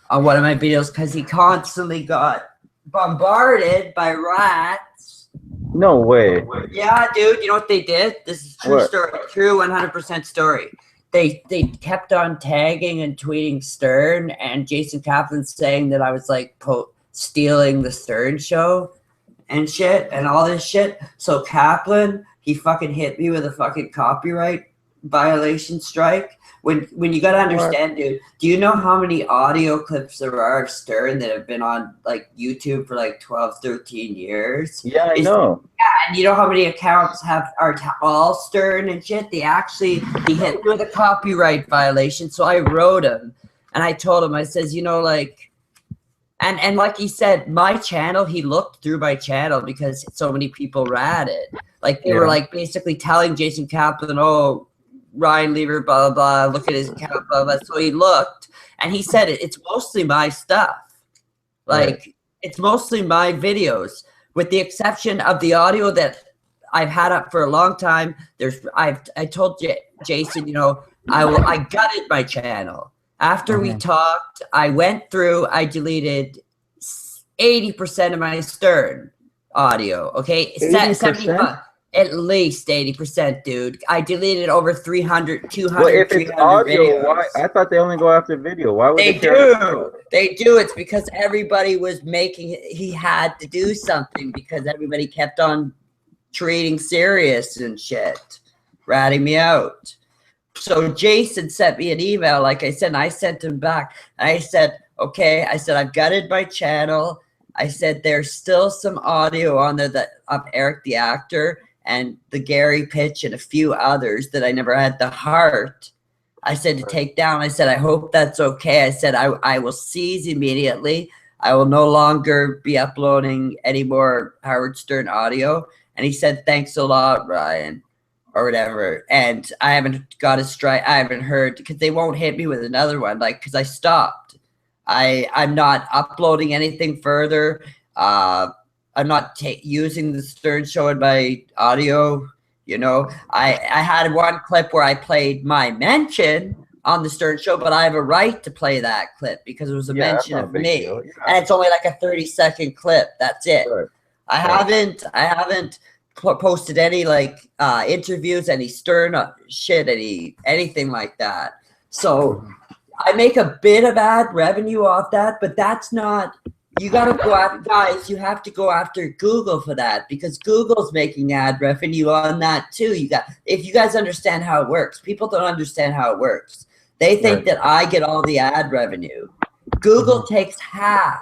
on one of my videos because he constantly got bombarded by rats. No way. Yeah, dude. You know what they did? This is true story. True 100% story. They kept on tagging and tweeting Stern and Jason Kaplan saying that I was like stealing the Stern show and shit and all this shit. So Kaplan, he fucking hit me with a fucking copyright violation strike. When you gotta understand, dude, do you know how many audio clips there are of Stern that have been on like YouTube for like 12, 13 years? Yeah, I know. Yeah, and you know how many accounts are all Stern and shit? He hit me with a copyright violation. So I wrote him and I told him, I says, you know, like, and like he said, my channel, he looked through my channel because so many people ratted. Like they were like basically telling Jason Kaplan, oh, Ryan Lever, blah, blah, blah, look at his account, blah, blah. So he looked and he said it's mostly my stuff. Like it's mostly my videos with the exception of the audio that I've had up for a long time. I told Jason, you know, I gutted my channel. After we talked, I went through, I deleted 80% of my Stern audio. Okay. 75. At least 80%, dude. I deleted over 300, 200, well, if it's audio, videos. why? I thought they only go after video. Why would they do? They do. It's because everybody was he had to do something because everybody kept on treating serious and shit, ratting me out. So Jason sent me an email, like I said, and I sent him back. I said, okay, I said, I've gutted my channel. I said, there's still some audio on there of Eric the actor and the Gary pitch and a few others that I never had the heart, I said, to take down. I said, I hope that's okay. I said, I will cease immediately. I will no longer be uploading any more Howard Stern audio. And he said, thanks a lot, Ryan, or whatever. And I haven't got a strike. I haven't heard because they won't hit me with another one, like, because I stopped. I'm not uploading anything further. I'm not using the Stern show in my audio. You know, I had one clip where I played my mention on the Stern show, but I have a right to play that clip because it was a mention of me. Yeah. And it's only like a 30-second clip. That's it. Sure. I haven't posted any like interviews, any Stern shit, anything like that. So I make a bit of ad revenue off that, but that's not. You got to go after, guys, you have to go after Google for that because Google's making ad revenue on that too. If you guys understand how it works, people don't understand how it works. They think that I get all the ad revenue. Google takes half.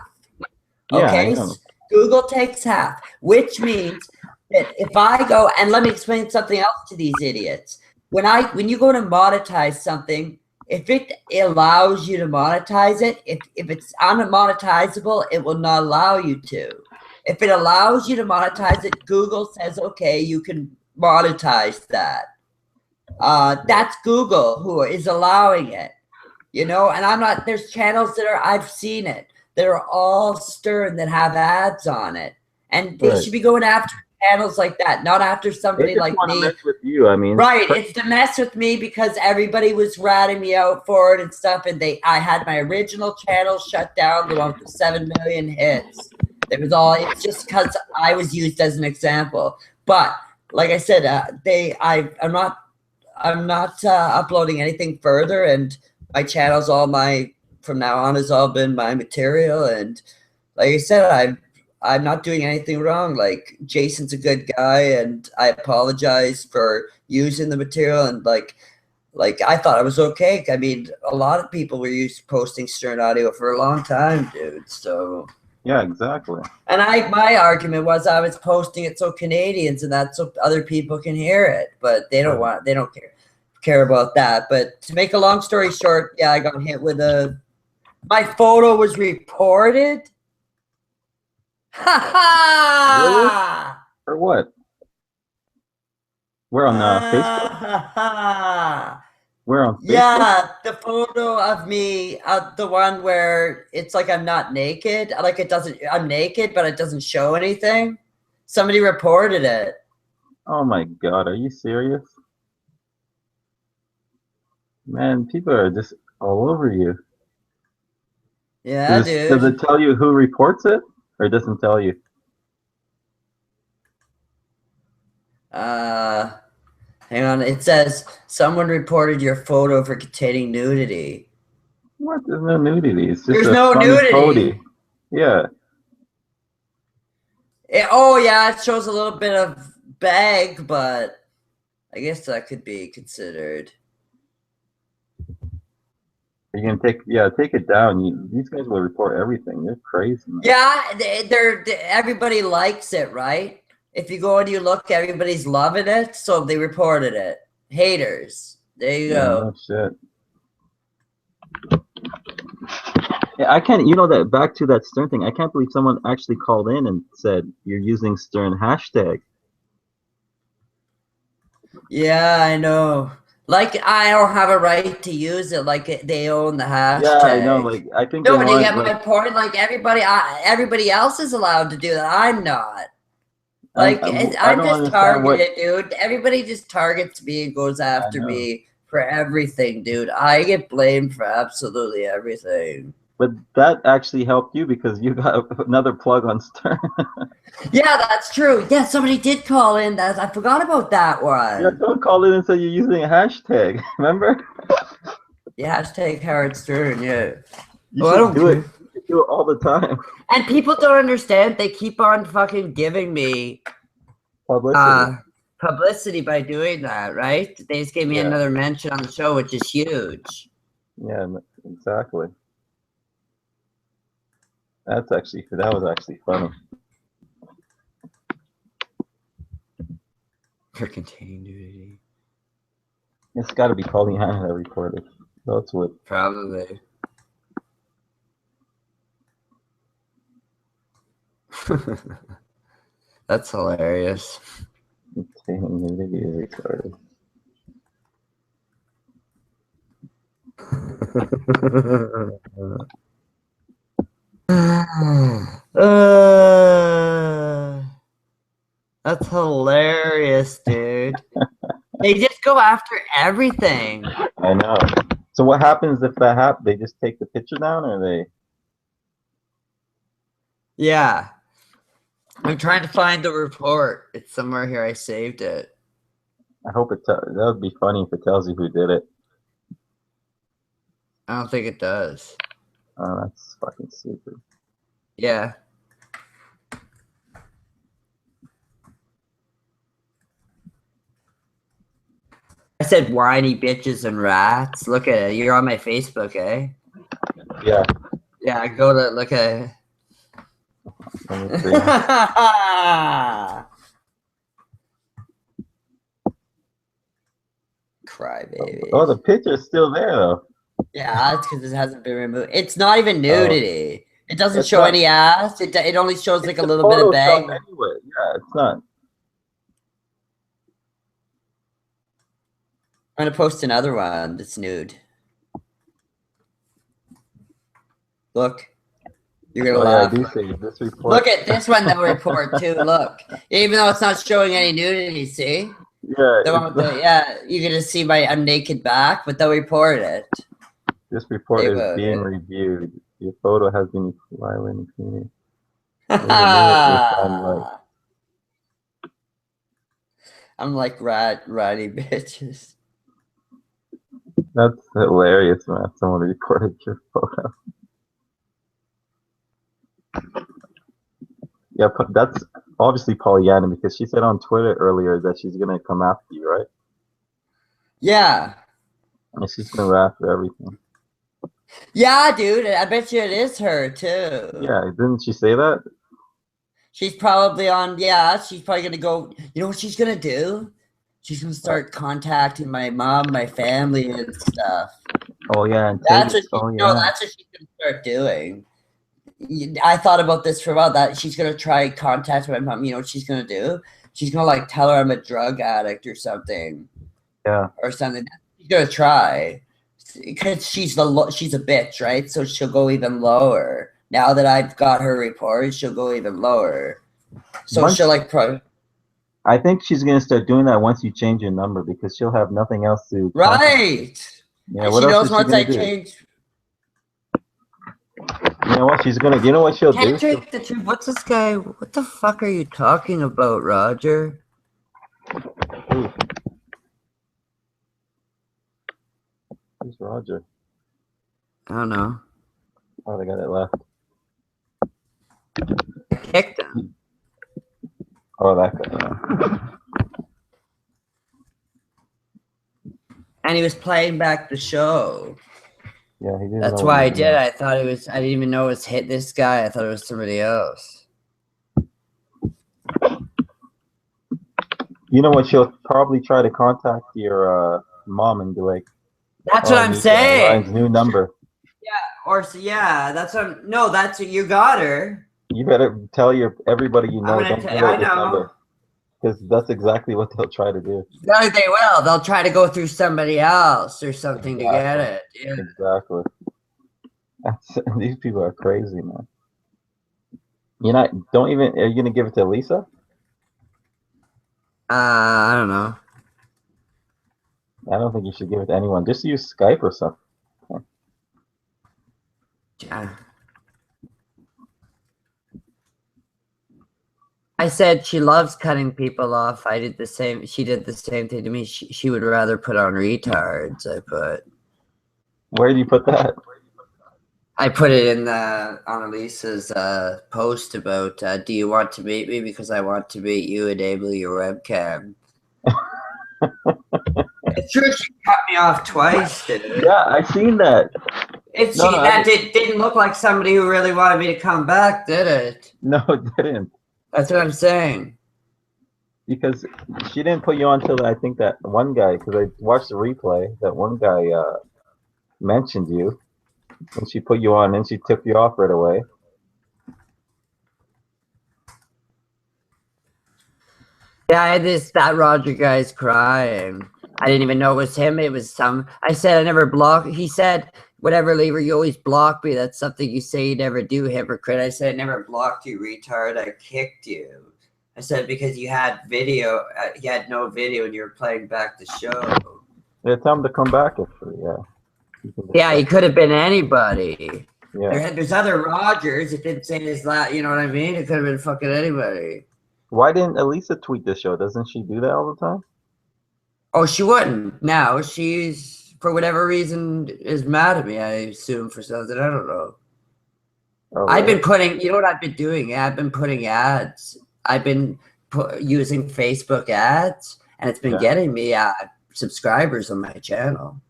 Okay? Yeah, Google takes half, which means that if I go, and let me explain something else to these idiots. When you go to monetize something, if it allows you to monetize it, if it's unmonetizable, it will not allow you to. If it allows you to monetize it, Google says, okay, you can monetize that. That's Google who is allowing it. you know, and I'm not, there's channels that are, I've seen it, that are all Stern that have ads on it. And they should be going after channels like that, not after somebody They just like want to me. mess with you. I mean, Right, it's to mess with me because everybody was ratting me out for it and stuff, and I had my original channel shut down, the one with the 7 million hits. It was all, it's just because I was used as an example. But like I said, I'm not uploading anything further, and my channel's all from now on has all been my material. And like I said, I'm not doing anything wrong. Like, Jason's a good guy, and I apologize for using the material. And like I thought I was okay. I mean, a lot of people were used to posting Stern audio for a long time, dude. So yeah, exactly. and my argument was I was posting it so Canadians and that so other people can hear it, but they don't care about that. But to make a long story short, yeah, I got hit with my photo was reported. Ha ha! For what? We're on Facebook. We're on Facebook? Yeah, the photo of me, the one where it's like I'm not naked. Like I'm naked, but it doesn't show anything. Somebody reported it. Oh my God, are you serious? Man, people are just all over you. Yeah, dude. Does it tell you who reports it, or it doesn't tell you? Hang on. It says someone reported your photo for containing nudity. What? There's no nudity. It's just There's no nudity. Photo. Yeah. Oh yeah, it shows a little bit of bag, but I guess that could be considered. You can take it down. These guys will report everything. They're crazy, man. Yeah, everybody likes it, right? If you go and you look, everybody's loving it, so they reported it. Haters. There you go. No shit. Yeah, I can't. You know that back to that Stern thing. I can't believe someone actually called in and said you're using Stern hashtag. Yeah, I know. Like, I don't have a right to use it. Like, they own the hashtag. Yeah, I know. Like, I think. No, but you get my point. Like, everybody else is allowed to do that. I'm not. Like, I'm just targeted, dude. Everybody just targets me and goes after me for everything, dude. I get blamed for absolutely everything. But that actually helped you because you got another plug on Stern. Yeah, that's true. Yeah, somebody did call in. I forgot about that one. Yeah, someone called in and said you're using a hashtag. Remember? Yeah, hashtag Howard Stern. Yeah. You should do it. You do it all the time. And people don't understand. They keep on fucking giving me publicity by doing that, right? They just gave me another mention on the show, which is huge. Yeah, exactly. That was actually funny. For containing nudity. It's got to be Pollyanna that reported. That's what. Probably. That's hilarious. Containing nudity is recorded. That's hilarious, dude. They just go after everything. I know. So what happens if that happens? They just take the picture down, or they? Yeah. I'm trying to find the report. It's somewhere here. I saved it. I hope that would be funny if it tells you who did it. I don't think it does. Oh, that's fucking stupid. Yeah. I said whiny bitches and rats. Look at it. You're on my Facebook, eh? Yeah. Yeah, go to look at it. Let me see. Cry baby. Oh, the picture's still there though. Yeah, that's because it hasn't been removed. It's not even nudity. It doesn't show any ass. It only shows like a little bit of bag. Anyway, yeah, it's not. I'm gonna post another one that's nude. Look. You're gonna Oh yeah, I laugh. do see this report. Look at this one they'll report too. Look. Even though it's not showing any nudity, see? Yeah, The one with the, yeah, you're gonna see my naked back, but they'll report it. this report They is will, being yeah. reviewed. Your photo has been violating community. Like, I'm like ratty bitches. that's hilarious, man. Someone reported your photo. Yeah, but that's obviously Pollyanna because she said on Twitter earlier that she's gonna come after you, right? Yeah. And she's gonna go after everything. Yeah, dude. I bet you it is her too. Yeah, didn't she say that? She's probably on, yeah, she's probably gonna go, you know what she's gonna do? She's gonna start contacting my mom, my family and stuff. Oh yeah, and That's what oh no, yeah. that's what she's gonna start doing. I thought about this for a while, that she's gonna try contact my mom. You know what she's gonna do? She's gonna like tell her I'm a drug addict or something. Yeah. Or something. She's gonna try. Because she's a bitch, right? So she'll go even lower. Now that I've got her report, she'll go even lower. So she'll like I think she's gonna start doing that once you change your number because she'll have nothing else to. Right. Yeah. And What she else knows is she once I gonna do? change. You know what she's gonna? You know what she'll do? Can't drink the truth. What's this guy? What the fuck are you talking about, Roger? Ooh. Who's Roger? I don't know. Oh, they got it left. I kicked him. Oh, that guy. And he was playing back the show. Yeah, he didn't. That's why I did. I thought it was. I didn't even know it was hit this guy. I thought it was somebody else. You know what? She'll probably try to contact your mom and be like, "That's what I'm saying." Ryan's new number. Yeah, or yeah, that's what. No, that's what you got her. You better tell everybody you know. I know. Because that's exactly what they'll try to do. No, they will. They'll try to go through somebody else or something to get it. Yeah. Exactly. These people are crazy, man. Don't even. Are you gonna give it to Lisa? I don't know. I don't think you should give it to anyone. Just use Skype or something. Yeah. I said she loves cutting people off. I did the same. She did the same thing to me. She would rather put on retards. I put. Where do you put that? I put it in on Elisa's post about do you want to meet me because I want to meet you. Enable your webcam. It's true. She cut me off twice, dude. Yeah, I seen that. Didn't look like somebody who really wanted me to come back, did it? No, it didn't. That's what I'm saying. Because she didn't put you on till I think that one guy, because I watched the replay, that one guy mentioned you, and she put you on, and she took you off right away. Yeah, I had that Roger guy's crying. I didn't even know it was him. It was some. I said I never blocked. He said, "Whatever, Lever, you always block me. That's something you say you never do, hypocrite." I said, "I never blocked you, retard. I kicked you." I said because you had video. You had no video, and you were playing back the show. Yeah, tell him to come back. Actually, yeah. Yeah, he could have been anybody. Yeah. There's other Rogers. It didn't say his last. You know what I mean? It could have been fucking anybody. Why didn't Elisa tweet the show? Doesn't she do that all the time? Oh, she wouldn't. Now she's, for whatever reason, is mad at me. I assume for something. I don't know. Oh, really? I've been putting. You know what I've been doing? I've been putting ads. I've been using Facebook ads, and it's been getting me subscribers on my channel.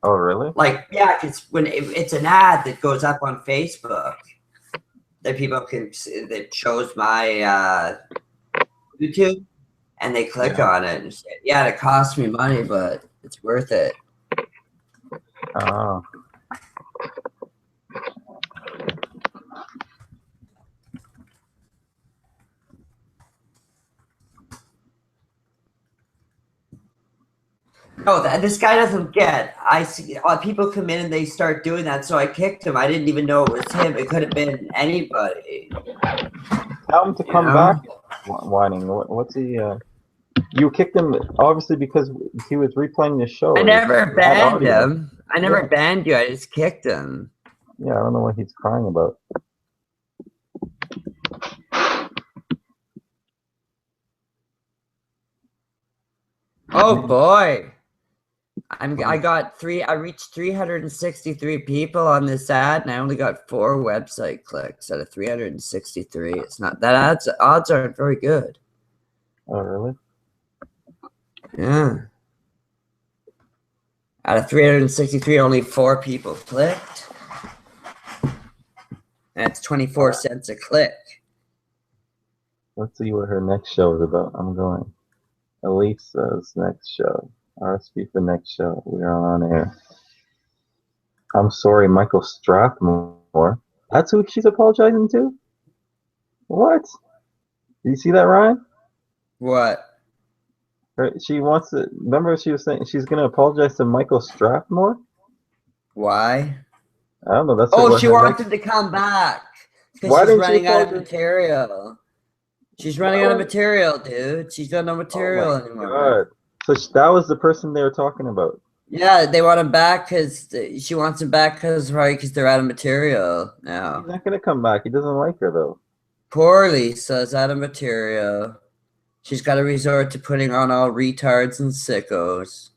Oh, really? Like, yeah, because when it's an ad that goes up on Facebook, that people can that shows my YouTube, and they click on it and say, "Yeah, it costs me money, but it's worth it." Oh. No, this guy doesn't get. I see people come in and they start doing that, so I kicked him. I didn't even know it was him. It could have been anybody. Tell him to come back. Whining. What's he? You kicked him obviously because he was replaying the show. I never banned him. I never banned you. I just kicked him. Yeah, I don't know what he's crying about. Oh boy. I reached 363 people on this ad, and I only got 4 website clicks out of 363. It's not that odds aren't very good. Oh really? Yeah. Out of 363, only 4 people clicked. That's 24 cents a click. Let's see what her next show is about. I'm going. Elisa's next show. RSP for next show. We are on air. I'm sorry, Michael Strathmore. That's who she's apologizing to? What? Did you see that, Ryan? What? She wants to. Remember, she was saying she's going to apologize to Michael Strathmore? Why? I don't know. That's she wanted to come back because she's running out of material. She's running out of material, dude. She's got no material anymore. God. So that was the person they were talking about. Yeah, they want him back because she wants him back because they're out of material now. He's not going to come back. He doesn't like her, though. Poor Lisa's out of material. She's got to resort to putting on all retards and sickos.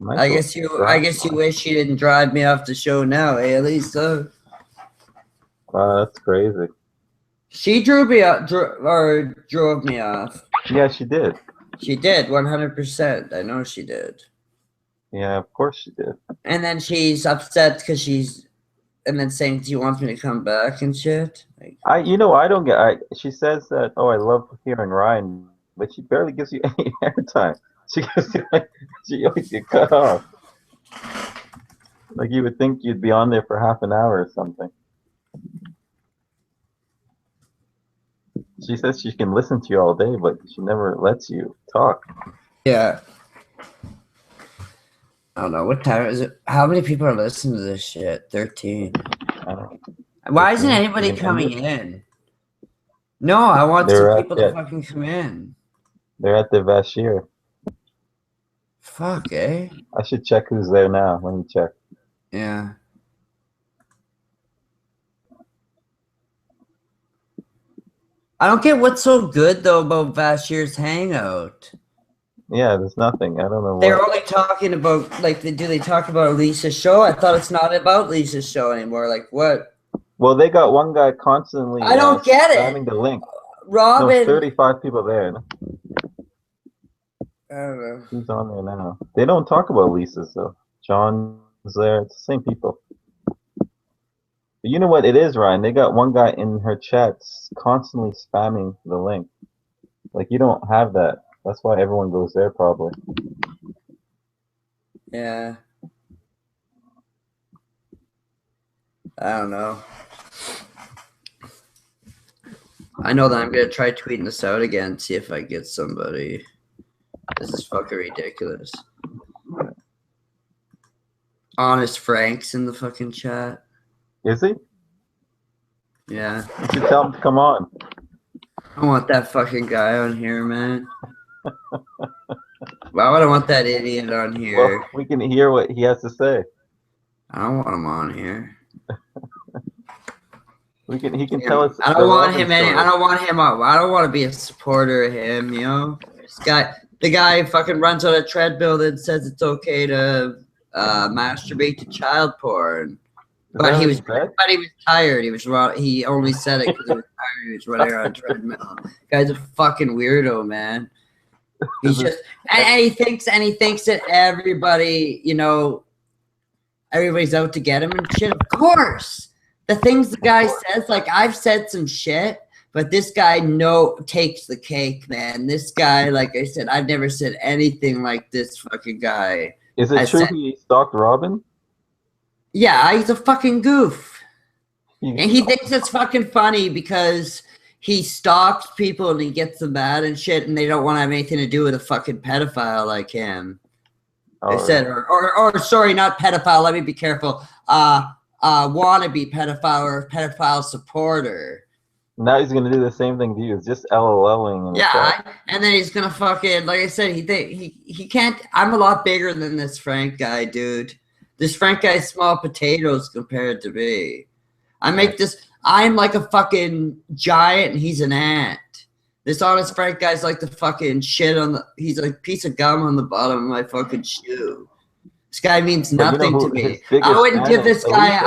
I guess you wish she didn't drive me off the show now, eh, Lisa? Wow, that's crazy. She drove me off. Yeah, she did. She did, 100%. I know she did. Yeah, of course she did. And then she's upset because and then saying she wants me to come back and shit. I don't get. She says that. Oh, I love hearing Ryan, but she barely gives you any airtime. She always get cut off. Like you would think you'd be on there for half an hour or something. She says she can listen to you all day, but she never lets you talk. Yeah. I don't know. What time is it? How many people are listening to this shit? 13. Why isn't anybody coming in? No, I want some people to fucking come in. They're at the Vashir. Fuck, eh? I should check who's there now. Let me check. Yeah. I don't get what's so good, though, about Vashir's Hangout. Yeah, there's nothing. I don't know. They're only talking about, do they talk about Lisa's show? I thought it's not about Lisa's show anymore. Like, what? Well, they got one guy constantly. I don't get it. Spamming the link. Robin. No, 35 people there. I don't know. Who's on there now? They don't talk about Lisa's, though. John's there. It's the same people. But you know what it is, Ryan? They got one guy in her chats constantly spamming the link. Like, you don't have that. That's why everyone goes there, probably. Yeah. I don't know. I know that I'm going to try tweeting this out again, see if I get somebody. This is fucking ridiculous. Honest Frank's in the fucking chat. Is he? Yeah. You should tell him to come on. I want that fucking guy on here, man. Why would I want that idiot on here? Well, we can hear what he has to say. I don't want him on here. He can tell us. I don't want him on. I don't want to be a supporter of him, you know? The guy fucking runs on a treadmill that says it's okay to masturbate to child porn. But he was tired. He only said it because he was tired. He was running on a treadmill. Guy's a fucking weirdo, man. He's just and he thinks that everybody, everybody's out to get him and shit. Of course. The things the guy says, like I've said some shit, but this guy takes the cake, man. This guy, like I said, I've never said anything like this fucking guy. Is it true he stalked Robin? Yeah, he's a fucking goof. And he thinks it's fucking funny because he stalks people and he gets them mad and shit, and they don't want to have anything to do with a fucking pedophile like him. They said, or sorry, not pedophile. Let me be careful. Wannabe pedophile or pedophile supporter. Now he's gonna do the same thing to you. It's just LOLing. And then he's gonna fucking, like I said, he can't. I'm a lot bigger than this Frank guy, dude. This Frank guy's small potatoes compared to me. I'm like a fucking giant and he's an ant. This honest Frank guy's like the fucking shit he's like a piece of gum on the bottom of my fucking shoe. This guy means nothing to me. I wouldn't give this guy,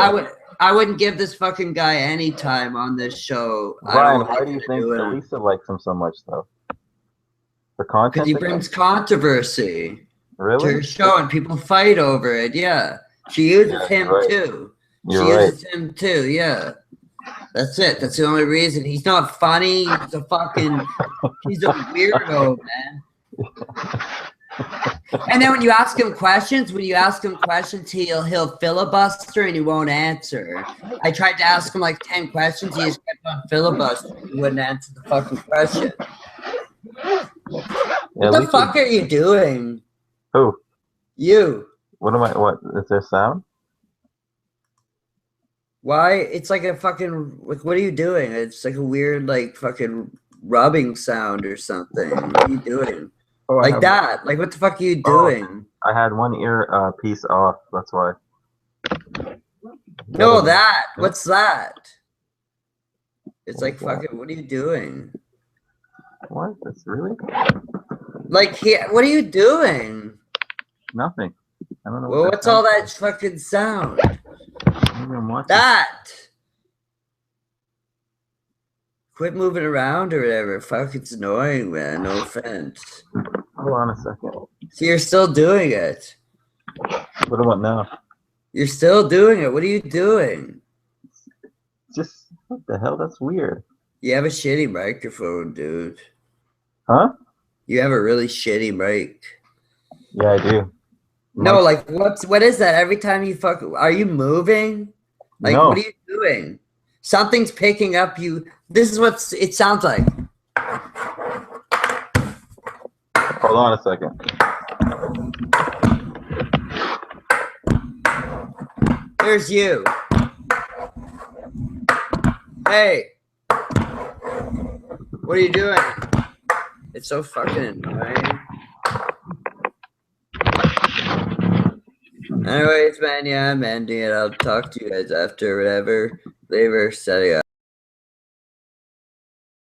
I wouldn't give this fucking guy any time on this show. Ryan, why do you think Elisa likes him so much though? For content? Because he brings controversy to her show and people fight over it, yeah. She uses him too. She uses him too, yeah. That's it. That's the only reason. He's not funny. He's a weirdo, man. And then when you ask him questions, he'll filibuster and he won't answer. I tried to ask him like 10 questions. He just kept on filibustering. He wouldn't answer the fucking question. What the fuck are you doing? Who? You. What? Is there sound? Why? It's like a fucking, like, what are you doing? It's like a weird, like, fucking rubbing sound or something. What are you doing? Like that. Like, what the fuck are you doing? I had one ear piece off. That's why. No, that. What's that? It's like, fucking, what are you doing? What? That's really? Like, what are you doing? Nothing. I don't know. Well, what's all that fucking sound? That. Quit moving around or whatever. Fuck, it's annoying, man. No offense. Hold on a second. So you're still doing it. What about now? You're still doing it. What are you doing? Just, what the hell? That's weird. You have a shitty microphone, dude. Huh? You have a really shitty mic. Yeah, I do. No, like, what is that? Every time you are you moving? Like, no. What are you doing? Something's picking up you. This is what it sounds like. Hold on a second. There's you. Hey. What are you doing? It's so fucking annoying. Anyways, man, yeah, I'm ending it. I'll talk to you guys after, whatever. Later, setting up.